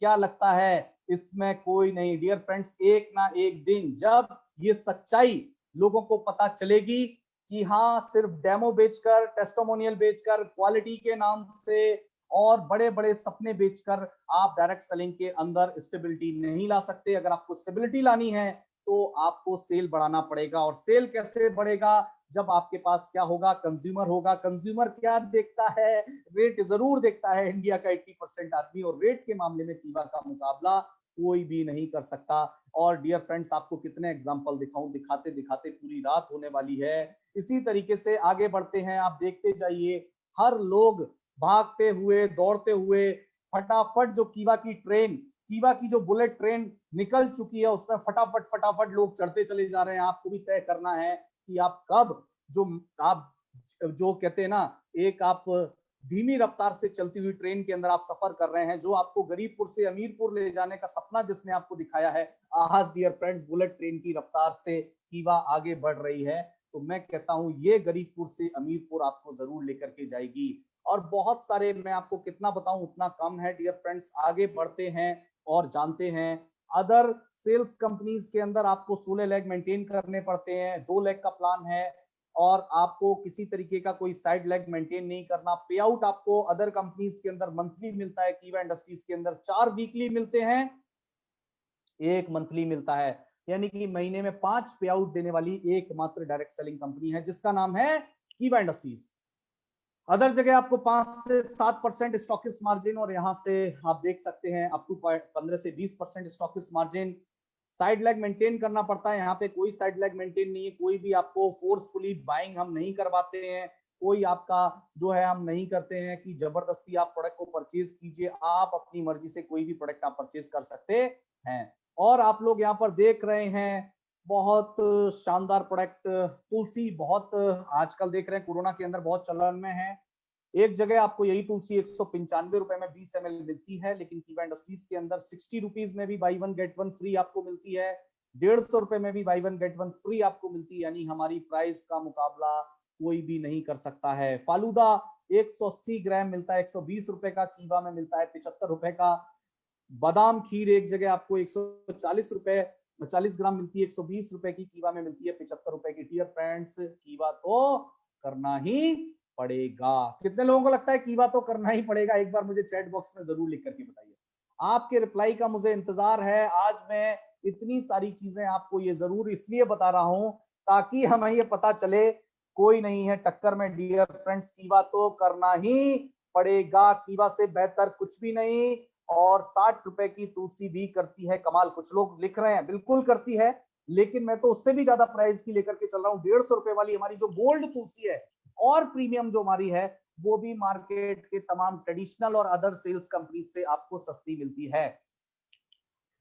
क्या लगता है इसमें कोई नहीं डियर फ्रेंड्स। एक ना एक दिन जब ये सच्चाई लोगों को पता चलेगी कि हाँ सिर्फ डेमो बेचकर, टेस्टिमोनियल बेचकर, क्वालिटी के नाम से और बड़े बड़े सपने बेचकर आप डायरेक्ट सेलिंग के अंदर स्टेबिलिटी नहीं ला सकते। अगर आपको स्टेबिलिटी लानी है तो आपको सेल बढ़ाना पड़ेगा। और सेल कैसे बढ़ेगा? जब आपके पास क्या होगा, कंज्यूमर होगा। कंज्यूमर क्या देखता है? रेट जरूर देखता है। इंडिया का 80% आदमी, और रेट के मामले में कीवा का मुकाबला कोई भी नहीं कर सकता। और डियर फ्रेंड्स, आपको कितने एग्जांपल दिखाऊं, दिखाते दिखाते पूरी रात होने वाली है। इसी तरीके से आगे बढ़ते हैं, आप देखते जाइए, हर लोग भागते हुए, दौड़ते हुए, फटाफट जो कीवा की ट्रेन, कीवा की जो बुलेट ट्रेन निकल चुकी है, उसमें फटाफट फटाफट लोग चढ़ते चले जा रहे हैं। आपको भी तय करना है कि आप कब, जो आप जो कहते हैं ना, एक आप धीमी रफ्तार से चलती हुई ट्रेन के अंदर आप सफर कर रहे हैं, जो आपको गरीबपुर से अमीरपुर ले जाने का सपना जिसने आपको दिखाया है, आज डियर फ्रेंड्स बुलेट ट्रेन की रफ्तार से कीवा आगे बढ़ रही है। तो मैं कहता हूं ये गरीबपुर से अमीरपुर आपको जरूर लेकर के जाएगी। और बहुत सारे, मैं आपको कितना बताऊं उतना कम है डियर फ्रेंड्स। आगे बढ़ते हैं और जानते हैं, अदर सेल्स कंपनीज के अंदर आपको 16 लाख मेंटेन करने पड़ते हैं, 2 लाख का प्लान है, और आपको किसी तरीके का कोई साइड लेग मेंटेन नहीं करना। पे आउट आपको अदर कंपनीज के अंदर मंथली मिलता है, कीवा इंडस्ट्रीज के अंदर 4 वीकली मिलते हैं, 1 मंथली मिलता है। यानी कि महीने में 5 पे आउट देने वाली एकमात्र डायरेक्ट सेलिंग कंपनी है, जिसका नाम है कीवा इंडस्ट्रीज। अदर जगह आपको 5 से 7% स्टॉकिस मार्जिन, और यहां से आप देख सकते हैं अप टू 15 से 20% stockist margin. Side leg maintain करना पड़ता है, यहाँ पे कोई साइड लेग मेंटेन नहीं है। कोई भी आपको फोर्सफुली बाइंग हम नहीं करवाते हैं, कोई आपका जो है हम नहीं करते हैं कि जबरदस्ती आप प्रोडक्ट को परचेज कीजिए। आप अपनी मर्जी से कोई भी प्रोडक्ट आप परचेज कर सकते हैं। और आप लोग यहाँ पर देख रहे हैं बहुत शानदार प्रोडक्ट तुलसी, बहुत आजकल देख रहे हैं कोरोना के अंदर बहुत चलन में है। एक जगह आपको यही तुलसी 195 रुपए में 20 ml मिलती है, लेकिन कीवा इंडस्ट्रीज के अंदर 60 रुपीज में भी by one get one free आपको मिलती है, 150 रुपए में भी by one get one free आपको मिलती है। यानी हमारी प्राइस का मुकाबला कोई भी नहीं कर सकता है। फालूदा 180 ग्राम मिलता है 120 रुपए का, कीवा में मिलता है 75 रुपए का। बादाम खीर एक जगह आपको 140 रुपए 40 ग्राम मिलती है, 120 रुपए की, कीवा में मिलती है 75 रुपए की। डियर फ्रेंड्स, कीवा तो करना ही पड़ेगा। कितने लोगों को लगता है कीवा तो करना ही पड़ेगा? एक बार मुझे चैट बॉक्स में जरूर लिख करके बताइए। आपके रिप्लाई का मुझे इंतजार है। आज मैं इतनी सारी चीजें आपको ये जरूर इसलिए बता रहा हूं ताकि हमें ये पता चले कोई नहीं है टक्कर में डियर फ्रेंड्स, कीवा तो करना ही पड़ेगा। कीवा से बेहतर कुछ भी नहीं। और 60 रुपए की तुलसी भी करती है कमाल। कुछ लोग लिख रहे हैं बिल्कुल करती है, लेकिन मैं तो उससे भी ज्यादा प्राइस की लेकर के चल रहा हूँ। 150 रुपए वाली हमारी जो गोल्ड तुलसी है और प्रीमियम जो हमारी है, वो भी मार्केट के तमाम ट्रेडिशनल और अदर सेल्स कंपनी से आपको सस्ती मिलती है।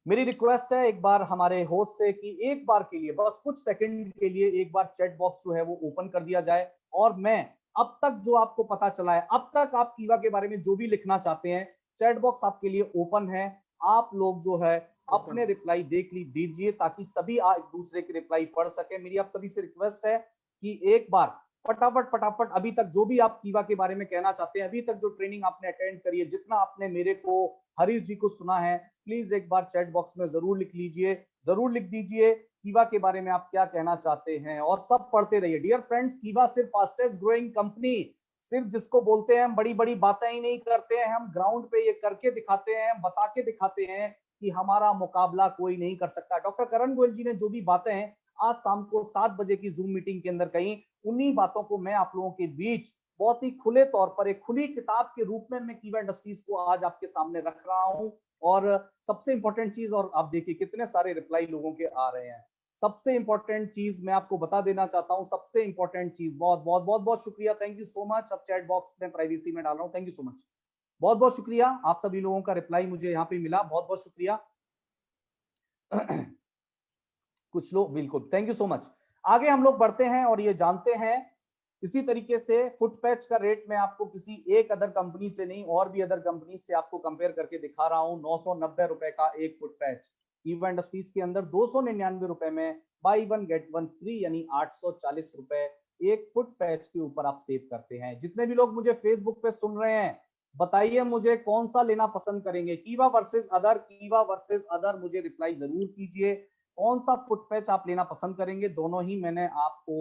मेरी रिक्वेस्ट है एक बार हमारे होस्ट से कि एक बार के लिए, बस कुछ सेकंड के लिए, एक बार चैट बॉक्स जो है वो ओपन कर दिया जाए। और मैं अब तक जो आपको पता चला है, अब तक आप कीवा के बारे में जो भी लिखना चाहते हैं, चैट बॉक्स आपके लिए ओपन है। आप लोग जो है अपने रिप्लाई देख ली दीजिए ताकि सभी एक दूसरे के रिप्लाई पढ़ सके। मेरी आप सभी से रिक्वेस्ट है कि एक बार फटाफट फटाफट अभी तक जो भी आप कीवा के बारे में कहना चाहते हैं, अभी तक जो ट्रेनिंग आपने अटेंड करी है, जितना आपने मेरे को, हरीश जी को सुना है, प्लीज एक बार चैट बॉक्स में जरूर लिख लीजिए, जरूर लिख दीजिए कीवा के बारे में आप क्या कहना चाहते हैं, और सब पढ़ते रहिए। डियर फ्रेंड्स, कीवा सिर्फ फास्टेस्ट ग्रोइंग कंपनी, सिर्फ जिसको बोलते हैं हम बड़ी बड़ी बातें ही नहीं करते हैं, हम ग्राउंड पे ये करके दिखाते हैं, बता के दिखाते हैं कि हमारा मुकाबला कोई नहीं कर सकता। डॉक्टर करण गोयल जी ने जो भी बातें आज शाम को 7 बजे की जूम मीटिंग के अंदर कही, उन्हीं बातों को मैं आप लोगों के बीच बहुत ही खुले तौर पर एक खुली किताब के रूप में मैं कीवा इंडस्ट्रीज को आज आपके सामने रख रहा हूं। और सबसे इंपॉर्टेंट चीज, और आप देखिए कितने सारे रिप्लाई लोगों के आ रहे हैं, सबसे इंपॉर्टेंट चीज मैं आपको बता देना चाहता हूं, सबसे इंपॉर्टेंट चीज, बहुत बहुत बहुत बहुत शुक्रिया, थैंक यू सो मच। अब चैट बॉक्स में प्राइवेसी में डाल रहा हूं, थैंक यू सो मच, बहुत बहुत शुक्रिया। आप सभी लोगों का रिप्लाई मुझे यहाँ पे मिला, बहुत बहुत शुक्रिया। कुछ लोग, बिल्कुल थैंक यू सो मच। आगे हम लोग बढ़ते हैं और ये जानते हैं, इसी तरीके से फुट पैच का रेट मैं आपको किसी एक अदर कंपनी से नहीं, और भी अदर कंपनी से आपको कंपेयर करके दिखा रहा हूं। 990 रुपए का एक फुट पैच कीवा इंडस्ट्रीज के अंदर, 299 रुपए में by one get one free, यानी 840 रुपए एक फुट पैच के ऊपर आप सेव करते हैं। जितने भी लोग मुझे फेसबुक पे सुन रहे हैं, बताइए मुझे कौन सा लेना पसंद करेंगे, कीवा वर्सेस अदर, कीवा वर्सेस अदर, मुझे रिप्लाई जरूर कीजिए। कौन सा फुट पैच आप लेना पसंद करेंगे, दोनों ही मैंने आपको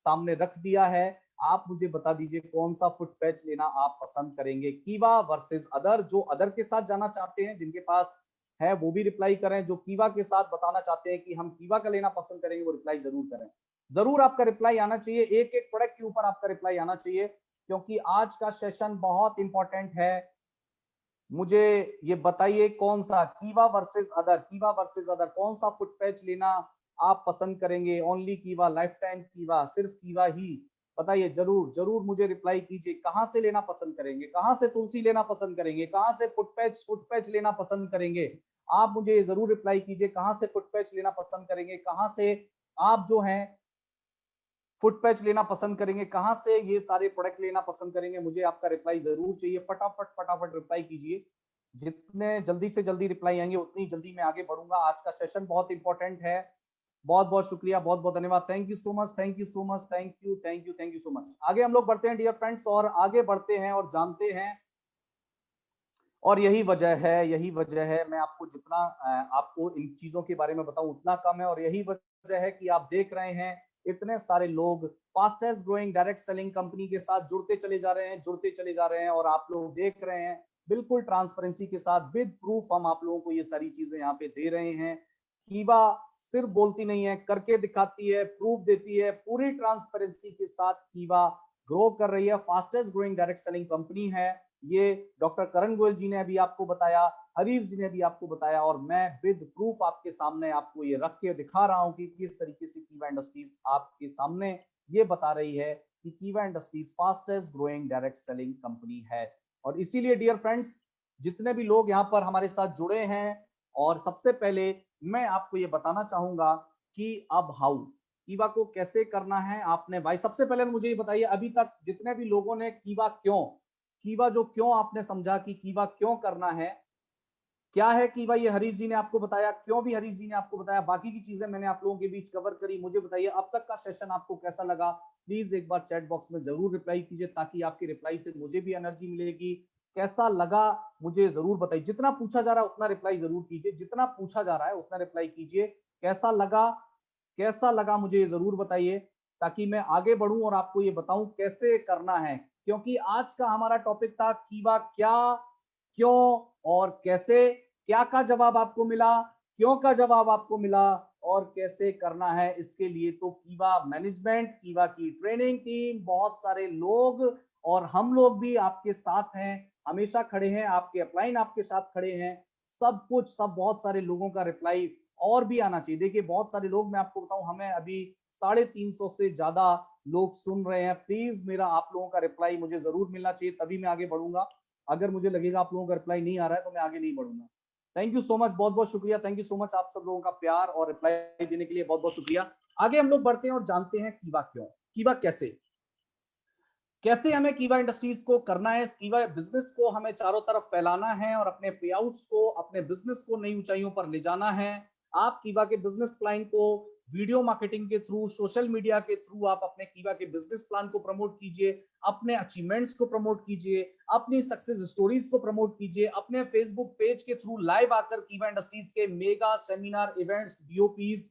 सामने रख दिया है। आप मुझे बता दीजिए कौन सा फुट पैच लेना आप पसंद करेंगे, कीवा वर्सेस अदर। जो अदर के साथ जाना चाहते हैं, जिनके पास है, वो भी रिप्लाई करें। जो कीवा के साथ बताना चाहते हैं कि हम कीवा का लेना पसंद करेंगे, वो रिप्लाई जरूर करें। जरूर आपका रिप्लाई आना चाहिए, एक एक प्रोडक्ट के ऊपर आपका रिप्लाई आना चाहिए, क्योंकि आज का सेशन बहुत इंपॉर्टेंट है। मुझे ये बताइए कौन सा कीवा वर्सेस अदर, कीवा वर्सेस अदर, कौन सा फुट पैच लेना आप पसंद करेंगे? ओनली कीवा, लाइफ टाइम कीवा, सिर्फ कीवा ही? बताइए, जरूर जरूर मुझे रिप्लाई कीजिए। कहां से लेना पसंद करेंगे, कहां से तुलसी लेना पसंद करेंगे, कहां से फुट पैच लेना पसंद करेंगे? आप मुझे जरूर रिप्लाई कीजिए, कहां से फुट पैच लेना पसंद करेंगे, कहां से आप जो हैं फुट पैच लेना पसंद करेंगे, कहां से ये सारे प्रोडक्ट लेना पसंद करेंगे? मुझे आपका रिप्लाई जरूर चाहिए। फटाफट फटाफट रिप्लाई कीजिए। जितने जल्दी से जल्दी रिप्लाई आएंगे, उतनी जल्दी मैं आगे बढ़ूंगा। आज का सेशन बहुत इंपॉर्टेंट है। बहुत बहुत शुक्रिया, बहुत बहुत धन्यवाद। Thank you so much, thank you so much, thank you thank you thank you so much. आगे हम लोग बढ़ते हैं डियर फ्रेंड्स, और आगे बढ़ते हैं और जानते हैं। और यही वजह है, मैं आपको जितना आपको इन चीजों के बारे में बताऊं उतना कम है। और यही वजह है कि आप देख रहे हैं इतने सारे लोग fastest growing direct selling company के साथ जुड़ते चले जा रहे हैं, जुड़ते चले जा रहे हैं। और आप लोग देख रहे हैं बिल्कुल ट्रांसपेरेंसी के साथ, विद प्रूफ हम आप लोगों को ये सारी चीजें यहाँ पे दे रहे हैं। कीवा सिर्फ बोलती नहीं है, करके दिखाती है, प्रूफ देती है। पूरी ट्रांसपेरेंसी के साथ कीवा ग्रो कर रही है, fastest growing direct selling company है। ये डॉक्टर करण गोयल जी ने अभी आपको बताया, हरीश जी ने भी आपको बताया, और मैं विद प्रूफ आपके सामने आपको ये रख के दिखा रहा हूं कि किस तरीके से कीवा इंडस्ट्रीज आपके सामने ये बता रही है कि कीवा industries fastest growing direct selling company है। और इसीलिए डियर फ्रेंड्स, जितने भी लोग यहाँ पर हमारे साथ जुड़े हैं, और सबसे पहले मैं आपको ये बताना चाहूंगा कि अब हाउ कीवा को कैसे करना है। आपने भाई सबसे पहले मुझे ये बताइए, अभी तक जितने भी लोगों ने कीवा जो क्यों आपने समझा कि कीवा क्यों करना है, क्या है कीवा, ये हरीश जी ने आपको बताया। क्यों भी हरीश जी ने आपको बताया, बाकी की चीजें मैंने आप लोगों के बीच कवर करी। मुझे बताइए अब तक का सेशन आपको कैसा लगा। प्लीज एक बार चैट बॉक्स में जरूर रिप्लाई कीजिए, ताकि आपकी रिप्लाई से मुझे भी एनर्जी मिलेगी। कैसा लगा मुझे जरूर बताइए। जितना पूछा जा रहा है उतना रिप्लाई जरूर कीजिए, जितना पूछा जा रहा है उतना रिप्लाई कीजिए। कैसा लगा मुझे ये जरूर बताइए, ताकि मैं आगे बढ़ूं और आपको ये बताऊं कैसे करना है। क्योंकि आज का हमारा टॉपिक था कीवा क्या, क्यों और कैसे। क्या का जवाब आपको मिला, क्यों का जवाब आपको मिला, और कैसे करना है इसके लिए तो कीवा मैनेजमेंट, कीवा की ट्रेनिंग टीम, बहुत सारे लोग और हम लोग भी आपके साथ हैं, हमेशा खड़े हैं, आपके अपलाइन आपके साथ खड़े हैं। सब बहुत सारे लोगों का रिप्लाई और भी आना चाहिए। देखिए बहुत सारे लोग, मैं आपको बताऊं, हमें अभी 350 से ज्यादा लोग सुन रहे हैं। प्लीज मेरा आप लोगों का रिप्लाई मुझे जरूर मिलना चाहिए, तभी मैं आगे बढ़ूंगा। अगर मुझे लगेगा आप लोगों का रिप्लाई नहीं आ रहा है तो मैं आगे नहीं बढ़ूंगा। थैंक यू सो मच, बहुत बहुत शुक्रिया। थैंक यू सो मच, आप सब लोगों का प्यार और रिप्लाई देने के लिए बहुत बहुत शुक्रिया। आगे हम लोग बढ़ते हैं और जानते हैं कीवा क्यों, कीवा कैसे हमें कीवा इंडस्ट्रीज को करना है। कीवा बिजनेस को हमें चारों तरफ फैलाना है और अपने पेआउट्स को, अपने बिजनेस को नई ऊंचाइयों पर ले जाना है। आप कीवा के बिजनेस प्लान को वीडियो मार्केटिंग के थ्रू, सोशल मीडिया के थ्रू आप अपने कीवा के बिजनेस प्लान को प्रमोट कीजिए, अपने अचीवमेंट्स को प्रमोट कीजिए, अपनी सक्सेस स्टोरीज को प्रमोट कीजिए। अपने फेसबुक पेज के थ्रू लाइव आकर कीवा इंडस्ट्रीज के mega seminar events, BOPs,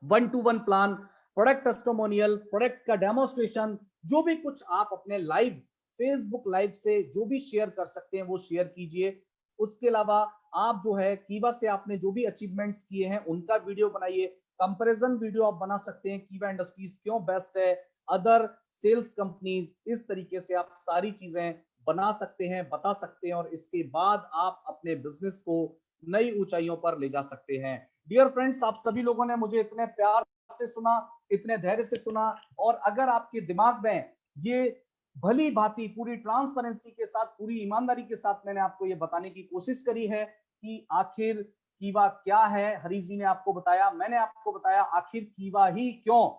1-to-1 plan, product testimonial, product का डेमोस्ट्रेशन, जो भी कुछ आप अपने लाइव फेसबुक लाइव से जो भी शेयर कर सकते हैं वो शेयर कीजिए। उसके अलावा आप जो है कीवा से आपने जो भी अचीवमेंट्स किए हैं उनका वीडियो बनाइए। कंपैरिजन वीडियो आप बना सकते हैं, कीवा इंडस्ट्रीज क्यों बेस्ट है, अदर सेल्स कंपनीज, इस तरीके से आप सारी चीजें बना सकते हैं, बता सकते हैं, और इसके बाद आप अपने बिजनेस को नई ऊंचाइयों पर ले जा सकते हैं। डियर फ्रेंड्स, आप सभी लोगों ने मुझे इतने प्यार से सुना, इतने धैर्य से सुना, और अगर आपके दिमाग में ये भली भांति पूरी ट्रांसपेरेंसी के साथ, पूरी ईमानदारी के साथ मैंने आपको ये बताने की कोशिश करी है कि आखिर कीवा क्या है, हरीश जी ने आपको बताया, मैंने आपको बताया आखिर कीवा ही क्यों।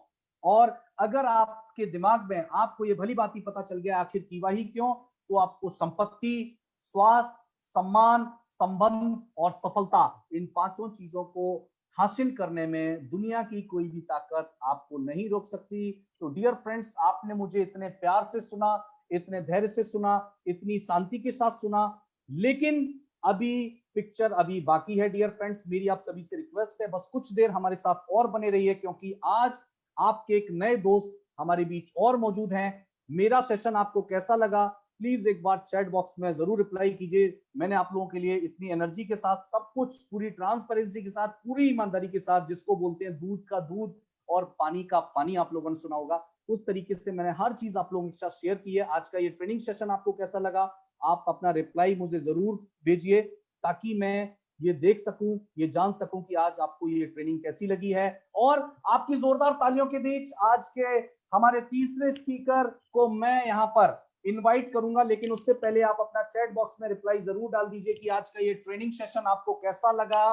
और अगर आपके दिमाग में आपको ये भली भांति पता चल गया आखिर कीवा ही क्यों, तो आपको संपत्ति, स्वास्थ्य, सम्मान, संबंध और सफलता, इन पांचों चीजों को हासिल करने में दुनिया की कोई भी ताकत आपको नहीं रोक सकती। तो डियर फ्रेंड्स, आपने मुझे इतने प्यार से सुना, इतने धैर्य से सुना, इतनी शांति के साथ सुना, लेकिन अभी पिक्चर अभी बाकी है। डियर फ्रेंड्स, मेरी आप सभी से रिक्वेस्ट है, बस कुछ देर हमारे साथ और बने रहिए, क्योंकि आज आपके एक नए दोस्त हमारे बीच और मौजूद हैं। मेरा सेशन आपको कैसा लगा, प्लीज एक बार चैट बॉक्स में जरूर रिप्लाई कीजिए। मैंने आप लोगों के लिए इतनी एनर्जी के साथ, सब कुछ पूरी ट्रांसपेरेंसी के साथ, पूरी ईमानदारी के साथ, जिसको बोलते हैं दूध का दूध और पानी का पानी, आप लोगों ने सुना होगा, उस तरीके से मैंने हर चीज आप लोगों के साथ शेयर की है। आज का ये ट्रेनिंग सेशन आपको कैसा लगा, आप अपना रिप्लाई मुझे जरूर भेजिए, ताकि मैं ये देख सकूं, ये जान सकूं कि आज आपको ये ट्रेनिंग कैसी लगी है। और आपकी जोरदार तालियों के बीच आज के हमारे तीसरे स्पीकर को मैं यहाँ पर इनवाइट करूंगा, लेकिन उससे पहले आप अपना चैट बॉक्स में रिप्लाई जरूर डाल दीजिए कि आज का ये ट्रेनिंग सेशन आपको कैसा लगा।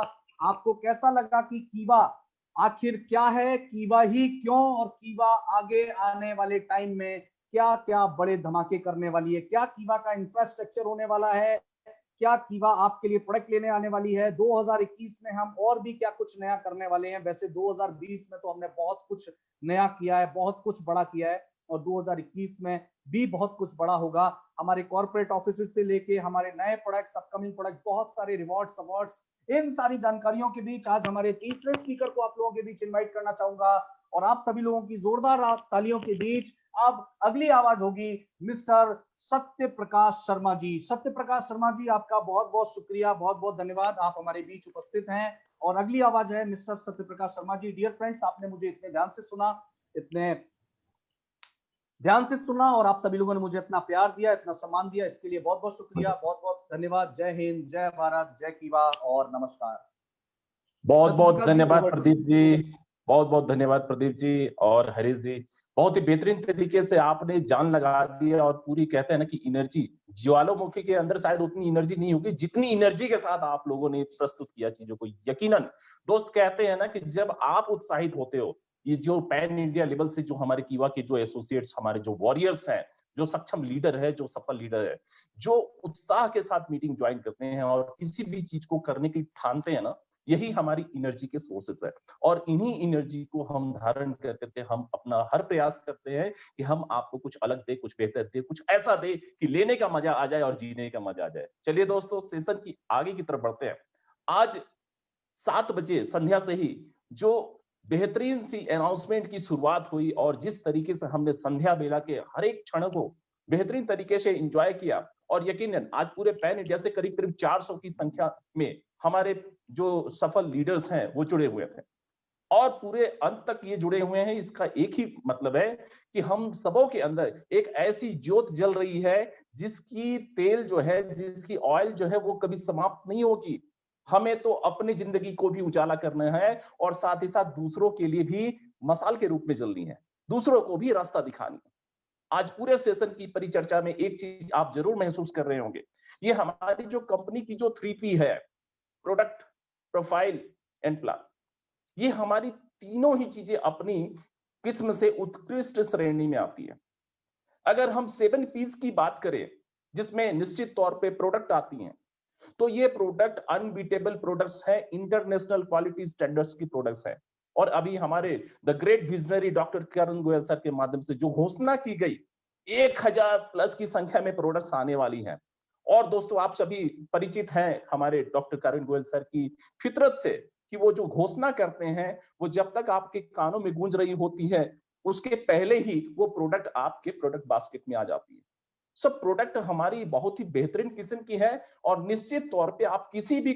आपको कैसा लगा कि कीवा आखिर क्या है, कीवा ही क्यों, और कीवा आगे आने वाले टाइम में क्या क्या बड़े धमाके करने वाली है, क्या कीवा का इंफ्रास्ट्रक्चर होने वाला है, क्या कीवा आपके लिए प्रोडक्ट लेने आने वाली है। 2021 में हम और भी क्या कुछ नया करने वाले हैं। वैसे 2020 में तो हमने बहुत कुछ नया किया है, बहुत कुछ बड़ा किया है, और 2021 में भी बहुत कुछ बड़ा होगा। हमारे कॉर्पोरेट ऑफिस से लेके हमारे नए प्रोडक्ट्स, अपकमिंग प्रोडक्ट्स, बहुत सारे रिवॉर्ड्स, अवार्ड्स, इन सारी जानकारियों के बीच आज हमारे तीसरे स्पीकर को आप लोगों के बीच इनवाइट करना चाहूंगा। और आप सभी लोगों की जोरदार तालियों के बीच अब अगली आवाज होगी मिस्टर सत्य प्रकाश शर्मा जी। सत्य प्रकाश शर्मा जी, आपका बहुत बहुत शुक्रिया, बहुत बहुत धन्यवाद, आप हमारे बीच उपस्थित हैं। और अगली आवाज है mister Satya Prakash Sharma ji. Dear friends, आपने मुझे इतने ध्यान से सुना, इतने ध्यान से सुना, और आप सभी लोगों ने मुझे इतना प्यार दिया, इतना सम्मान दिया, इसके लिए बहुत बहुत शुक्रिया, बहुत बहुत धन्यवाद। जय हिंद, जय भारत, जय कीवा और नमस्कार। बहुत बहुत धन्यवाद प्रदीप जी, बहुत बहुत धन्यवाद प्रदीप जी और हरीश जी। बहुत ही बेहतरीन तरीके से आपने जान लगा दिया, और पूरी कहते हैं ना कि एनर्जी, ज्वालामुखी के अंदर शायद उतनी एनर्जी नहीं होगी जितनी एनर्जी के साथ आप लोगों ने प्रस्तुत किया चीजों को। यकीनन दोस्त, कहते हैं ना कि जब आप उत्साहित होते हो, ये जो पैन इंडिया लेवल से जो हमारे कीवा के जो एसोसिएट्स, हमारे जो वॉरियर्स हैं, जो सक्षम लीडर है, जो सफल लीडर है, जो उत्साह के साथ मीटिंग ज्वाइन करते हैं और किसी भी चीज को करने की ठानते हैं ना, यही हमारी एनर्जी के सोर्सेस है। और इन्हीं एनर्जी को हम धारण करके हम अपना हर प्रयास करते हैं कि हम आपको कुछ अलग दे, कुछ बेहतर दे, कुछ ऐसा दे कि लेने का मजा आ जाए और जीने का मजा आ जाए। चलिए दोस्तों, सेशन की आगे की तरफ बढ़ते हैं। आज 7 बजे संध्या से ही जो बेहतरीन सी अनाउंसमेंट की शुरुआत हुई, और जिस तरीके से हमने संध्या बेला के हर एक क्षण को बेहतरीन तरीके से एंजॉय किया, और यकीनन आज पूरे पैन इंडिया से करीब करीब 400 की संख्या में हमारे जो सफल लीडर्स हैं वो जुड़े हुए थे, और पूरे अंत तक ये जुड़े हुए हैं। इसका एक ही मतलब है कि हम सबों के अंदर एक ऐसी ज्योत जल रही है जिसकी तेल जो है, जिसकी ऑयल जो है, वो कभी समाप्त नहीं होगी। हमें तो अपनी जिंदगी को भी उजाला करना है, और साथ ही साथ दूसरों के लिए भी मसाल के रूप में जलनी है, दूसरों को भी रास्ता दिखानी है। आज पूरे सेशन की परिचर्चा में एक चीज आप जरूर महसूस कर रहे होंगे, ये हमारी जो कंपनी की जो 3P है, प्रोडक्ट, प्रोफाइल एंड प्लान, ये हमारी तीनों ही चीजें अपनी किस्म से उत्कृष्ट श्रेणी में आती है। अगर हम 7Ps की बात करें, जिसमें निश्चित तौर पे प्रोडक्ट आती हैं, तो ये प्रोडक्ट अनबीटेबल प्रोडक्ट्स है, इंटरनेशनल क्वालिटी स्टैंडर्ड्स की प्रोडक्ट्स है। और अभी हमारे the great visionary doctor Karan Goyal sir के माध्यम से जो घोषणा की गई, 1000 प्लस की संख्या में प्रोडक्ट्स आने वाली हैं। और दोस्तों, आप सभी परिचित हैं हमारे डॉक्टर करण गोयल सर की फितरत से, कि वो जो घोषणा करते हैं, वो जब तक आपके कानों में गूंज रही होती है, उसके पहले ही वो प्रोडक्ट आपके प्रोडक्ट बास्केट में आ जाती है। सब प्रोडक्ट हमारी बहुत ही बेहतरीन किस्म की है, और निश्चित तौर पे आप किसी भी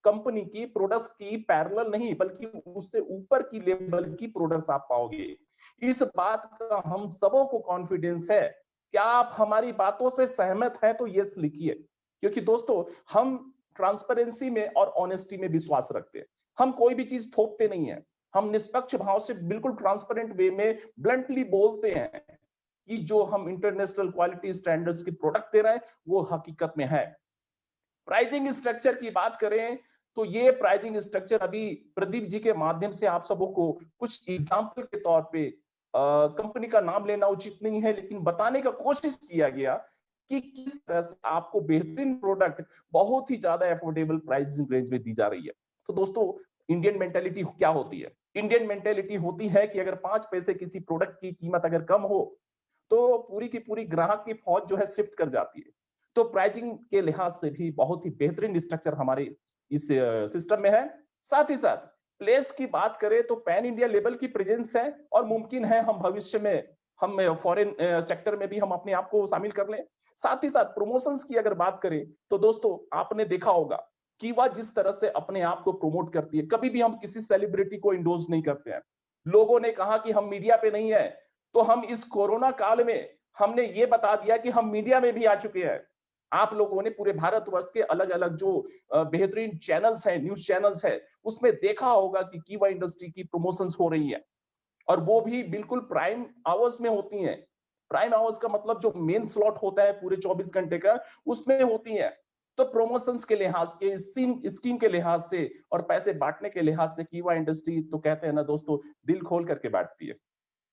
कंपनी की प्रोडक्ट्स की पैरेलल नहीं, बल्कि उससे ऊपर की लेवल की प्रोडक्ट्स आप पाओगे। इस बात का हम सबों को कॉन्फिडेंस है। क्या आप हमारी बातों से सहमत हैं? तो यस लिखिए, क्योंकि दोस्तों, हम ट्रांसपेरेंसी में और ऑनेस्टी में विश्वास रखते हैं। हम कोई भी चीज थोपते नहीं है, हम निष्पक्ष भाव से बिल्कुल ट्रांसपेरेंट वे में ब्लंटली बोलते हैं कि जो हम इंटरनेशनल क्वालिटी स्टैंडर्ड्स की प्रोडक्ट दे रहे हैं वो हकीकत में है। प्राइसिंग स्ट्रक्चर की बात करें, तो ये प्राइसिंग स्ट्रक्चर अभी प्रदीप जी के माध्यम से आप सबों को कुछ एग्जांपल के तौर पे, कंपनी का नाम लेना उचित नहीं है, लेकिन बताने का कोशिश किया गया कि किस तरह से आपको बेहतरीन प्रोडक्ट बहुत ही ज्यादा अफोर्डेबल प्राइसिंग रेंज में दी जा रही है। तो दोस्तों, इंडियन मेंटेलिटी क्या होती है? इंडियन मेंटेलिटी होती है कि अगर 5 पैसे किसी प्रोडक्ट की कीमत अगर कम हो तो पूरी की पूरी ग्राहक की फौज जो है शिफ्ट कर जाती है। तो प्राइसिंग के लिहाज से भी बहुत ही बेहतरीन स्ट्रक्चर हमारे इस सिस्टम में है। साथ ही साथ प्लेस की बात करें तो पैन इंडिया लेवल की प्रेजेंस है और मुमकिन है हम भविष्य में हम फॉरेन सेक्टर में भी हम अपने आप को शामिल कर लें। साथ ही साथ प्रमोशंस की अगर बात करें तो दोस्तों आपने देखा होगा कि वह जिस तरह से अपने आप को प्रमोट करती है, कभी भी हम किसी सेलिब्रिटी को इंडोर्स नहीं करते हैं। लोगों ने कहा कि हम मीडिया पे नहीं है, तो हम इस कोरोना काल में हमने ये बता दिया कि हम मीडिया में भी आ चुके हैं। आप लोगों ने पूरे भारतवर्ष के अलग-अलग जो बेहतरीन चैनल्स हैं, न्यूज़ चैनल्स हैं, उसमें देखा होगा कि कीवा इंडस्ट्री की प्रमोशंस हो रही है और वो भी बिल्कुल प्राइम आवर्स में होती हैं। प्राइम आवर्स का मतलब जो मेन स्लॉट होता है पूरे 24 घंटे का, उसमें होती हैं। तो प्रमोशंस के लिहाज के, स्कीम के लिहाज से और पैसे बांटने के लिहाज से कीवा इंडस्ट्री तो कहते हैं ना दोस्तों, दिल खोल करके बांटती है।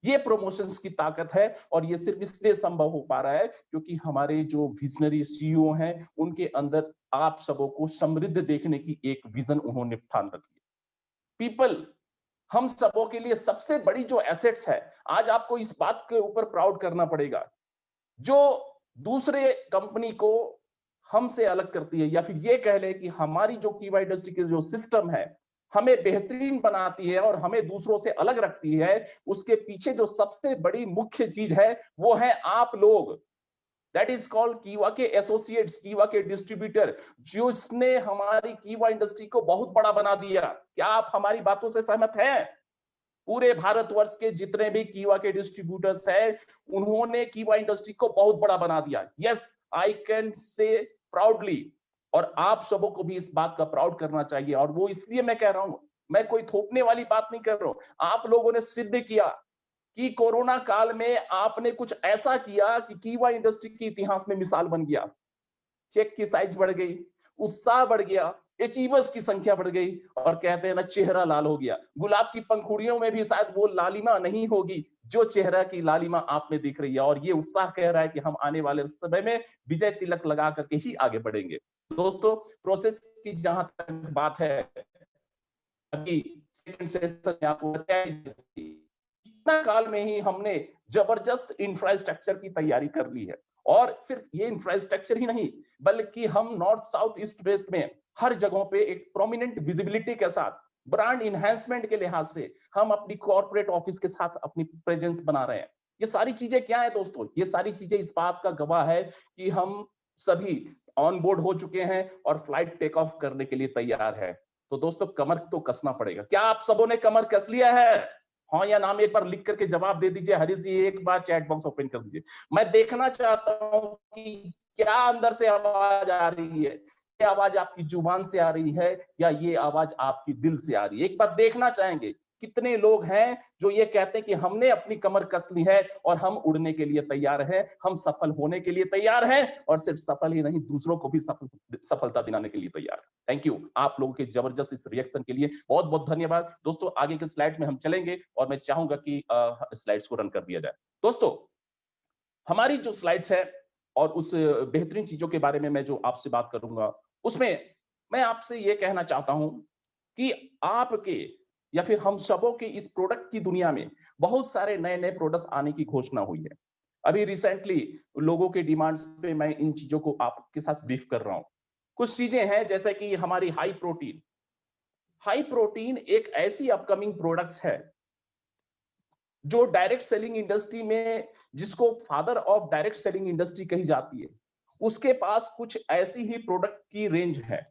ये प्रमोशंस की ताकत है और ये सिर्फ इसलिए संभव हो पा रहा है क्योंकि हमारे जो विजनरी सीईओ हैं, उनके अंदर आप सबों को समृद्ध देखने की एक विजन उन्होंने ठान रखी है। पीपल हम सबों के लिए सबसे बड़ी जो एसेट्स है, आज आपको इस बात के ऊपर प्राउड करना पड़ेगा, जो दूसरे कंपनी को हमसे अलग करती है या फिर ये कह ले कि हमारी जो कीवा इंडस्ट्री की जो सिस्टम है, हमें बेहतरीन बनाती है और हमें दूसरों से अलग रखती है, उसके पीछे जो सबसे बड़ी मुख्य चीज है, वो है आप लोग। दैट इज कॉल्ड कीवा के एसोसिएट्स, कीवा के डिस्ट्रीब्यूटर, जिसने हमारी कीवा इंडस्ट्री को बहुत बड़ा बना दिया। क्या आप हमारी बातों से सहमत हैं? पूरे भारतवर्ष के जितने भी कीवा के डिस्ट्रीब्यूटर्स हैं, उन्होंने कीवा इंडस्ट्री को बहुत बड़ा बना दिया। Yes, I can say proudly, और आप सबों को भी इस बात का प्राउड करना चाहिए। और वो इसलिए मैं कह रहा हूं, मैं कोई थोपने वाली बात नहीं कर रहा हूं। आप लोगों ने सिद्ध किया कि कोरोना काल में आपने कुछ ऐसा किया कि कीवा इंडस्ट्री के इतिहास में मिसाल बन गया। चेक की साइज बढ़ गई, उत्साह बढ़ गया, अचीवर्स की संख्या बढ़ गई और कहते हैं ना, चेहरा लाल हो गया। गुलाब की पंखुड़ियों में भी शायद वो लालिमा नहीं होगी जो चेहरा की लालिमा आप में दिख रही है, और ये उत्साह कह रहा है कि हम आने वाले समय में विजय तिलक लगा करके ही आगे बढ़ेंगे। दोस्तों, प्रोसेस की जहां तक बात है, अभी सेकंड सेशन में आपको इतना काल में ही हमने जबरदस्त इंफ्रास्ट्रक्चर की तैयारी कर ली है। और सिर्फ ये इंफ्रास्ट्रक्चर ही नहीं, बल्कि हम नॉर्थ साउथ ईस्ट वेस्ट में हर जगहों पे एक प्रोमिनेंट विजिबिलिटी के साथ, ब्रांड इन्हेंसमेंट के लिहाज से हम अपनी कॉर्पोरेट ऑफिस के साथ अपनी प्रेजेंस बना रहे हैं। ये सारी चीजें क्या है दोस्तों? ये सारी चीजें इस बात का गवाह है कि हम सभी ऑन बोर्ड हो चुके हैं और फ्लाइट टेक ऑफ करने के लिए तैयार है। तो दोस्तों, कमर तो कसना पड़ेगा। क्या आप सबों ने कमर कस लिया है? हाँ या नाम एक बार लिख करके जवाब दे दीजिए। हरीश जी, एक बार चैट बॉक्स ओपन कर दीजिए। मैं देखना चाहता हूं कि क्या अंदर से आवाज आ रही है। ये आवाज आपकी जुबान से आ रही है या ये आवाज आपकी दिल से आ रही है? एक बार देखना चाहेंगे कितने लोग हैं जो ये कहते हैं कि हमने अपनी कमर कस ली है और हम उड़ने के लिए तैयार हैं, हम सफल होने के लिए तैयार हैं, और सिर्फ सफल ही नहीं, दूसरों को भी सफलता दिलाने के लिए तैयार हैं। थैंक यू आप लोगों के जबरदस्त इस रिएक्शन के लिए, बहुत बहुत धन्यवाद। दोस्तों, आगे के स्लाइड में हम चलेंगे और मैं चाहूंगा कि स्लाइड्स को रन कर दिया जाए। दोस्तों, हमारी जो स्लाइड्स है और उस बेहतरीन चीजों के बारे में मैं जो आपसे बात करूंगा, उसमें मैं आपसे ये कहना चाहता हूं कि आपके या फिर हम सबों के इस प्रोडक्ट की दुनिया में बहुत सारे नए नए प्रोडक्ट्स आने की घोषणा हुई है। अभी रिसेंटली लोगों के डिमांड्स पे मैं इन चीजों को आपके साथ ब्रीफ कर रहा हूं। कुछ चीजें हैं जैसे कि हमारी हाई प्रोटीन एक ऐसी अपकमिंग प्रोडक्ट्स है जो डायरेक्ट सेलिंग इंडस्ट्री में, जिसको father of direct selling industry कही जाती है, उसके पास कुछ ऐसी ही प्रोडक्ट की रेंज है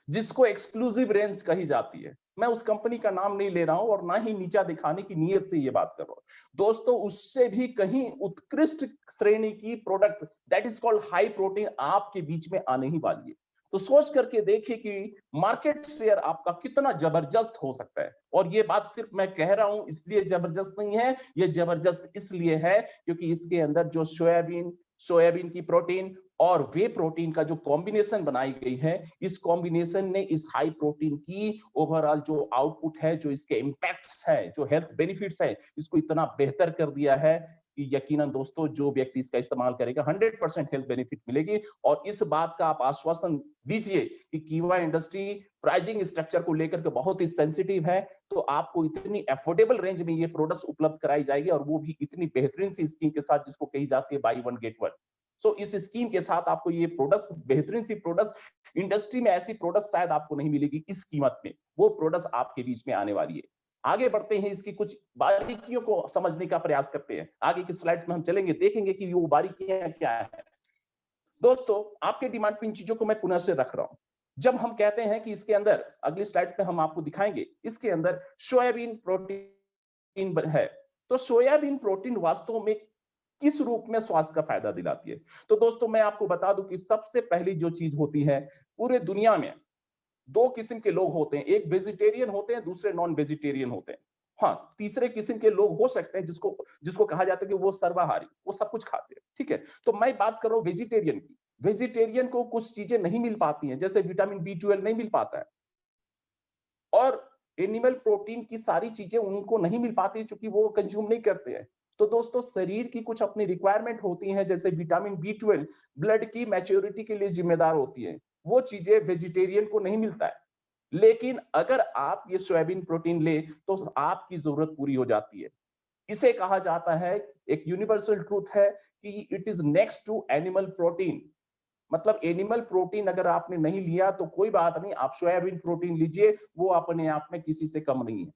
जिसको एक्सक्लूसिव रेंज कही जाती है। मैं उस कंपनी का नाम नहीं ले रहा हूं और ना ही नीचा दिखाने की नीयत से ये बात कर रहा हूं। दोस्तों, उससे भी कहीं उत्कृष्ट श्रेणी की product that is called high protein आपके बीच में आने ही वाली है। तो सोच करके देखिए कि मार्केट शेयर आपका कितना जबरदस्त हो सकता है। और ये बात सिर्फ मैं कह रहा हूं इसलिए जबरदस्त नहीं है, ये जबरदस्त इसलिए है क्योंकि इसके अंदर जो सोयाबीन की प्रोटीन और वे प्रोटीन का जो कॉम्बिनेशन बनाई गई है, इस कॉम्बिनेशन ने इस हाई प्रोटीन की ओवरऑल जो आउटपुट है, जो इसके इम्पैक्ट्स है, जो हेल्थ बेनिफिट्स है, इसको इतना बेहतर कर दिया है कि यकीनन दोस्तों जो व्यक्ति इसका इस्तेमाल करेगा 100% हेल्थ बेनिफिट मिलेगी। और इस बात का आप आश्वासन दीजिए कि कीवा इंडस्ट्री प्राइसिंग स्ट्रक्चर को लेकर के बहुत ही सेंसिटिव है, तो आपको इतनी अफोर्डेबल रेंज में ये प्रोडक्ट्स उपलब्ध कराई जाएगी, और वो भी इतनी बेहतरीन सी स्कीम के साथ जिसको कही जाती है बाई वन गेट वन। सो इस स्कीम के साथ आपको ये प्रोडक्ट्स, बेहतरीन सी प्रोडक्ट्स, इंडस्ट्री में ऐसी प्रोडक्ट्स शायद आपको नहीं मिलेगी इस कीमत में, वो प्रोडक्ट्स आपके बीच में आने वाली है। आगे बढ़ते हैं, इसकी कुछ बारीकियों को समझने का प्रयास करते हैं। आगे की स्लाइड्स में हम चलेंगे, देखेंगे कि वो बारीकियां क्या है। दोस्तों आपके डिमांड पे इन चीजों को मैं पुनः से रख रहा हूं। जब हम कहते हैं कि इसके अंदर, अगली स्लाइड पे हम आपको दिखाएंगे, इसके अंदर सोयाबीन प्रोटीन है, तो सोयाबीन प्रोटीन वास्तव में किस रूप में स्वास्थ्य का फायदा दिलाती है। तो दोस्तों मैं आपको बता दूं कि सबसे पहली जो चीज होती है, पूरे दुनिया में दो किस्म के लोग होते हैं, एक वेजिटेरियन होते हैं, दूसरे नॉन वेजिटेरियन होते हैं। हाँ, तीसरे किस्म के लोग हो सकते हैं जिसको कहा जाता है कि वो सर्वाहारी, वो सब कुछ खाते हैं, ठीक है। तो मैं बात कर रहा हूं वेजिटेरियन की। वेजिटेरियन को कुछ चीजें नहीं मिल पाती हैं, जैसे विटामिन B12 नहीं मिल पाता है, और एनिमल प्रोटीन की सारी चीजें उनको नहीं मिल पाती क्योंकि वो कंज्यूम नहीं करते हैं। तो दोस्तों शरीर की कुछ अपनी रिक्वायरमेंट होती हैं, जैसे विटामिन B12 ब्लड की मैच्योरिटी के लिए जिम्मेदार होती है, वो चीजें वेजिटेरियन को नहीं मिलता है। लेकिन अगर आप ये सोयाबीन प्रोटीन ले तो आपकी जरूरत पूरी हो जाती है। इसे कहा जाता है, एक यूनिवर्सल ट्रूथ है कि it is next to animal protein. मतलब एनिमल प्रोटीन अगर आपने नहीं लिया तो कोई बात नहीं, आप सोयाबीन प्रोटीन लीजिए, वो अपने आप में किसी से कम नहीं है।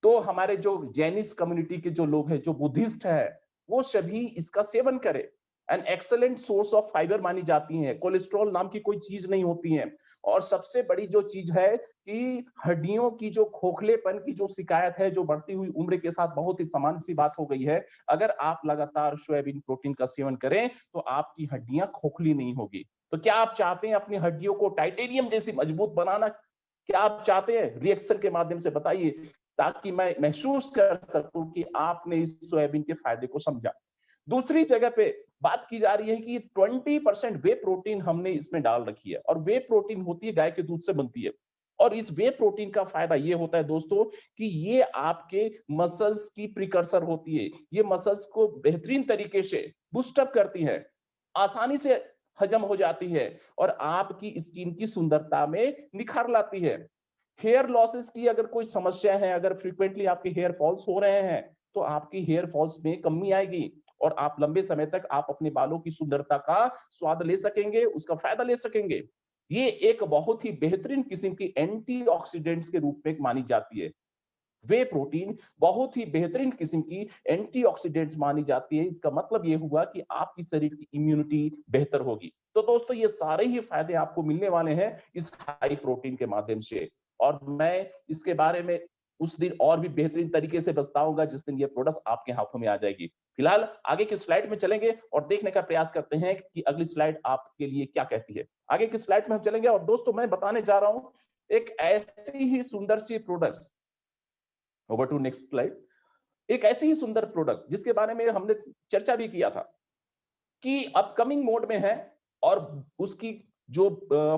तो हमारे जो जैनिस कम्युनिटी के जो लोग हैं, जो बुद्धिस्ट है, वो सभी इसका सेवन करें। An excellent source of fibre मानी जाती है, कोलेस्ट्रॉल नाम की कोई चीज नहीं होती है। और सबसे बड़ी जो चीज है कि हड्डियों की जो खोखलेपन की जो शिकायत है, जो बढ़ती हुई उम्र के साथ बहुत ही सामान्य सी बात हो गई है, अगर आप लगातार सोयाबीन प्रोटीन का सेवन करें तो आपकी हड्डियां खोखली नहीं होगी। तो क्या आप चाहते हैं अपनी हड्डियों को टाइटेनियम जैसी मजबूत बनाना? क्या आप चाहते हैं? रिएक्शन के माध्यम से बताइए, ताकि मैं महसूस कर सकूं कि आपने इस सोयाबीन के फायदे को समझा। दूसरी जगह पे बात की जा रही है कि 20% वे प्रोटीन हमने इसमें डाल रखी है, और वे प्रोटीन होती है गाय के दूध से बनती है। और इस वे प्रोटीन का फायदा ये होता है दोस्तों कि ये आपके मसल्स की प्रिकर्सर होती है, ये मसल्स को बेहतरीन तरीके से बूस्टअप करती है, आसानी से हजम हो जाती है, और आपकी स्किन की सुंदरता में निखार लाती है। हेयर लॉसेस की अगर कोई समस्या है, अगर फ्रीक्वेंटली आपके हेयर फॉल्स हो रहे हैं, तो आपकी हेयर फॉल्स में कमी आएगी, और आप लंबे समय तक आप अपने बालों की सुंदरता का स्वाद ले सकेंगे, उसका फायदा ले सकेंगे। ये एक बहुत ही बेहतरीन किस्म की एंटीऑक्सीडेंट्स के रूप में मानी जाती है। वे प्रोटीन बहुत ही बेहतरीन किस्म की एंटीऑक्सीडेंट्स मानी जाती है। इसका मतलब ये हुआ कि आपकी शरीर की इम्यूनिटी बेहतर होगी। तो दोस्तों ये सारे ही फायदे आपको मिलने वाले हैं इस हाई प्रोटीन के माध्यम से, और मैं इसके बारे में उस दिन और भी बेहतरीन तरीके से बताऊंगा जिस दिन ये प्रोडक्ट आपके हाथों में आ जाएगी। फिलहाल आगे की स्लाइड में चलेंगे और देखने का प्रयास करते हैं कि अगली स्लाइड आपके लिए क्या कहती है। आगे की स्लाइड में हम चलेंगे, और दोस्तों मैं बताने जा रहा हूं एक ऐसी ही सुंदर सी product, over to next slide, एक ऐसी ही सुंदर प्रोडक्ट जिसके बारे में हमने चर्चा भी किया था कि अपकमिंग मोड में है, और उसकी जो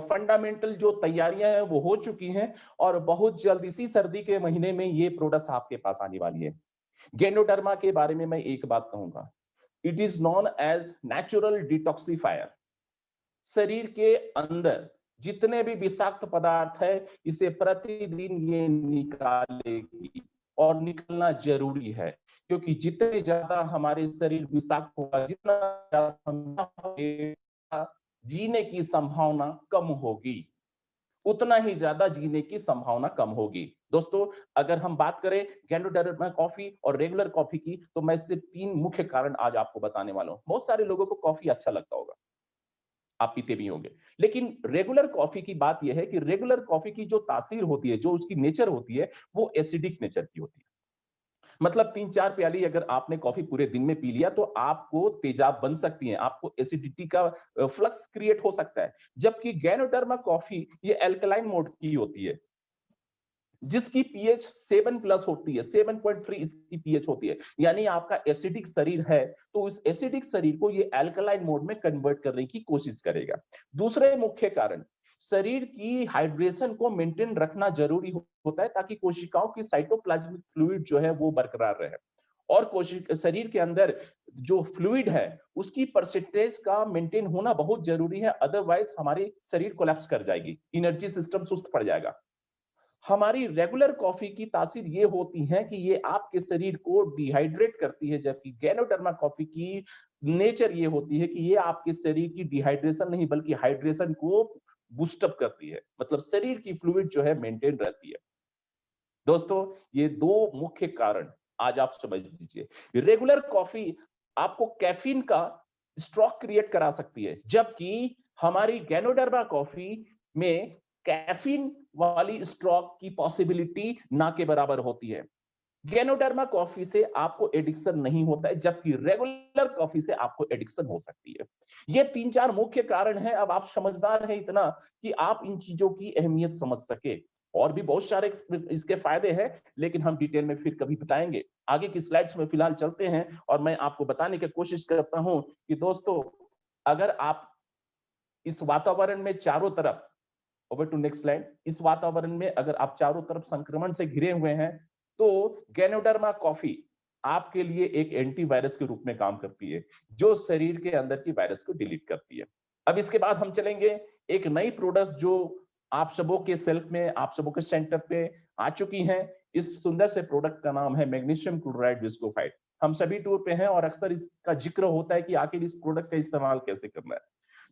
फंडामेंटल जो तैयारियां हैं वो हो चुकी हैं, और बहुत जल्द इसी सर्दी के महीने में ये प्रोडक्ट आपके पास आने वाली है। गैनोडर्मा के बारे में मैं एक बात कहूंगा, it is known as natural detoxifier. शरीर के अंदर जितने भी विषाक्त पदार्थ है, इसे प्रतिदिन ये निकालेगी, और निकलना जरूरी है, क्योंकि जितने ज्यादा हमारे शरीर विषाक्त होगा, जितना ज्यादा जीने की संभावना कम होगी, उतना ही ज्यादा जीने की संभावना कम होगी। दोस्तों अगर हम बात करें गैनोडर्मा कॉफी और रेगुलर कॉफी की, तो मैं सिर्फ 3 मुख्य कारण आज आपको बताने वाला हूं। बहुत सारे लोगों को कॉफी अच्छा लगता होगा, आप पीते भी होंगे, लेकिन रेगुलर कॉफी की बात यह है कि रेगुलर कॉफी की जो तासीर होती है, जो उसकी नेचर होती है, वो एसिडिक नेचर की होती है। मतलब 3-4 प्याली अगर आपने कॉफी पूरे दिन में पी लिया तो आपको तेजाब बन सकती है, आपको एसिडिटी का फ्लक्स क्रिएट हो सकता है। जबकि गैनोडर्मा कॉफी ये अल्कलाइन मोड की होती है, जिसकी पीएच 7+ होती है, 7.3 इसकी पीएच होती है। यानी आपका एसिडिक शरीर है तो उस एसिडिक शरीर को ये अल्कलाइन मोड में कन्वर्ट करने की कोशिश करेगा। दूसरे मुख्य कारण, शरीर की हाइड्रेशन को मेंटेन रखना जरूरी होता है ताकि कोशिकाओं की साइटोप्लाज्मिक फ्लूइड जो है वो बरकरार रहे। और कोशिका शरीर के अंदर जो फ्लूइड है उसकी परसेंटेज का मेंटेन होना बहुत जरूरी है, अदरवाइज हमारी शरीर कोलैप्स कर जाएगी, एनर्जी सिस्टम सुस्त पड़ जाएगा। हमारी रेगुलर कॉफी की तासीर ये होती है कि ये आपके शरीर को डिहाइड्रेट करती है, जबकि गैनोडर्मा कॉफी की नेचर ये होती है कि ये आपके शरीर की डिहाइड्रेशन नहीं बल्कि हाइड्रेशन को बूस्टअप करती है, मतलब शरीर की फ्लूइड जो है मेंटेन रहती है। दोस्तों, ये दो मुख्य कारण आज आप समझ लीजिए। रेगुलर कॉफी आपको कैफीन का स्ट्रोक क्रिएट करा सकती है, जबकि हमारी गैनोडर्मा कॉफी में कैफीन वाली स्ट्रोक की पॉसिबिलिटी ना के बराबर होती है। गैनोडर्मा कॉफी से आपको एडिक्शन नहीं होता है, जबकि रेगुलर कॉफी से आपको एडिक्शन हो सकती है। ये 3-4 मुख्य कारण हैं। अब आप समझदार हैं इतना कि आप इन चीजों की अहमियत समझ सके। और भी बहुत सारे इसके फायदे हैं, लेकिन हम डिटेल में फिर कभी बताएंगे। आगे की स्लाइड्स में फिलहाल चलते हैं और मैं आपको बताने की कोशिश करता हूं कि दोस्तों, अगर आप इस वातावरण में चारों तरफ, ओवर टू नेक्स्ट स्लाइड, इस वातावरण में अगर आप चारों तरफ संक्रमण से घिरे हुए हैं, तो गैनोडर्मा कॉफी आपके लिए एक एंटीवायरस के रूप में काम करती है, जो शरीर के अंदर की वायरस को डिलीट करती है। अब इसके बाद हम चलेंगे एक नई प्रोडक्ट जो आप सबों के सेल्फ में, आप सबों के सेंटर पे आ चुकी हैं। इस सुंदर से प्रोडक्ट का नाम है मैग्नीशियम क्लोराइड विस्कोफाइट। हम सभी टूर पे हैं और अक्सर इसका जिक्र होता है कि आखिर इस प्रोडक्ट का इस्तेमाल कैसे करना है।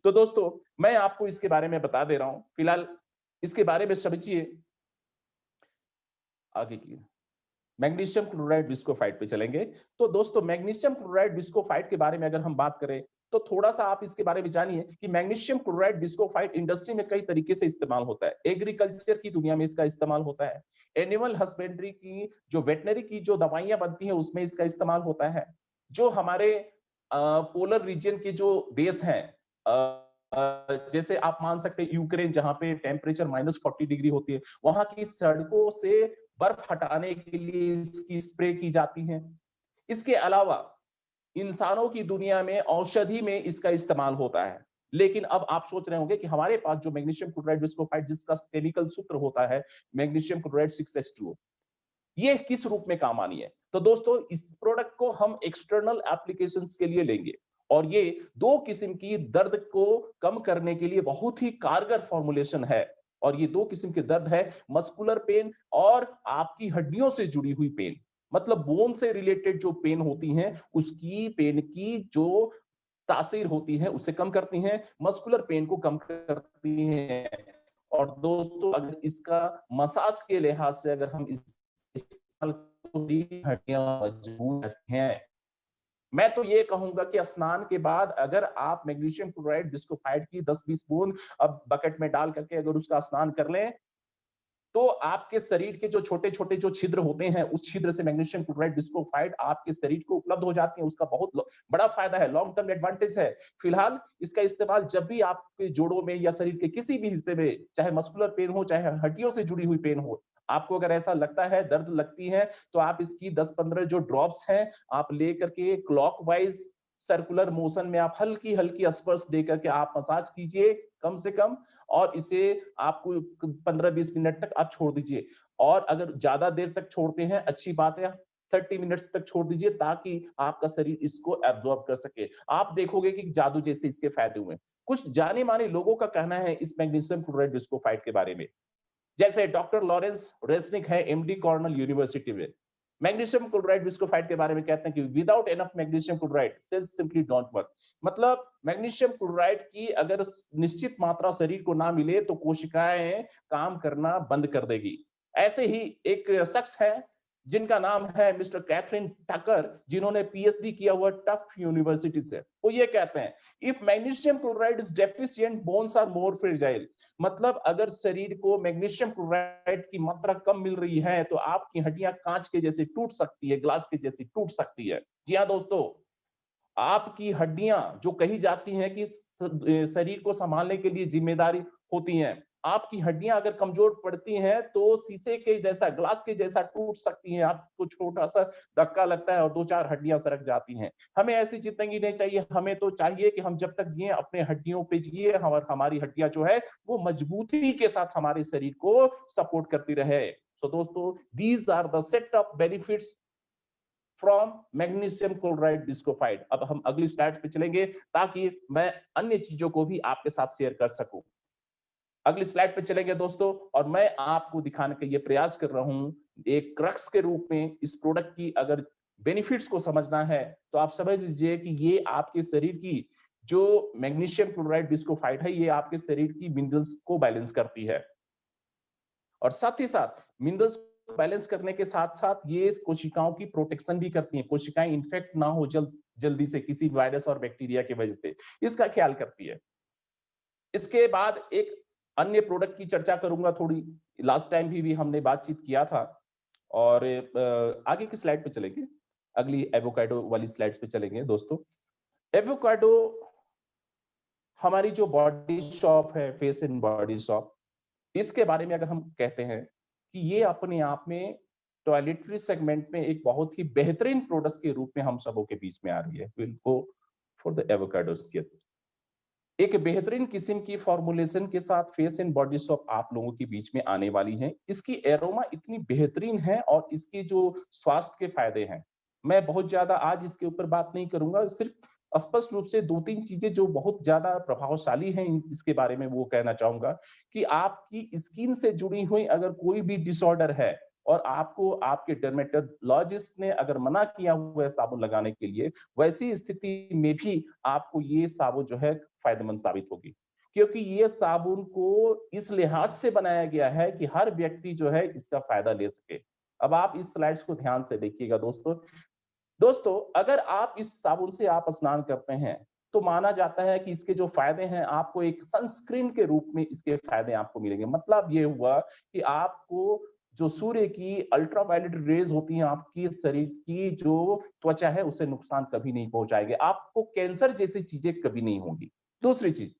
तो दोस्तों, मैं आपको इसके बारे में बता दे रहा हूं। फिलहाल इसके बारे में समझिए। आगे की मैग्नीशियम क्लोराइड विस्कोफाइट पे चलेंगे। तो दोस्तों, मैग्नीशियम क्लोराइड विस्कोफाइट के बारे में अगर हम बात करें तो थोड़ा सा आप इसके बारे में जानिए कि मैग्नीशियम क्लोराइड विस्कोफाइट इंडस्ट्री में कई तरीके से इस्तेमाल होता है। एग्रीकल्चर की दुनिया में इसका इस्तेमाल होता है, एनिमल हस्बेंड्री की जो वेटनरी की जो दवाइयां बनती हैं उसमें इसका इस्तेमाल होता है, जो हमारे पोलर रीजन के जो देश हैं, जैसे आप मान सकते हैं यूक्रेन, जहां पे टेम्परेचर -40 डिग्री होती है, वहां की सड़कों से बर्फ हटाने के लिए इसकी स्प्रे की जाती है। इसके अलावा इंसानों की दुनिया में औषधि में इसका इस्तेमाल होता है। लेकिन अब आप सोच रहे होंगे कि हमारे पास जो मैग्नीशियम क्लोराइड विस्कोफाइट जिसका केमिकल सूत्र होता है मैग्नीशियम क्लोराइड 6H2O, ये किस रूप में काम आनी है? तो दोस्तों, इस प्रोडक्ट को हम एक्सटर्नल एप्लीकेशंस के लिए लेंगे और ये दो किस्म की दर्द को कम करने के लिए बहुत ही कारगर फॉर्मुलेशन है। और ये दो किस्म के दर्द है, मस्कुलर पेन और आपकी हड्डियों से जुड़ी हुई पेन, मतलब बोन से रिलेटेड जो पेन होती हैं उसकी पेन की जो तासीर होती है उसे कम करती हैं, मस्कुलर पेन को कम करती हैं। और दोस्तों, अगर इसका मसाज के लिहाज से अगर हम हड्डियां मजबूत हैं, मैं तो ये कहूंगा कि स्नान के बाद अगर आप मैग्नीशियम क्लोराइड विस्कोफाइट की 10-20 बूंद अब बकेट में डाल करके अगर उसका स्नान कर लें, तो आपके शरीर के जो छोटे छोटे जो छिद्र होते हैं उस छिद्र से मैग्नीशियम क्लोराइड विस्कोफाइट आपके शरीर को उपलब्ध हो जाती है। उसका बहुत बड़ा फायदा है, लॉन्ग टर्म एडवांटेज है। फिलहाल इसका इस्तेमाल जब भी आपके जोड़ों में या शरीर के किसी भी हिस्से में, चाहे मस्कुलर पेन हो चाहे हड्डियों से जुड़ी हुई पेन हो, आपको अगर ऐसा लगता है, दर्द लगती है, तो आप इसकी 10-15 जो ड्रॉप्स हैं आप लेकर के क्लॉकवाइज सर्कुलर मोशन में आप हल्की हल्की स्पर्श देकर के आप मसाज कीजिए कम से कम, और इसे आपको 15-20 मिनट तक आप छोड़ दीजिए। और अगर ज्यादा देर तक छोड़ते हैं, अच्छी बात है, 30 मिनट्स तक छोड़ दीजिए ताकि आपका शरीर इसको एब्जॉर्ब कर सके। आप देखोगे कि जादू जैसे इसके फायदे हुए। कुछ जाने माने लोगों का कहना है इस मैग्नीशियम क्लोराइड विस्कोफाइट के बारे में, जैसे डॉक्टर लॉरेंस रेसनिक है एमडी कॉर्नेल यूनिवर्सिटी में, मैग्नीशियम क्लोराइड विस्कोफाइट के बारे में कहते हैं कि without enough magnesium chloride cells simply don't work. मतलब मैग्नीशियम क्लोराइड की अगर निश्चित मात्रा शरीर को ना मिले तो कोशिकाएं काम करना बंद कर देगी। ऐसे ही एक शख्स है जिनका नाम है मिस्टर कैथरीन टकर, जिन्होंने पीएचडी किया हुआ टफ यूनिवर्सिटी से। वो ये कहते हैं if magnesium chloride is deficient bones are more fragile. मतलब अगर शरीर को मैग्नीशियम क्लोराइड की मात्रा कम मिल रही है तो आपकी हड्डियां कांच के जैसे टूट सकती है, ग्लास के जैसी टूट सकती है। जी हाँ दोस्तों, आपकी हड्डियां जो कही जाती हैं कि शरीर को संभालने के लिए जिम्मेदारी होती हैं, आपकी हड्डियां अगर कमजोर पड़ती हैं तो शीशे के जैसा, ग्लास के जैसा टूट सकती हैं। आपको छोटा सा धक्का लगता है और 2-4 हड्डियां सरक जाती हैं। हमें ऐसी जिंदगी नहीं चाहिए। हमें तो चाहिए कि हम जब तक जिए अपने हड्डियों पे जिए, और हमारी हड्डियां जो है वो मजबूती के साथ हमारे शरीर को सपोर्ट करती रहे। सो दोस्तों, these are the set of benefits from magnesium chloride डिस्कोफाइड। अब हम अगली स्लाइड पे चलेंगे ताकि मैं अन्य चीजों को भी आपके साथ शेयर कर सकूं। अगली स्लाइड पे चलेंगे दोस्तों, और मैं आपको दिखाने का ये प्रयास कर रहा हूं एक क्रक्स के रूप में इस प्रोडक्ट की अगर बेनिफिट्स को समझना है तो आप समझ लीजिए कि ये आपके शरीर की जो मैग्नीशियम क्लोराइड डिस्कोफाइड है, ये आपके शरीर की मिनरल्स को बैलेंस करती है, और साथ ही साथ मिनरल्स को बैलेंस करने के साथ साथ ये कोशिकाओं की प्रोटेक्शन भी करती है, कोशिकाएं इन्फेक्ट ना हो जल्दी से किसी वायरस और बैक्टीरिया की वजह से, इसका ख्याल करती है। इसके बाद एक अन्य प्रोडक्ट की चर्चा करूंगा थोड़ी, लास्ट टाइम भी हमने बातचीत किया था, और आगे की स्लाइड पे चलेंगे, अगली एवोकाडो वाली स्लाइड्स पे चलेंगे दोस्तों। एवोकाडो हमारी जो बॉडी शॉप है, फेस एंड बॉडी शॉप, इसके बारे में अगर हम कहते हैं कि ये अपने आप में टॉयलेटरी सेगमेंट में एक बहुत ही बेहतरीन प्रोडक्ट के रूप में हम सबों के बीच में आ रही है। Will go for the avocados. Yes, एक बेहतरीन किस्म की फॉर्मुलेशन के साथ फेस एंड बॉडी सोप आप लोगों के बीच में आने वाली है। इसकी एरोमा इतनी बेहतरीन है और इसकी जो स्वास्थ्य के फायदे हैं, मैं बहुत ज्यादा आज इसके ऊपर बात नहीं करूंगा, सिर्फ स्पष्ट रूप से 2-3 चीजें जो बहुत ज्यादा प्रभावशाली हैं इसके बारे में वो कहना चाहूंगा कि आपकी स्किन से जुड़ी हुई अगर कोई भी डिसऑर्डर है और आपको आपके डर्मेटोलॉजिस्ट ने अगर मना किया हुआ है साबुन लगाने के लिए, वैसी स्थिति में भी आपको ये साबुन जो है फायदेमंद साबित होगी, क्योंकि ये साबुन को इस लिहाज से बनाया गया है कि हर व्यक्ति जो है इसका फायदा ले सके। अब आप इस स्लाइड्स को ध्यान से देखिएगा दोस्तों, अगर आप इस साबुन से आप स्नान करते हैं तो माना जाता है कि इसके जो फायदे हैं आपको एक सनस्क्रीन के रूप में इसके फायदे आपको मिलेंगे। मतलब ये हुआ कि आपको जो सूर्य की अल्ट्रावायलेट रेज होती हैं आपकी शरीर की जो त्वचा है उसे नुकसान कभी नहीं पहुंचाएंगे, आपको कैंसर जैसी चीजें कभी नहीं होंगी। दूसरी चीज,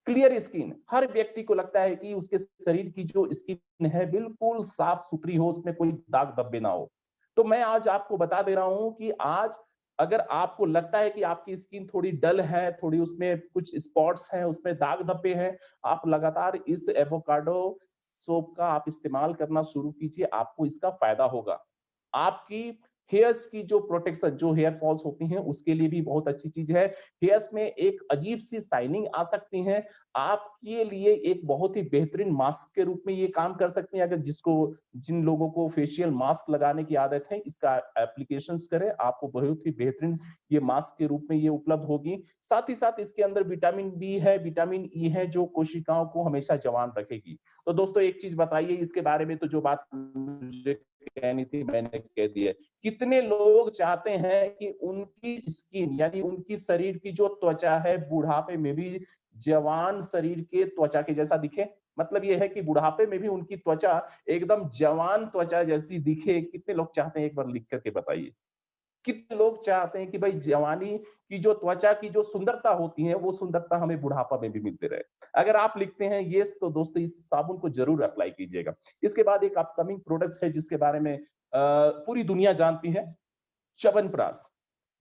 क्लियर स्किन। हर व्यक्ति को लगता है कि उसके शरीर की जो स्किन है बिल्कुल साफ सुथरी हो, उसमें कोई दाग धब्बे ना हो। तो मैं आज आपको बता दे रहा हूं कि आज अगर आपको लगता है कि आपकी स्किन थोड़ी डल है, थोड़ी उसमें कुछ स्पॉट्स हैं, उसमें दाग धब्बे हैं, आप लगातार इस एवोकाडो सोप का आप इस्तेमाल करना शुरू कीजिए, आपको इसका फायदा होगा। आपकी हेयर्स की जो प्रोटेक्शन, जो हेयर फॉल्स होती हैं उसके लिए भी बहुत अच्छी चीज है। हेयर्स में एक अजीब सी शाइनिंग आ सकती है, आपके लिए एक बहुत ही बेहतरीन मास्क के रूप में ये काम कर सकते हैं। अगर जिन लोगों को फेशियल मास्क लगाने की आदत है, इसका एप्लीकेशंस करें, आपको बहुत ही बेहतरीन ये मास्क के रूप में ये उपलब्ध होगी। साथ ही साथ इसके अंदर विटामिन बी है, विटामिन ई है, जो कोशिकाओं को हमेशा जवान रखेगी। तो दोस्तों एक चीज बताइए इसके बारे में, तो जो बात मुझे कहनी थी मैंने कह दी है। कितने लोग चाहते हैं कि उनकी स्किन यानी उनकी शरीर की जो त्वचा है बुढ़ापे में भी जवान शरीर के त्वचा के जैसा दिखे? मतलब ये है कि बुढ़ापे में भी उनकी त्वचा एकदम जवान त्वचा जैसी दिखे। कितने लोग चाहते हैं, एक बार लिख करके बताइए। कितने लोग चाहते हैं कि भाई जवानी की जो त्वचा की जो सुंदरता होती है वो सुंदरता हमें बुढ़ापा में भी मिलते रहे? अगर आप लिखते हैं ये, तो दोस्तों इस साबुन को जरूर अप्लाई कीजिएगा। इसके बाद एक अपकमिंग प्रोडक्ट है जिसके बारे में पूरी दुनिया जानती है, च्यवनप्राश।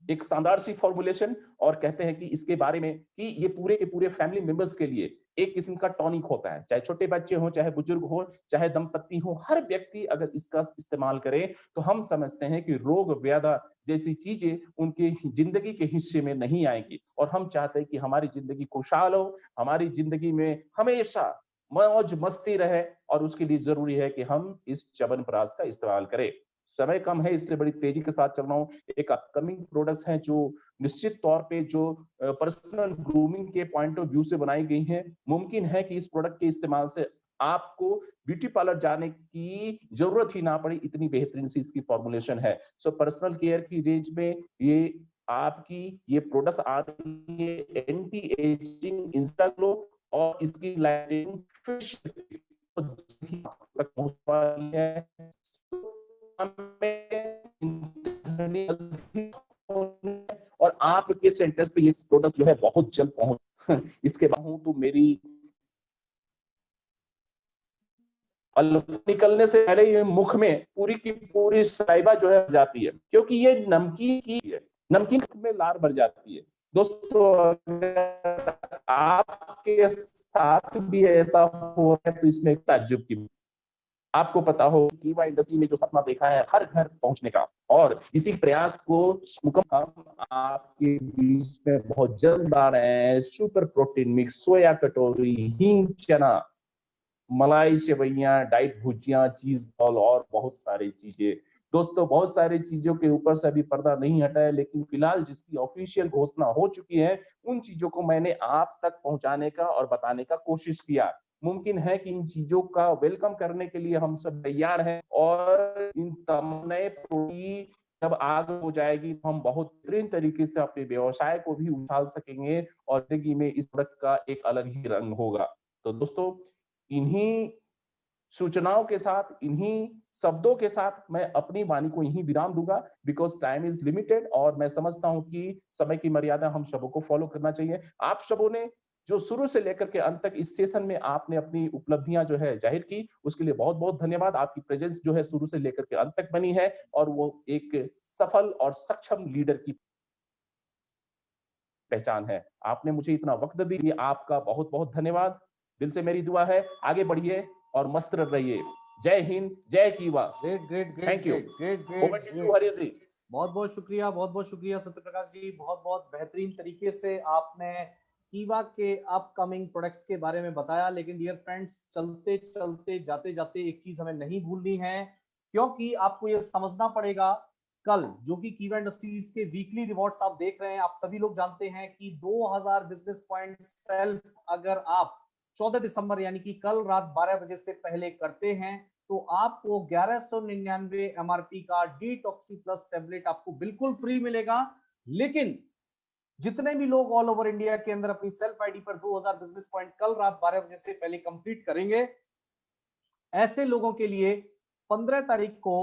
एक शानदार सी फॉर्मुलेशन, और कहते हैं कि इसके बारे में कि ये पूरे के पूरे फैमिली मेंबर्स के लिए एक किस्म का टॉनिक होता है। चाहे छोटे बच्चे हो, चाहे बुजुर्ग हो, चाहे दंपत्ति हो, हर व्यक्ति अगर इसका इस्तेमाल करे तो हम समझते हैं कि रोग व्याधा जैसी चीजें उनके जिंदगी के हिस्से में नहीं आएगी। और हम चाहते हैं कि हमारी जिंदगी खुशहाल हो, हमारी जिंदगी में हमेशा मौज मस्ती रहे, और उसके लिए जरूरी है कि हम इस च्यवनप्राश का इस्तेमाल करें। समय कम है इसलिए बड़ी तेजी के साथ चल रहा हूं। एक अपकमिंग प्रोडक्ट्स हैं जो निश्चित तौर पे जो पर्सनल ग्रूमिंग के पॉइंट ऑफ व्यू से बनाई गई हैं। मुमकिन है कि इस प्रोडक्ट के इस्तेमाल से आपको ब्यूटी पार्लर जाने की जरूरत ही ना पड़े, इतनी बेहतरीन सी इसकी फॉर्मुलेशन है। सो पर्सनल केयर की रेंज में ये आपकी ये प्रोडक्ट्स आ रही है, एंटी एजिंग इंस्टा ग्लो, और इसकी लाइटिंग तक पहुंच वाली है। और आपके सेंटर्स पे ये प्रोडक्ट जो है बहुत जल्द पहुंच। इसके बाद हूं तो मेरी निकलने से पहले ये मुख में पूरी की पूरी साइबा जो है जाती है, क्योंकि ये नमकीन की है, नमकीन में लार भर जाती है। दोस्तों आपके साथ भी ऐसा हो रहा है तो इसमें ताज्जुब की आपको पता हो कीवा इंडस्ट्री ने जो सपना देखा है हर घर पहुंचने का, और इसी प्रयास को मुकम्मल हम आपके बीच में बहुत जल्द आ रहे हैं। सुपर प्रोटीन मिक्स, सोया कटोरी, हींग चना, मलाई सेवइयां, डाइट भुजिया, चीज बॉल और बहुत सारी चीजें। दोस्तों, बहुत सारी चीजों के ऊपर से अभी पर्दा नहीं हटा है, लेकिन फिलहाल जिसकी ऑफिशियल घोषणा हो चुकी है उन चीजों को मैंने आप तक पहुंचाने का और बताने का कोशिश किया। मुमकिन है कि इन चीजों का वेलकम करने के लिए हम सब तैयार हैं, और इन तमाम नए प्रोडक्ट जब आगे हो जाएगी तो हम बहुत बेहतरीन तरीके से अपने व्यवसाय को भी उछाल सकेंगे और जिंदगी में इस प्रोडक्ट का एक अलग ही रंग होगा। तो दोस्तों, इन्हीं सूचनाओं के साथ, इन्हीं शब्दों के साथ मैं अपनी वाणी को यहीं विराम दूंगा, बिकॉज टाइम इज लिमिटेड, और मैं समझता हूं कि समय की मर्यादा हम सबों को फॉलो करना चाहिए। आप सबों ने जो शुरू से लेकर के अंत तक इस सेशन में आपने अपनी उपलब्धियां जो है जाहिर की, उसके लिए बहुत बहुत धन्यवाद। आपकी प्रेजेंस जो है शुरू से लेकर के अंत तक बनी है, और वो एक सफल और सक्षम लीडर की पहचान है। आपने मुझे इतना वक्त दिया, आपका बहुत बहुत धन्यवाद। दिल से मेरी दुआ है, आगे बढ़िए और मस्त रहिए। जय हिंद, जय Kiva. Great great great thank you. Great over great to you Harish ji. बहुत बहुत शुक्रिया सत्यप्रकाश जी। बहुत बहुत बेहतरीन तरीके से आपने कीवा के अपकमिंग प्रोडक्ट्स के बारे में बताया। लेकिन डियर फ्रेंड्स, चलते चलते जाते जाते एक चीज हमें नहीं भूलनी है, क्योंकि आपको यह समझना पड़ेगा, कल जो कि कीवा इंडस्ट्रीज के वीकली रिवॉर्ड्स आप देख रहे हैं, आप सभी लोग जानते हैं कि 2000 बिजनेस पॉइंट सेल्फ अगर आप 14 दिसंबर यानी कि कल रात 12 बजे से पहले करते हैं तो आपको 1199 एमआरपी का डिटॉक्सी प्लस टेबलेट आपको बिल्कुल फ्री मिलेगा। लेकिन जितने भी लोग ऑल ओवर इंडिया के अंदर अपनी सेल्फ आईडी पर 2000 बिजनेस पॉइंट कल रात 12 बजे से पहले कंप्लीट करेंगे, ऐसे लोगों के लिए 15 तारीख को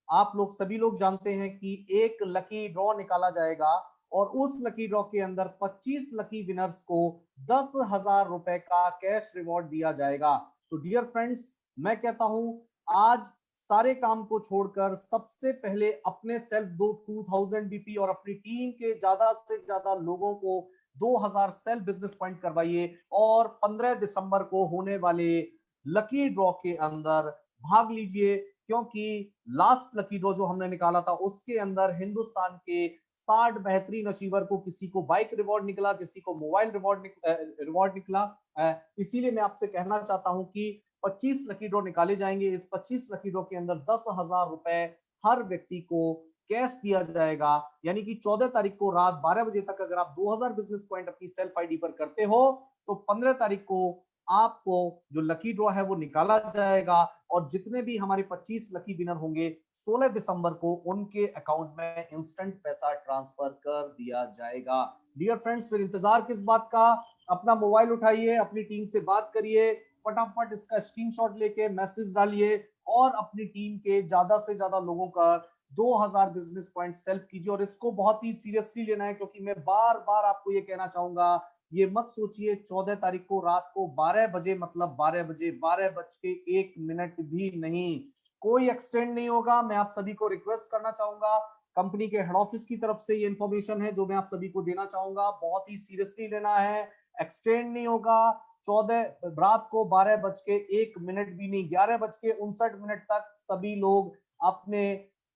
आप लोग सभी लोग जानते हैं कि एक लकी ड्रॉ निकाला जाएगा, और उस लकी ड्रॉ के अंदर 25 लकी विनर्स को 10,000 रुपए का कैश रिवॉर्ड दिया जाएगा। तो डियर फ्रेंड्स, मैं कहता हूं आज सारे काम को छोड़कर सबसे पहले अपने सेल्फ 2000 बीपी और अपनी टीम के ज्यादा से ज्यादा लोगों को 2000 सेल्फ बिजनेस पॉइंट करवाइए, और 15 दिसंबर को होने वाले लकी ड्रॉ के अंदर भाग लीजिए, क्योंकि लास्ट लकी ड्रॉ जो हमने निकाला था उसके अंदर हिंदुस्तान के 60 बेहतरीन अचीवर को, किसी को बाइक रिवॉर्ड निकला, किसी को मोबाइल रिवॉर्ड निकला। इसीलिए मैं आपसे कहना चाहता हूं कि 25 लकी ड्रॉ निकाले जाएंगे। इस 25 लकी ड्रॉ के अंदर 10,000 रुपए हर व्यक्ति को कैश दिया जाएगा, यानी कि 14 तारीख को रात 12 बजे तक अगर आप 2000 बिजनेस पॉइंट अपनी सेल्फ आईडी पर करते हो तो 15 तारीख को आपको जो लकी ड्रॉ है वो निकाला जाएगा, और जितने भी हमारे 25 लकी विनर होंगे 16 दिसंबर को उनके अकाउंट में इंस्टेंट पैसा ट्रांसफर कर दिया जाएगा। डियर फ्रेंड्स, फिर इंतजार किस बात का, अपना मोबाइल उठाइए, अपनी टीम से बात करिए, फटाफट इसका स्क्रीनशॉट लेके मैसेज डालिए, और अपनी टीम के ज्यादा से ज्यादा लोगों का 2000 बिजनेस पॉइंट सेल्फ कीजिए। और इसको बहुत ही सीरियसली लेना है, क्योंकि मैं बार बार आपको ये कहना चाहूंगा, ये मत सोचिए 14 तारीख को रात को 12 बजे मतलब 12 बजे 12:01 भी नहीं, कोई एक्सटेंड नहीं होगा। मैं आप सभी को रिक्वेस्ट करना चाहूंगा, कंपनी के हेड ऑफिस की तरफ से ये इंफॉर्मेशन है जो मैं आप सभी को देना चाहूंगा, बहुत ही सीरियसली लेना है। एक्सटेंड नहीं होगा 14 रात को 12:01 भी नहीं, 11:59 तक सभी लोग अपने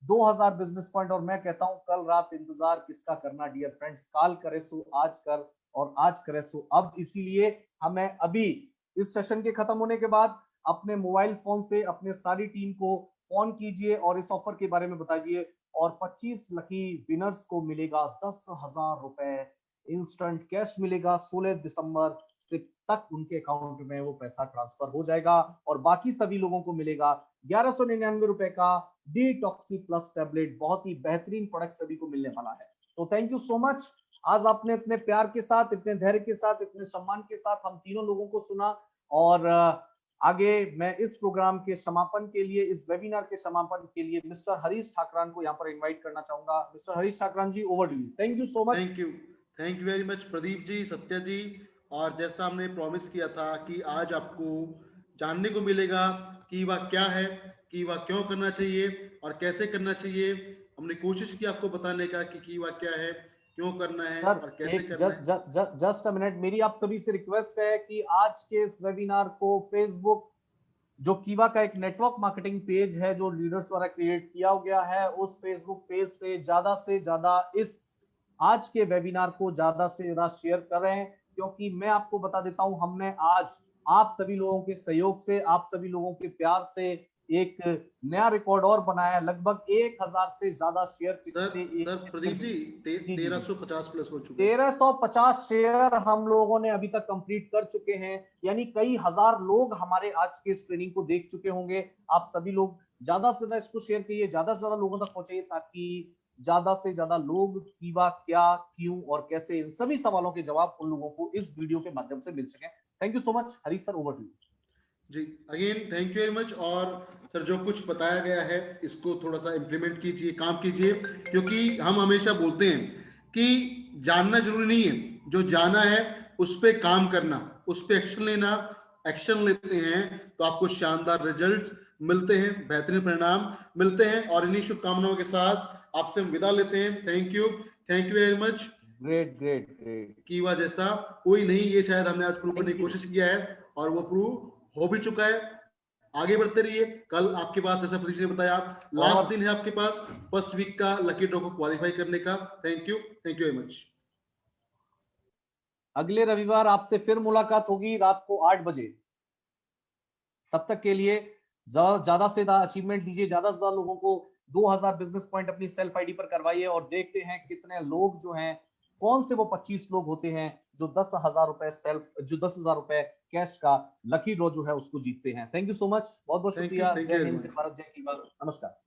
2000 बिजनेस पॉइंट। और मैं कहता हूं कल रात इंतजार किसका करना डियर फ्रेंड्स, काल करे सो आज कर और आज करे सो अब। इसीलिए हमें अभी इस सेशन के खत्म होने के बाद अपने मोबाइल फोन से अपने सारी टीम को फोन कीजिए और इस ऑफर के बारे में बताइए, और 25 लकी विनर्स को मिलेगा 10,000 रुपए इंस्टेंट कैश मिलेगा। 16 दिसंबर से तक उनके अकाउंट में वो पैसा ट्रांसफर हो जाएगा, और बाकी सभी लोगों को मिलेगा 1199 रुपए का डिटॉक्सी प्लस टैबलेट। बहुत ही बेहतरीन प्रोडक्ट सभी को मिलने वाला है। तो थैंक यू सो मच। आज आपने इतने प्यार के साथ, इतने धैर्य के साथ, इतने सम्मान के साथ हम तीनों लोगों को सुना, और आगे मैं इस प्रोग्राम के समापन के लिए, इस वेबिनार के समापन के लिए मिस्टर हरीश ठाकरान को यहाँ पर इनवाइट करना चाहूंगा। Mister Harish Thakran ji, over to you. Thank you so much. Thank you very much Pradeep ji, Satya ji. और जैसा हमने प्रॉमिस किया था कि आज आपको जानने को मिलेगा कि वह क्या है, कि वह क्यों करना चाहिए और कैसे करना चाहिए। हमने कोशिश की आपको बताने का कि वह क्या है, क्यों करना है सर, और कैसे करना है। जस्ट अ मिनट, मेरी आप सभी से रिक्वेस्ट है कि आज के इस वेबिनार को फेसबुक, जो कीवा का एक नेटवर्क मार्केटिंग पेज है जो लीडर्स द्वारा क्रिएट किया गया है, उस फेसबुक पेज से ज्यादा इस आज के वेबिनार को ज्यादा से ज्यादा शेयर कर रहे हैं, क्योंकि मैं आपको बता देता हूं, हमने आज आप सभी लोगों के सहयोग से, आप सभी लोगों के प्यार से एक नया रिकॉर्ड और बनाया। लगभग 1000 से ज्यादा share sir Pradeep ji 1350 plus हो चुके 1350 शेयर हम लोगों ने अभी तक कंप्लीट कर चुके हैं, यानी कई हजार लोग हमारे आज के इस ट्रेनिंग को देख चुके होंगे। आप सभी लोग ज्यादा से ज्यादा इसको शेयर कीजिए, ज्यादा से ज्यादा लोगों तक पहुंचाइए, ताकि ज्यादा से ज्यादा लोग कीवा क्या, क्यों और कैसे, इन सभी सवालों के जवाब उन लोगों को इस वीडियो के माध्यम से मिल सके। Thank you so much Harish sir, over to you. जी again thank you very much. और सर जो कुछ बताया गया है इसको थोड़ा सा इम्प्लीमेंट कीजिए, काम कीजिए, क्योंकि हम हमेशा बोलते हैं कि जानना जरूरी नहीं है, जो जाना है उस पर काम करना, उस पर एक्शन लेना। एक्शन लेते हैं तो आपको शानदार रिजल्ट्स मिलते हैं, बेहतरीन परिणाम मिलते हैं। और इन्हीं शुभकामनाओं के साथ आपसे हम विदा लेते हैं। Thank you very much. Great great great. कीवा जैसा कोई नहीं, ये शायद हमने आज प्रूव करने की कोशिश किया है और वो प्रूव हो भी चुका है। आगे बढ़ते रहिए। कल आपके पास, जैसा प्रदीप जी ने बताया, लास्ट दिन है आपके पास फर्स्ट वीक का लकी ड्रॉ को क्वालिफाई करने का। Thank you very much. अगले रविवार आपसे फिर मुलाकात होगी रात को 8 बजे। तब तक के लिए ज्यादा से ज्यादा अचीवमेंट लीजिए, ज्यादा से ज्यादा लोगों को 2000 बिजनेस पॉइंट अपनी सेल्फ आईडी पर करवाइए, और देखते हैं कितने लोग जो हैं, कौन से वो 25 लोग होते हैं जो 10,000 रुपए जो 10,000 रुपए कैश का लकी ड्रॉ जो है उसको जीतते हैं। थैंक यू सो मच, बहुत बहुत शुक्रिया। जय हिंद, जय भारत, जय कीवा, नमस्कार।